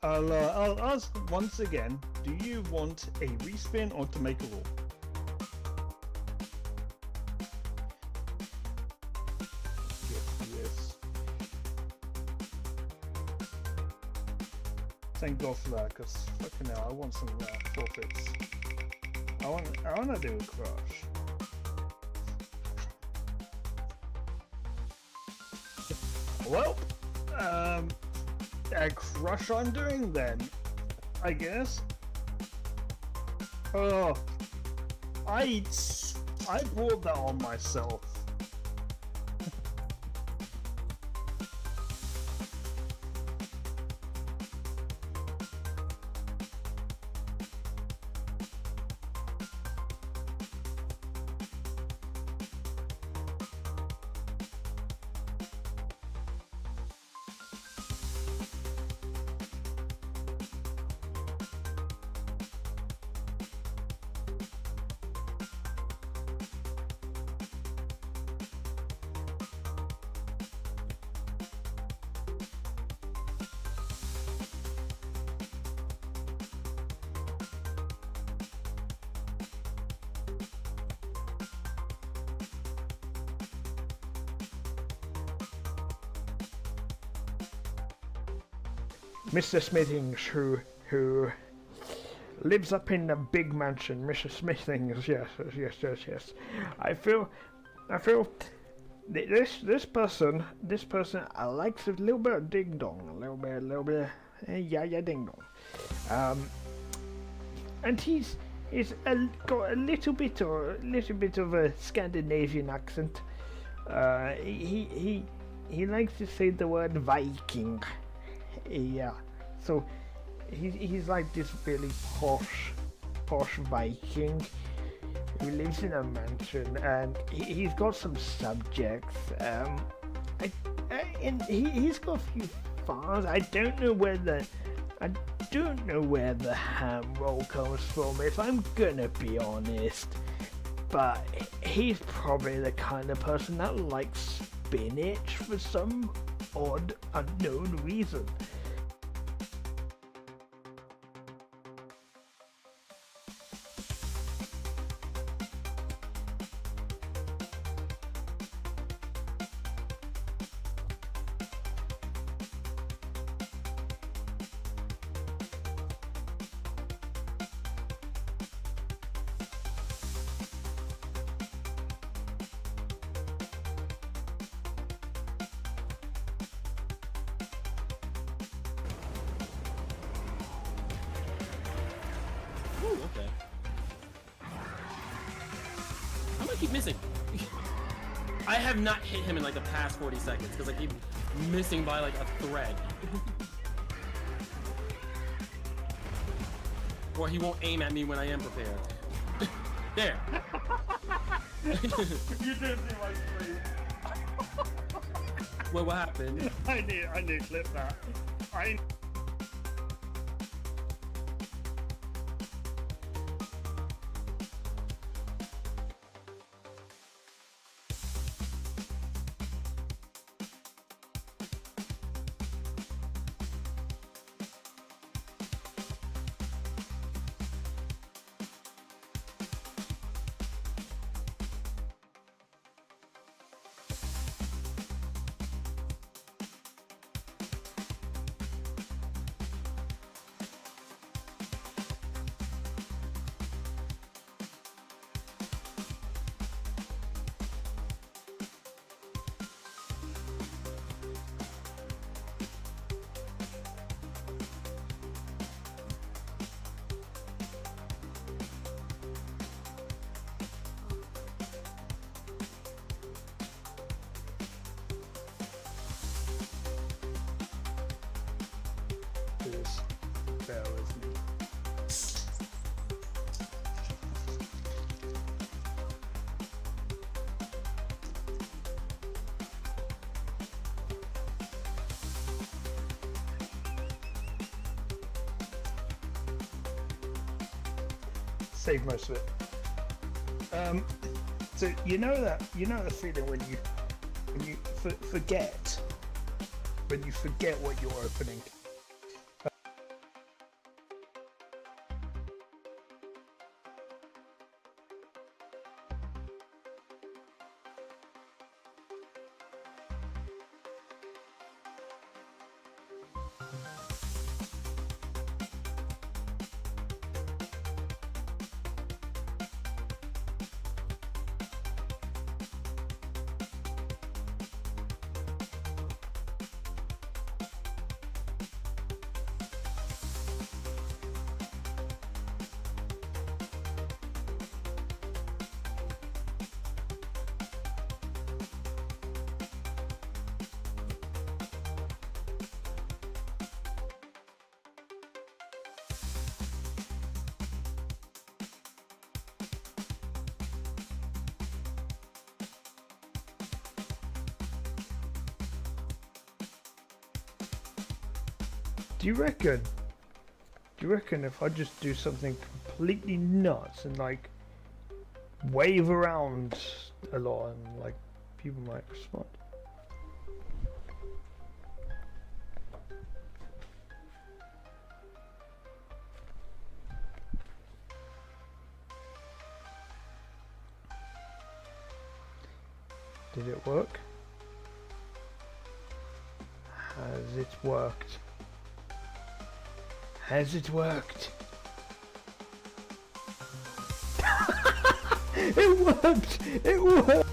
I'll ask once again. Do you want a respin or to make a roll? Yes. Thank God for that, because fucking hell, I want some forfeits. I want to do a crush. Well, a crush I'm doing then, I guess. Oh, I brought that on myself.
Mr. Smithings, who lives up in a big mansion. Mr. Smithings, yes. I feel this person likes a little bit of ding dong, a little bit, yeah, ding dong. And he's got a little bit of a Scandinavian accent. He likes to say the word Viking. Yeah, so he's like this really posh Viking who lives in a mansion, and he's got some subjects. And he's got a few farms. I don't know where the ham roll comes from, if I'm gonna be honest. But he's probably the kind of person that likes spinach for some odd, unknown reason.
Ooh, okay. I'm gonna keep missing. I have not hit him in like the past 40 seconds because I keep missing by like a thread. Or he won't aim at me when I am prepared. There.
You did see my screen.
Well, what happened?
I need to clip that. Just bear with me. Save most of it. So you know the feeling when you forget what you're opening.
Do you reckon if I just do something completely nuts and like wave around a lot and like people might respond? Did it work? Has it worked? Has it worked? It worked! It worked!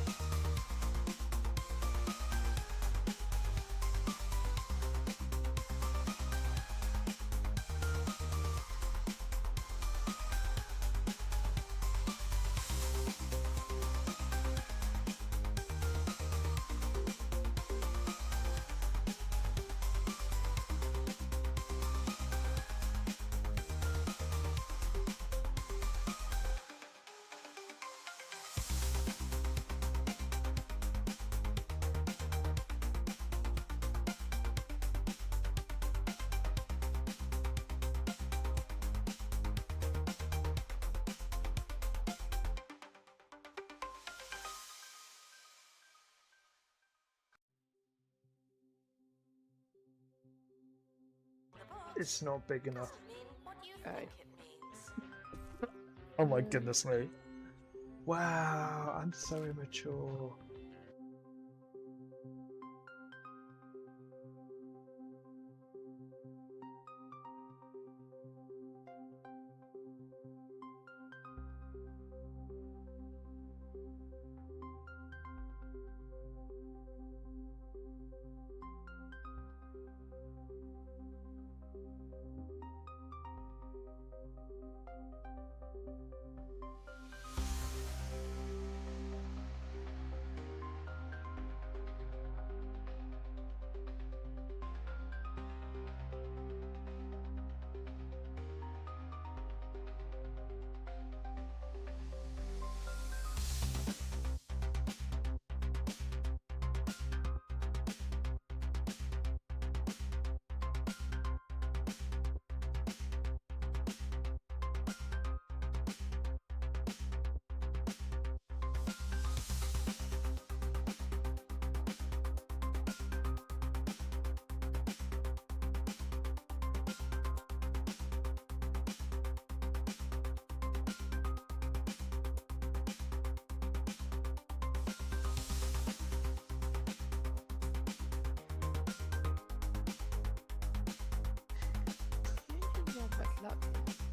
It's not big enough. Oh my goodness me. Wow, I'm so immature.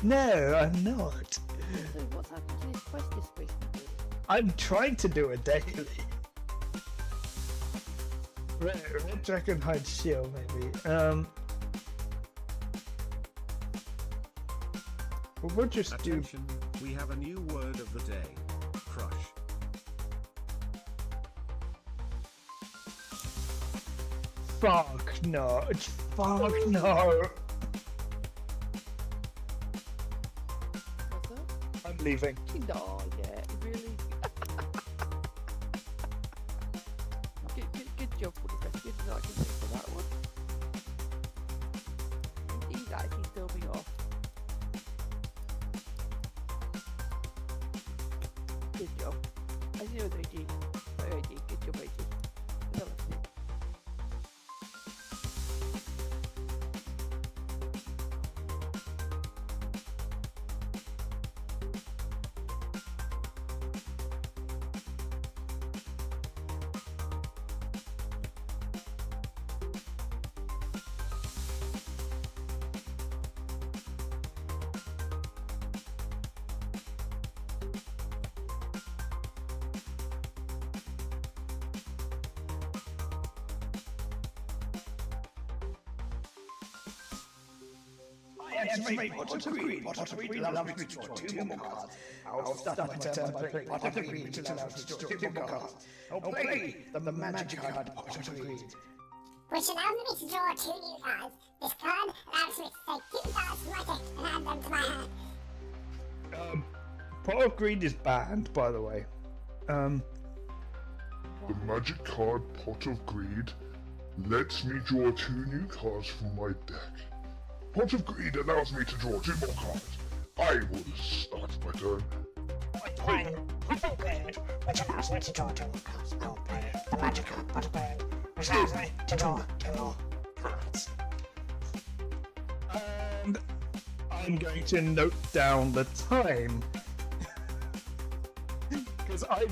No, I'm not.
So what's happened to this quest this week?
I'm trying to do it daily. Red Dragon Hide Shield, maybe. We'll just
Attention, we have a new word of the day. Crush.
Fuck no. Fuck no.
What's up?
I'm leaving.
No, yeah, really. Good job for the best. Good that I can say for that one. He's actually still me off. Good job. I knew it, OG. OG, good job, OG. That was it.
activate pot of greed. Pot of greed allows me to draw 2 more cards. I'll start my turn by playing pot of greed, which allows me to draw 2 more cards. I'll play the magic card pot of greed,
which allows me to draw 2 new cards. This card allows me to take 2 cards from my deck and add them to my hand.
Pot of greed is banned, by the way.
The magic card Pot of Greed lets me draw 2 new cards from my deck. Pot of Greed allows me to draw 2 more cards. I will start my turn.
I play Pot of Greed, which allows me to draw 2 more cards. I'll play the magic card Pot of Greed, which allows me to draw 2 more cards.
And I'm going to note down the time. Because I...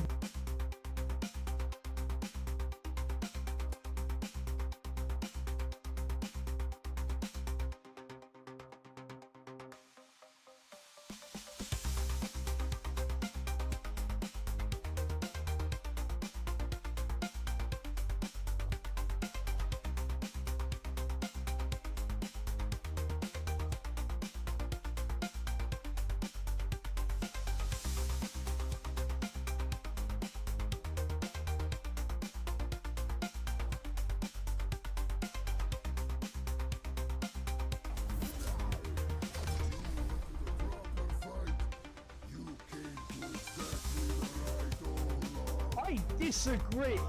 I disagree.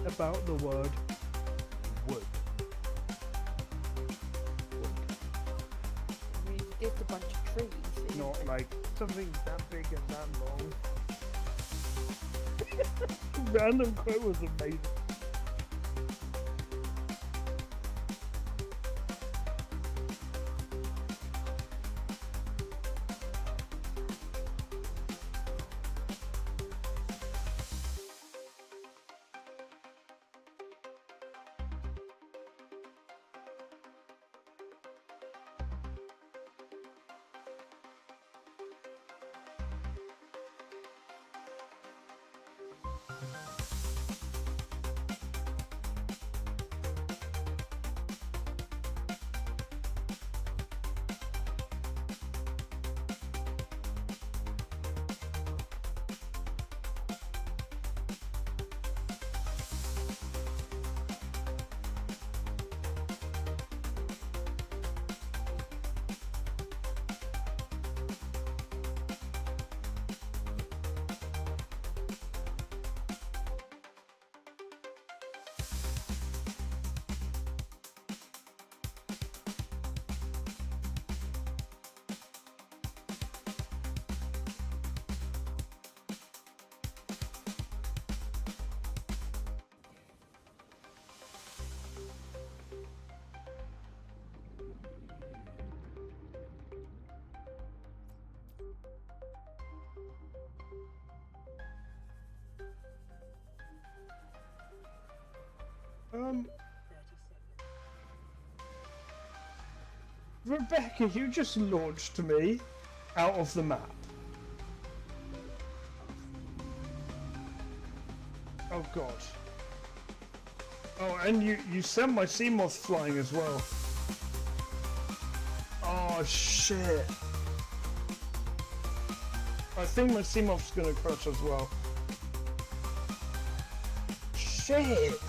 About the word wood.
I mean, it's a bunch of trees. isn't
Not
it?
like something that big and that long. Random quote was amazing. Rebecca, you just launched me out of the map. Oh god. Oh, and you sent my sea moths flying as well. Oh shit! I think my sea moth's gonna crash as well. Shit!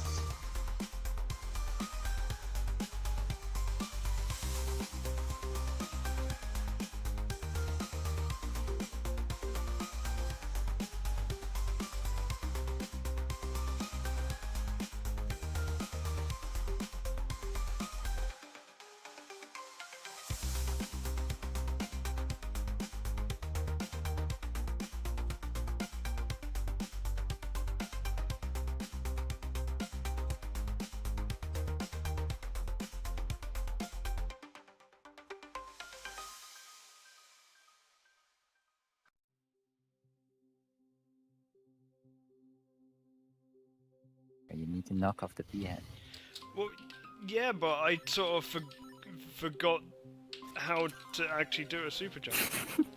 You need to knock off the peahead.
Well, yeah, but I sort of forgot how to actually do a super jump.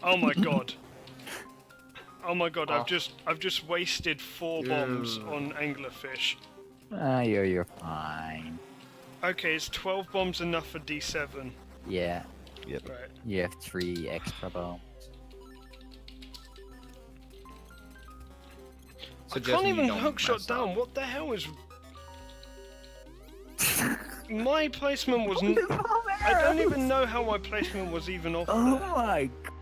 Oh my god! Oh my god! I've just wasted 4 bombs on anglerfish.
Ah, you're fine.
Okay, is 12 bombs enough for D7?
Yeah,
Yep.
Right.
you have 3 extra bombs.
I can't even hookshot down. What the hell is? My placement was. I don't even know how my placement was even off.
Oh
there.
my god.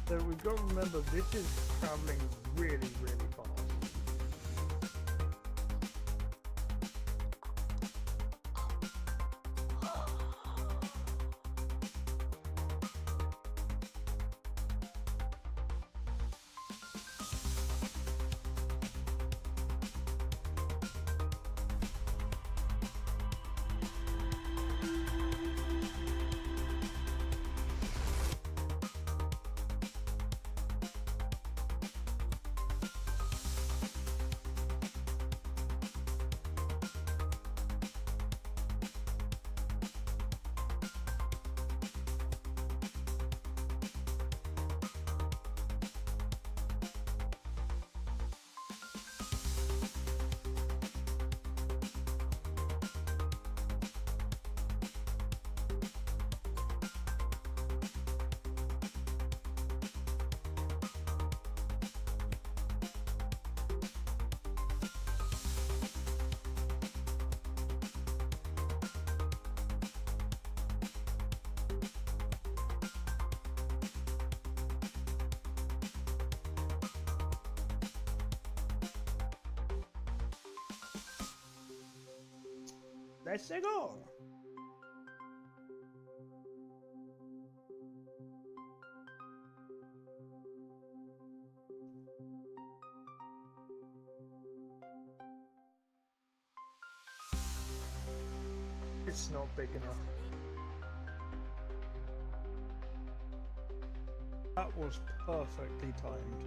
So we've got to remember this is traveling really, really fast. Let's go. It's not big enough. That was perfectly timed.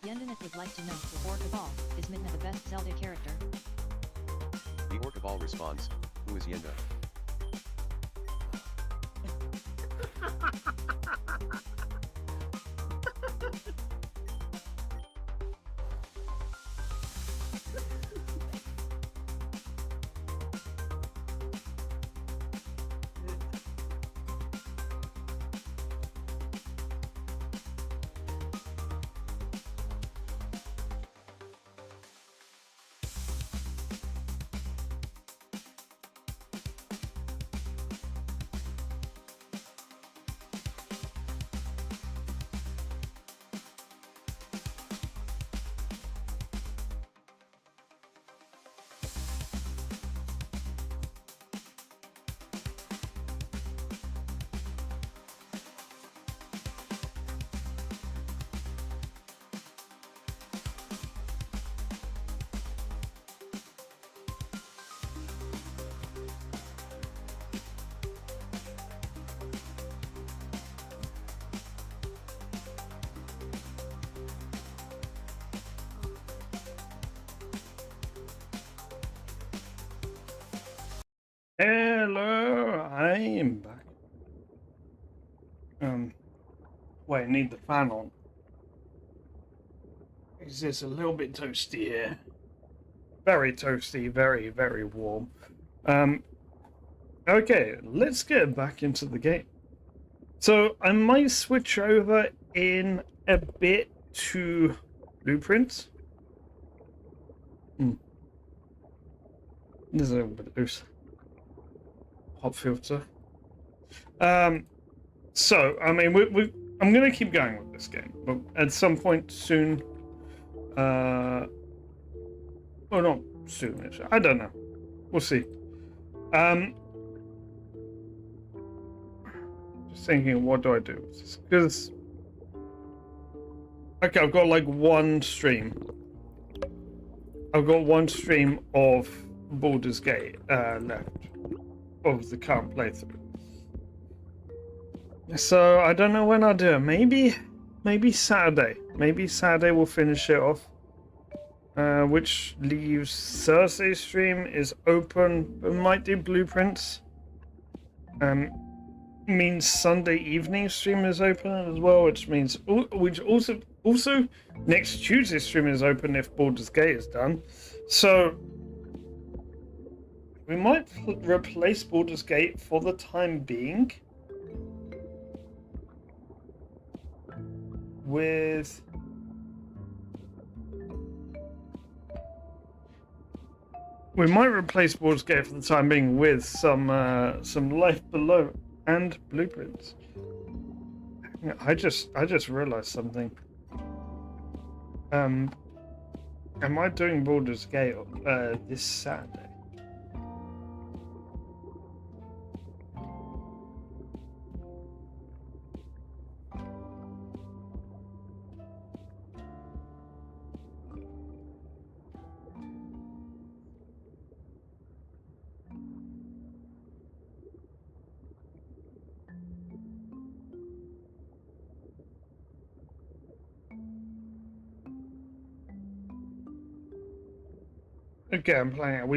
Yendenit would like to know if Orcaball is Midna the best Zelda character.
The Orcaball responds, who is Yenda?
Hello, I am back. Wait, I need the fan on. Is this a little bit toasty here? Very toasty, very, very warm. Okay, let's get back into the game. So I might switch over in a bit to blueprints. There's a little bit loose. Hot filter. So I mean, I'm gonna keep going with this game, but at some point soon, or not soon, I don't know. We'll see. Just thinking, what do I do with this? Because okay, I've got like one stream. I've got one stream of Baldur's Gate left of the current playthrough. So I don't know when I'll do it. Maybe Saturday. Maybe Saturday we'll finish it off. Which leaves Thursday stream is open, but might do blueprints. Means Sunday evening stream is open as well, which means also next Tuesday stream is open if Baldur's Gate is done. So we might replace Baldur's Gate for the time being with Baldur's Gate for the time being with some Life Below and blueprints. I just realized something. Am I doing Baldur's Gate this Saturday? Okay, I'm playing it.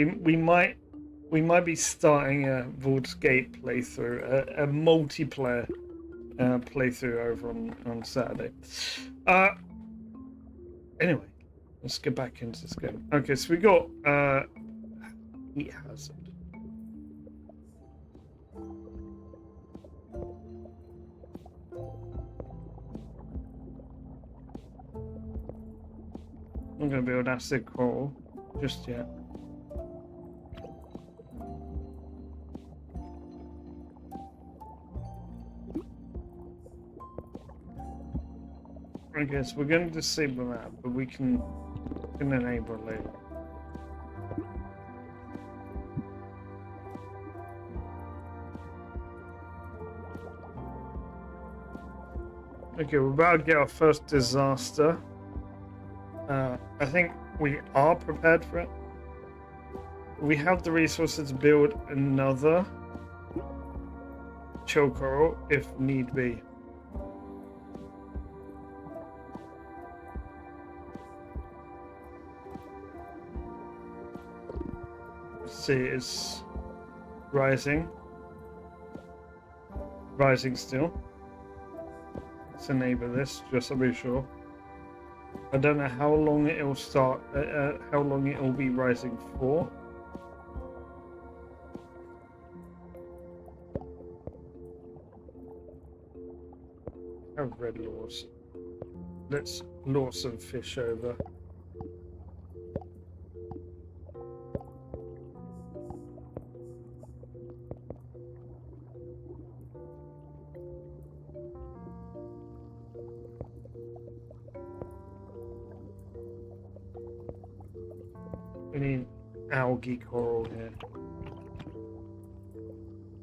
We might be starting a Baldur's Gate playthrough, a multiplayer playthrough over on Saturday. Anyway, let's get back into this game. Okay, so we got heat hazard. I'm gonna build acid coral just yet. Okay, so we're going to disable that, but we can enable it later. Okay, we're about to get our first disaster. I think we are prepared for it. We have the resources to build another chill coral if need be. See, it's rising. Rising still. Let's enable this just to be sure. I don't know how long it'll start, how long it'll be rising for. Have red lures. Let's lure some fish over. We need algae coral here.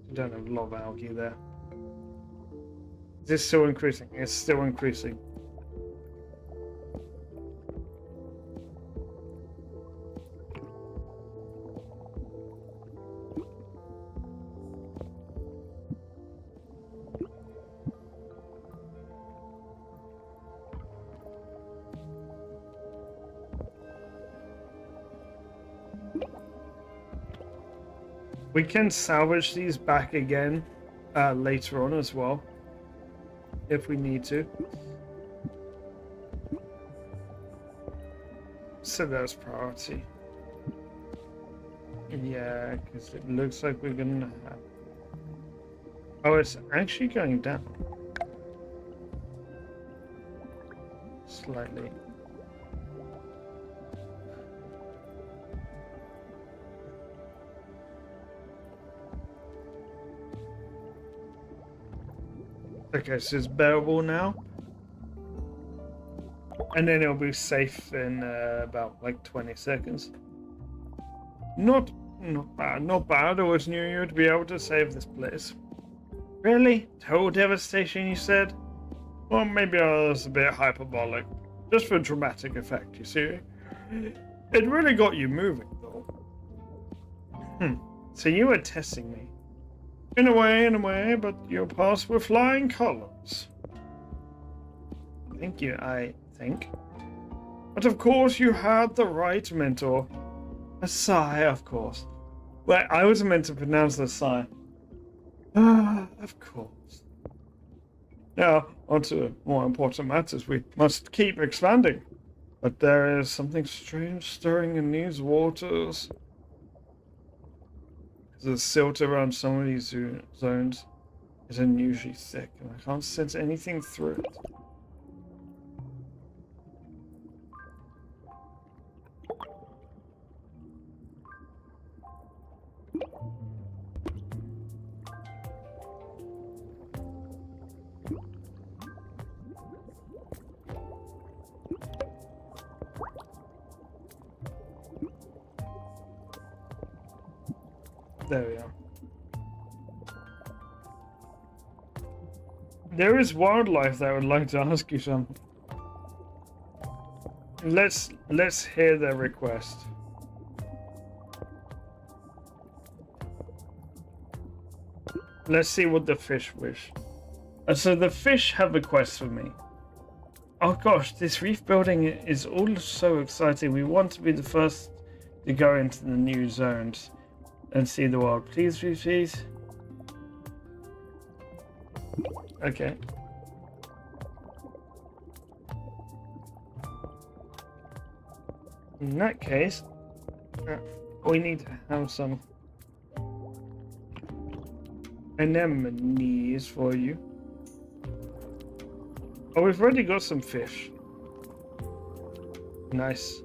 We don't have a lot of algae there. Is this still increasing? It's still increasing. We can salvage these back again later on as well, if we need to. So that's priority. Yeah, because it looks like we're gonna have... Oh, it's actually going down. Slightly. Okay, so it's bearable now. And then it'll be safe in about like 20 seconds. Not bad, not bad. I always knew you'd be able to save this place. Really? Total devastation, you said? Well, maybe I was a bit hyperbolic. Just for dramatic effect, you see? It really got you moving, though. So you were testing me. In a way, but you passed with flying colors. Thank you, I think. But of course you had the right, Mentor. A sigh, of course. Well, I was meant to pronounce the sigh. Ah, of course. Now, on to more important matters. We must keep expanding. But there is something strange stirring in these waters. The silt around some of these zones is unusually thick, and I can't sense anything through it. There we are. There is wildlife that would like to ask you something. Let's hear their request. Let's see what the fish wish. So the fish have a quest for me. Oh gosh, this reef building is all so exciting. We want to be the first to go into the new zones and see the world. Please, please, please. Okay. In that case, we need to have some anemones for you. Oh, we've already got some fish. Nice.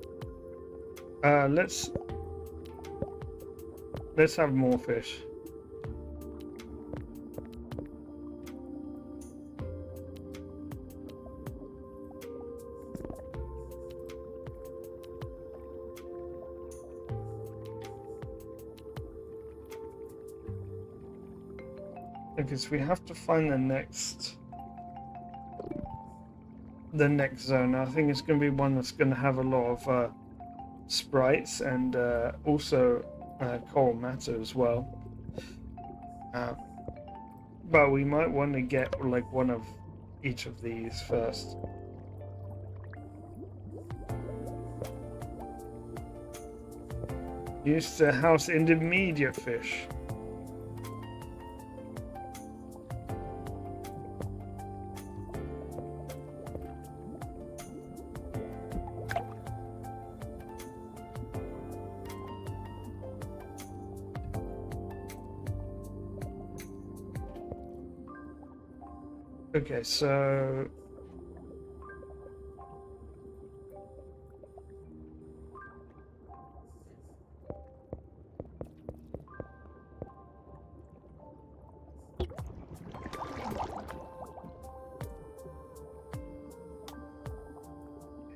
Let's have more fish. Because we have to find the next zone. I think it's going to be one that's going to have a lot of sprites and also coral matter as well. But we might want to get like one of each of these first. Used to house intermediate fish. Okay, so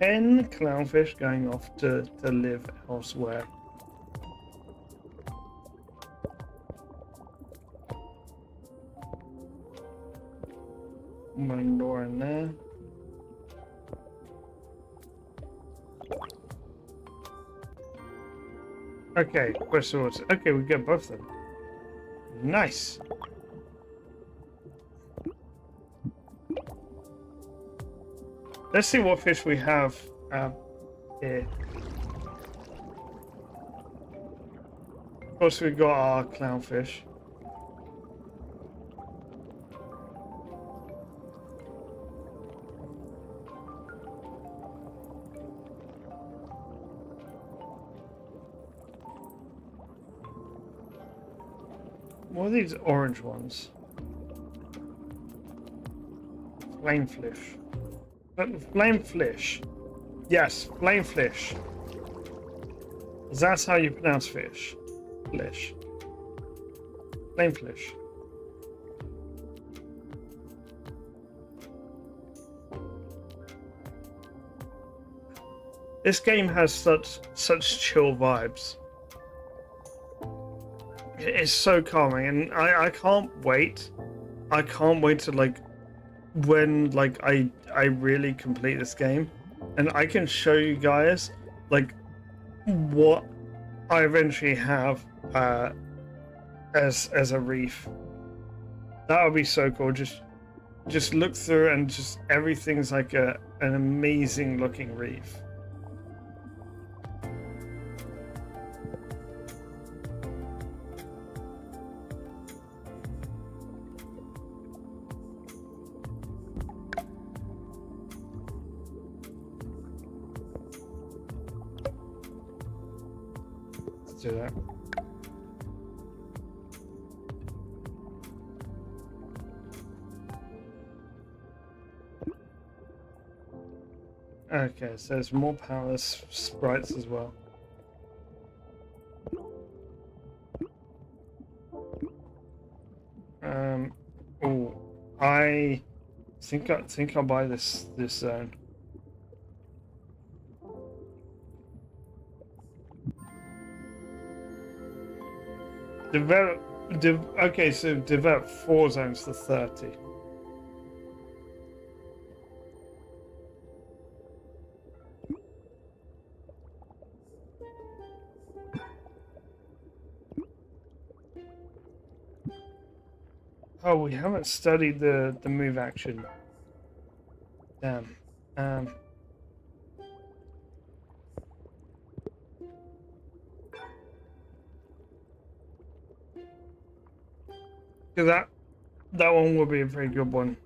ten clownfish going off to live elsewhere. One door in there. Okay, question was okay. We get both of them. Nice. Let's see what fish we have here. Of course, we got our clownfish. What are these orange ones? Flamefish. Flamefish. Yes, flamefish. That's how you pronounce fish. Fish. Flamefish. This game has such chill vibes. It's so calming, and I can't wait. I can't wait to when I really complete this game, and I can show you guys what I eventually have as a reef. That would be so cool. Just look through and just everything's like an amazing looking reef. Do that. Okay, so there's more palace sprites as well. Oh, I think I'll buy this zone. Okay, so develop 4 zones to 30. Oh, we haven't studied the move action. Damn. Because that one will be a very good one.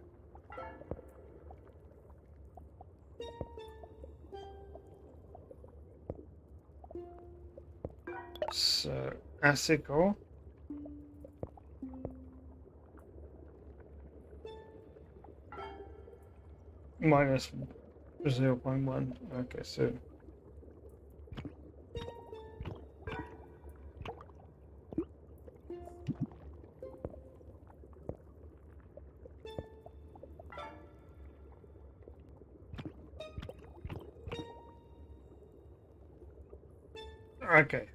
So, Asico. Minus 0.1. Okay, so. Okay.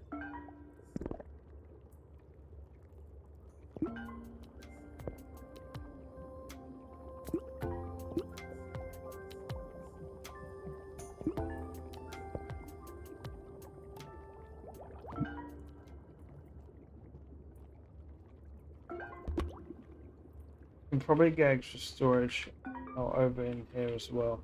Can probably get extra storage over in here as well.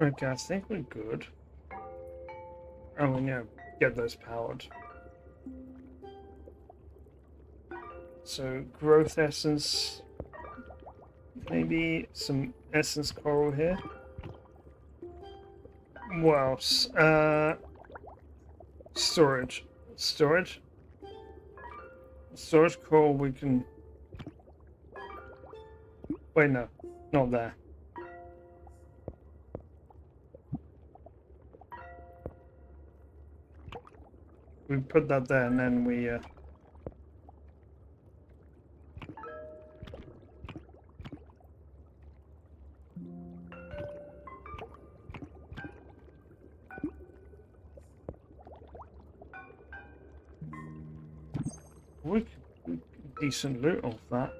Okay, I think we're good. Oh, we need to get those powered. So, growth essence. Maybe some essence coral here. What else? Storage. Storage? Storage coral we can... Wait, no. Not there. We put that there and then we... We could decent loot off that.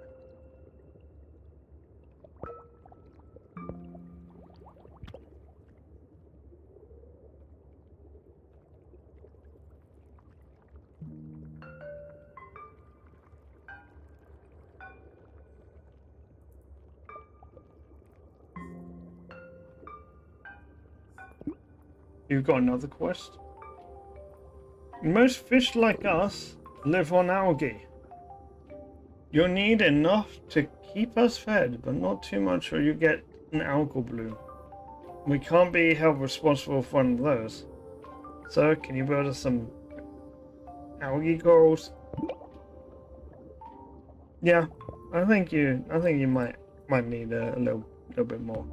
You've got another quest? Most fish like us live on algae. You'll need enough to keep us fed, but not too much or you get an algal bloom. We can't be held responsible for one of those. So, can you build us some algae corals? Yeah, I think you might need a little bit more.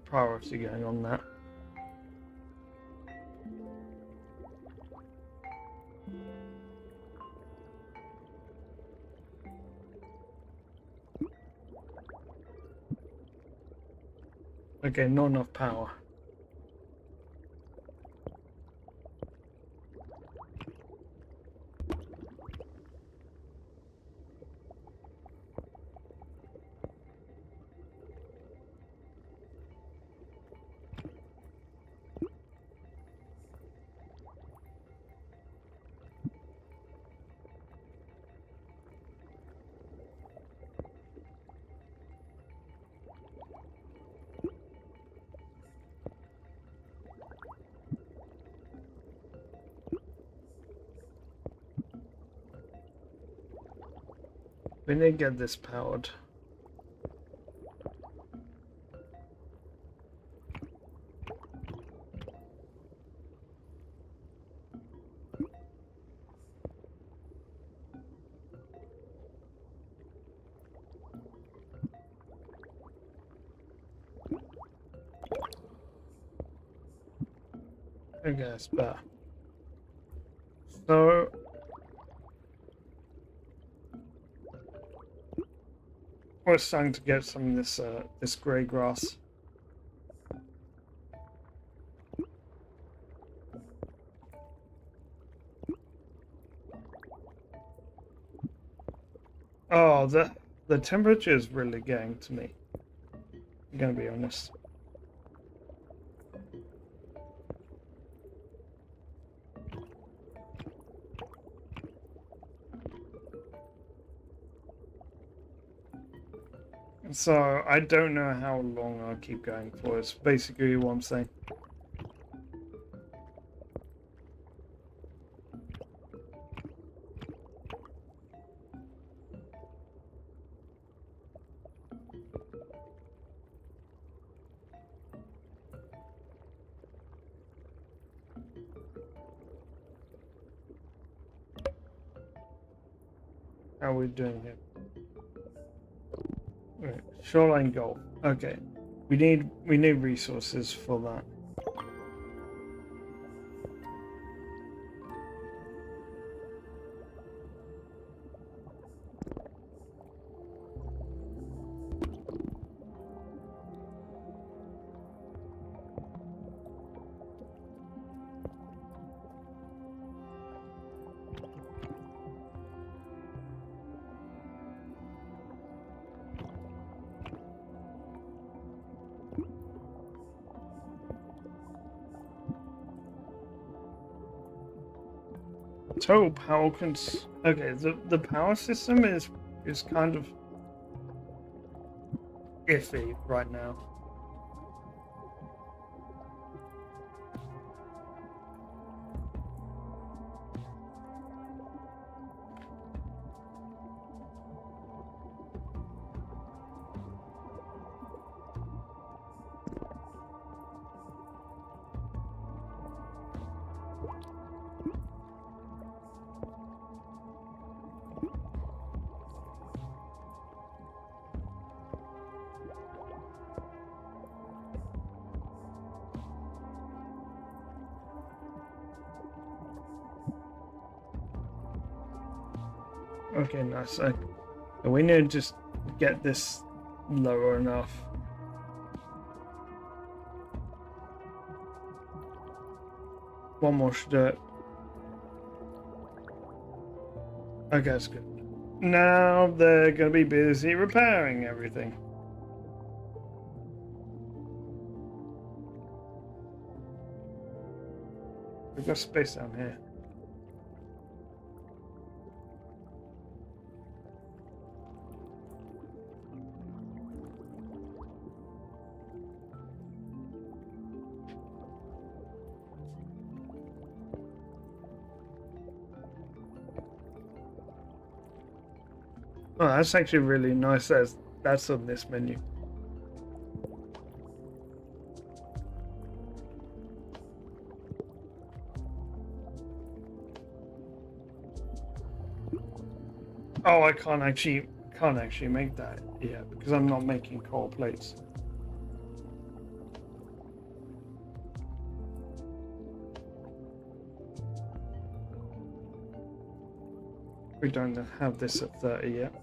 Priority going on that. Okay, not enough power. We need to get this powered. I guess, but so we're starting to get some of this grey grass. Oh, the temperature is really getting to me. I'm gonna be honest. So I don't know how long I'll keep going for. It's basically what I'm saying. How are we doing here? Right. Shoreline goal. Okay. We need resources for that. Total power okay, the power system is kind of iffy right now. Okay, nice. We need to just get this lower enough. One more should do it. Okay, that's good. Now they're going to be busy repairing everything. We've got space down here. Oh, that's actually really nice. That's on this menu. Oh, I can't actually make that yet because I'm not making coal plates. We don't have this at 30 yet.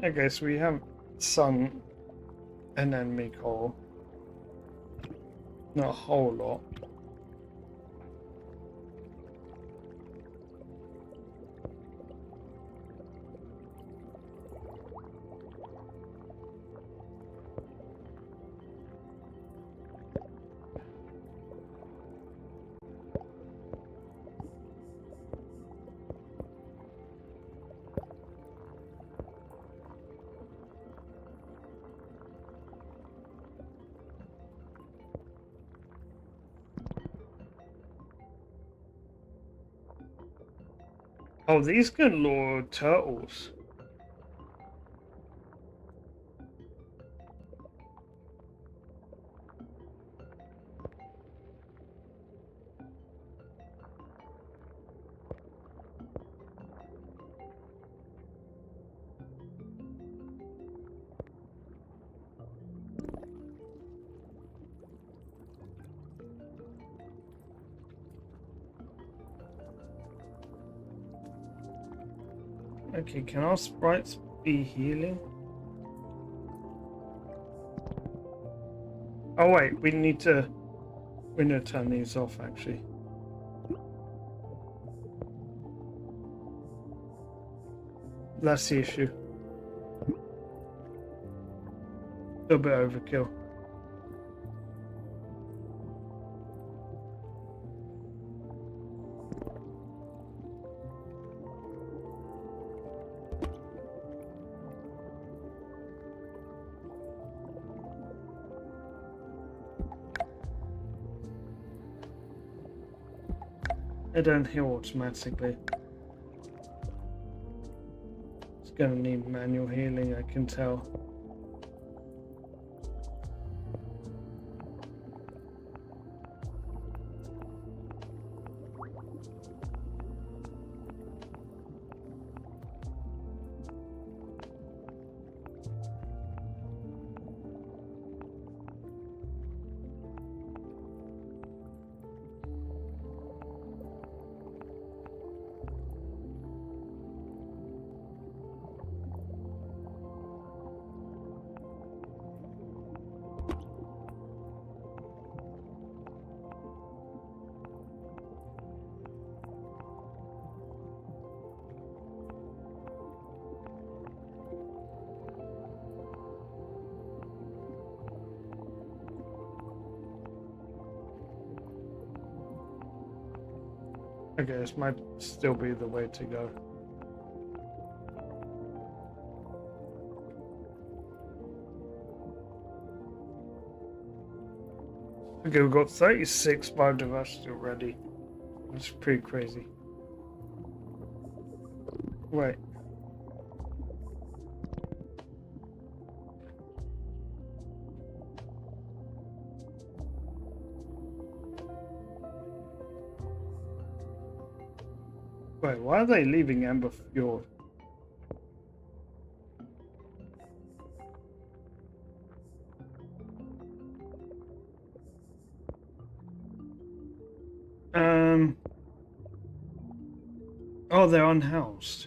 Okay, so we have sun and then make coal. Not a whole lot. Oh, these can lure turtles. Okay, can our sprites be healing? Oh wait, we need to turn these off actually. That's the issue. A little bit overkill. They don't heal automatically. It's gonna need manual healing, I can tell. Okay, this might still be the way to go. Okay, we've got 36 biodiversity already. That's pretty crazy. Wait. Wait, why are they leaving Amber Fjord? Oh, they're unhoused.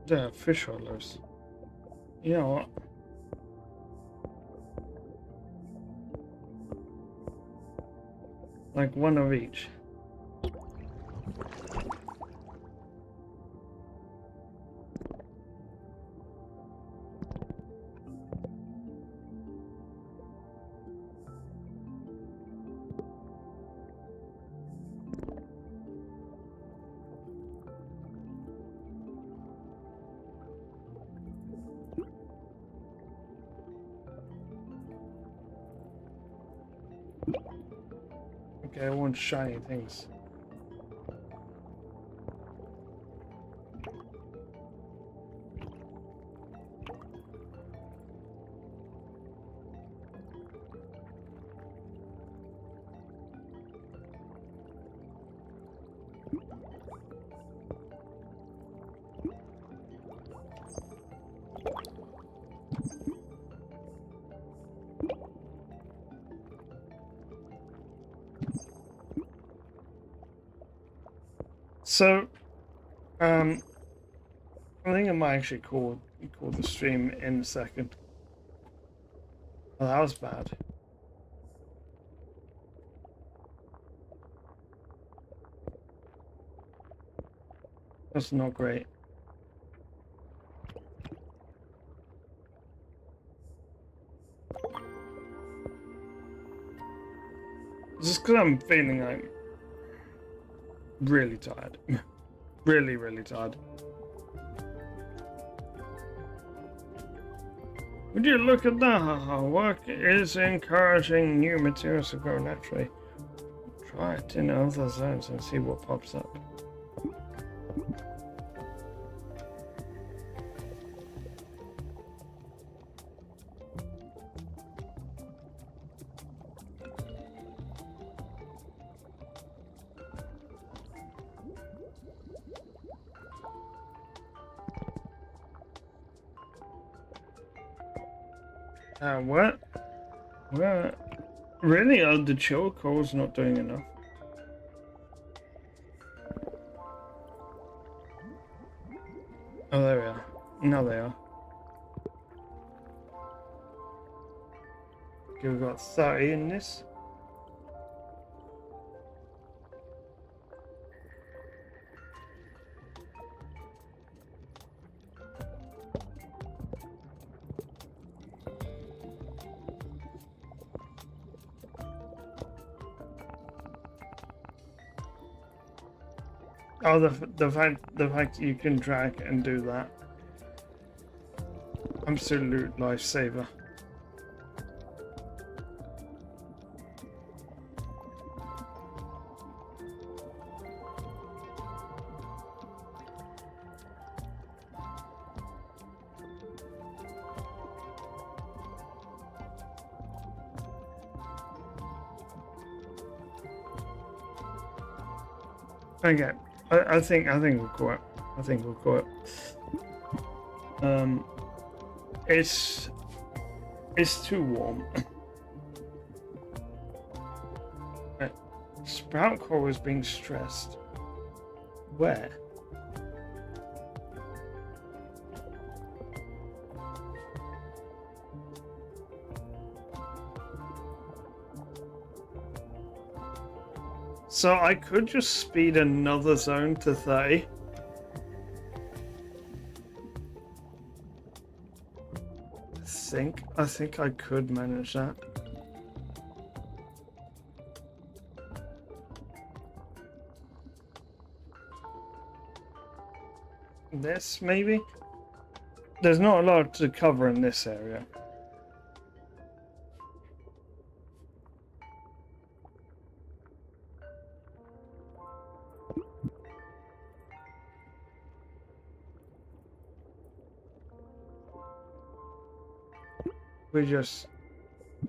They're fish holders. You know what? Like one of each. Okay, I want shiny things. So, I think I might actually call the stream in a second. Oh, that was bad. That's not great. Just because I'm feeling like really tired. really, really tired. Would you look at that? Our work is encouraging new materials to grow naturally. Try it in other zones and see what pops up. What? What? Really? Are the chill calls not doing enough? Oh, there we are. No, they are. Okay, we've got 30 in this. Oh, the fact you can drag and do that. Absolute lifesaver. Okay. I think we'll call it. I think we'll call it. It's too warm. Right. Sprout core is being stressed. Where? So I could just speed another zone to 30. think I could manage that. This maybe? There's not a lot to cover in this area.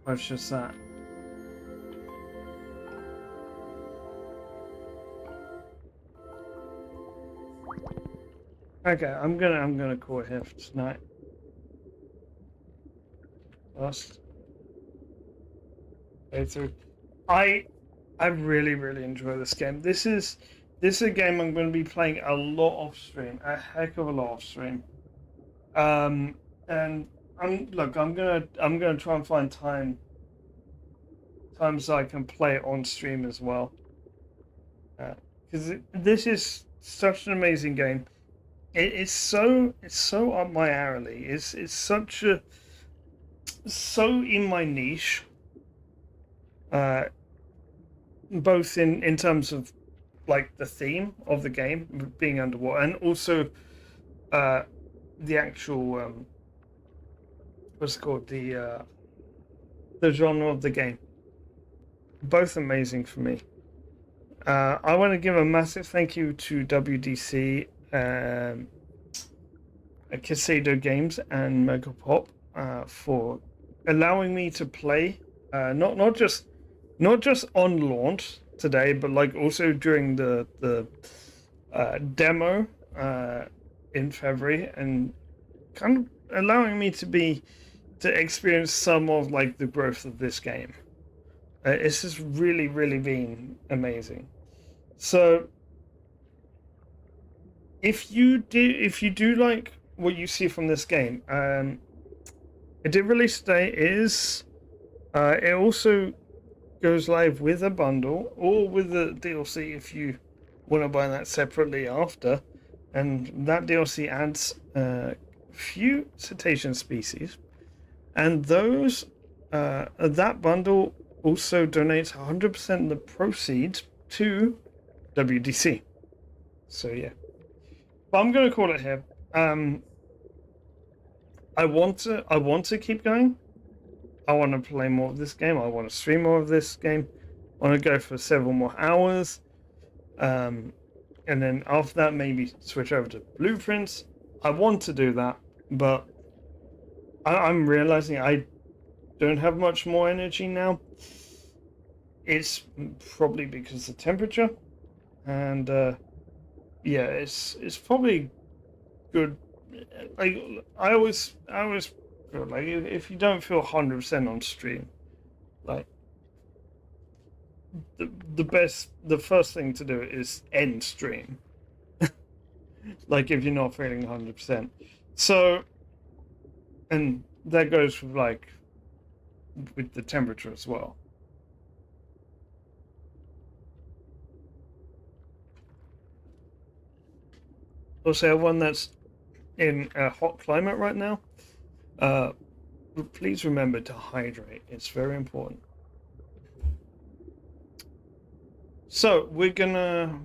What's just that? Okay, I'm gonna call it here for tonight. Last playthrough. I really enjoy this game. This is a game I'm going to be playing a lot off stream, a heck of a lot off stream. And I'm gonna try and find times I can play it on stream as well. Because this is such an amazing game. It's so up my alley. It's so in my niche. Both in terms of like the theme of the game being underwater, and also the actual what's it called, the genre of the game. Both amazing for me. I want to give a massive thank you to WDC, Casado Games, and Megapop for allowing me to play. Not just on launch today, but like also during the demo in February, and kind of allowing me to experience some of like the growth of this game. It's just really been amazing. So if you do like what you see from this game, it did release today. It also goes live with a bundle or with the DLC if you want to buy that separately after, and that DLC adds a few cetacean species, and those that bundle also donates 100% of the proceeds to WDC. So yeah, but I'm gonna call it here. I want to keep going. I want to play more of this game. I want to stream more of this game. I want to go for several more hours. And then after that, maybe switch over to Blueprints. I want to do that, but I'm realizing I don't have much more energy now. It's probably because of the temperature. And yeah, it's probably good. Like I always feel like if you don't feel 100% on stream, like the first thing to do is end stream. Like if you're not feeling 100%. So, and that goes with like with the temperature as well. Also, everyone that's in a hot climate right now, please remember to hydrate. It's very important. So we're gonna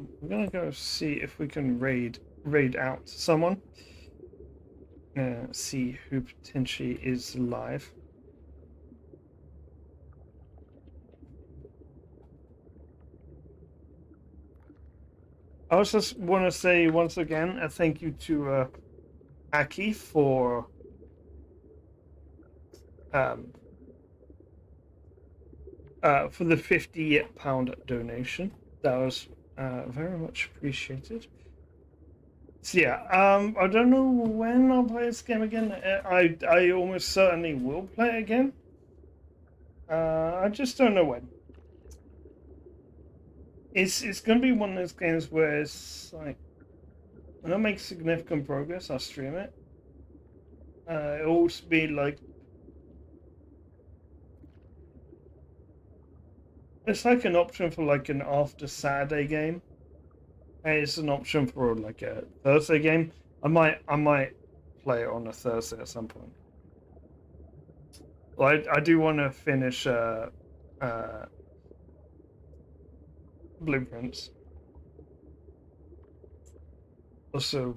go see if we can raid out someone. See who potentially is live. I also just want to say once again a thank you to Aki for the £50 donation. That was very much appreciated. So yeah, I don't know when I'll play this game again. I almost certainly will play it again. I just don't know when. It's going to be one of those games where it's like, when I make significant progress, I'll stream it. It'll also be like, it's like an option for like an after Saturday game. And it's an option for like a Thursday game. I might play it on a Thursday at some point. Well, I do want to finish Blueprints. Also,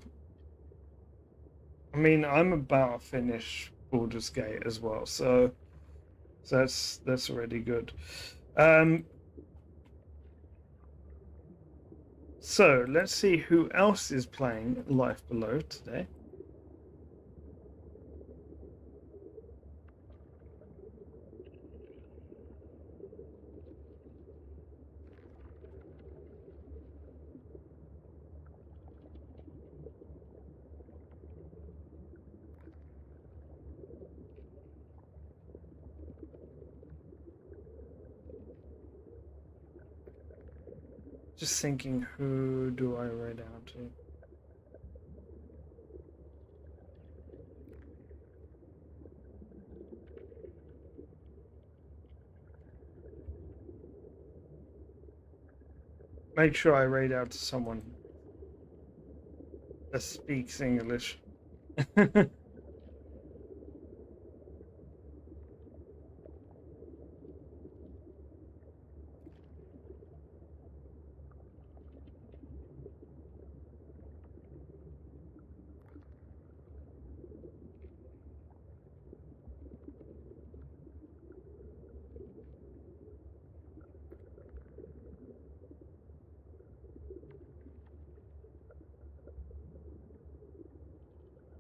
I mean, I'm about to finish Baldur's Gate as well, so that's already good. So let's see who else is playing Life Below today. Just thinking, who do I write down to? Make sure I write out to someone that speaks English.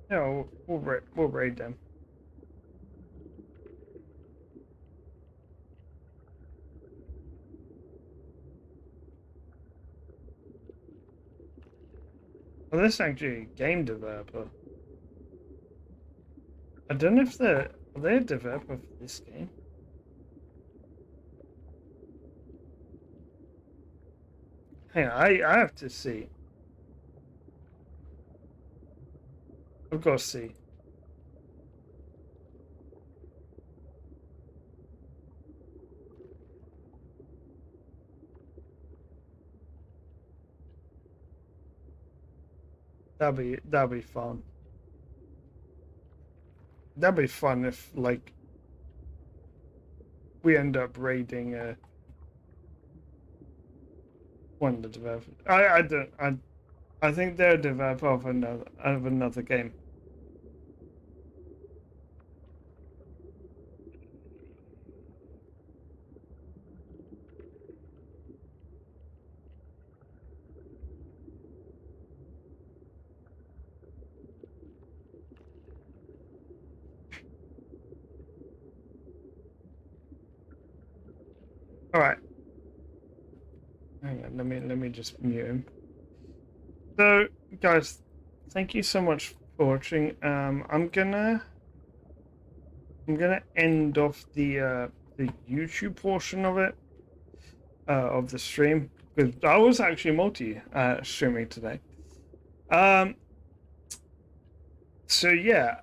No, we'll raid them. Well, this is actually a game developer. I don't know if are they a developer for this game? Hang on, I have to see. I've got to see. That'll be fun. That'd be fun if like we end up raiding one of the developers. I think they're a developer of another game. All right. Hang on, let me just mute him. So, guys, thank you so much for watching. I'm gonna end off the YouTube portion of it, of the stream, because I was actually streaming today. So yeah,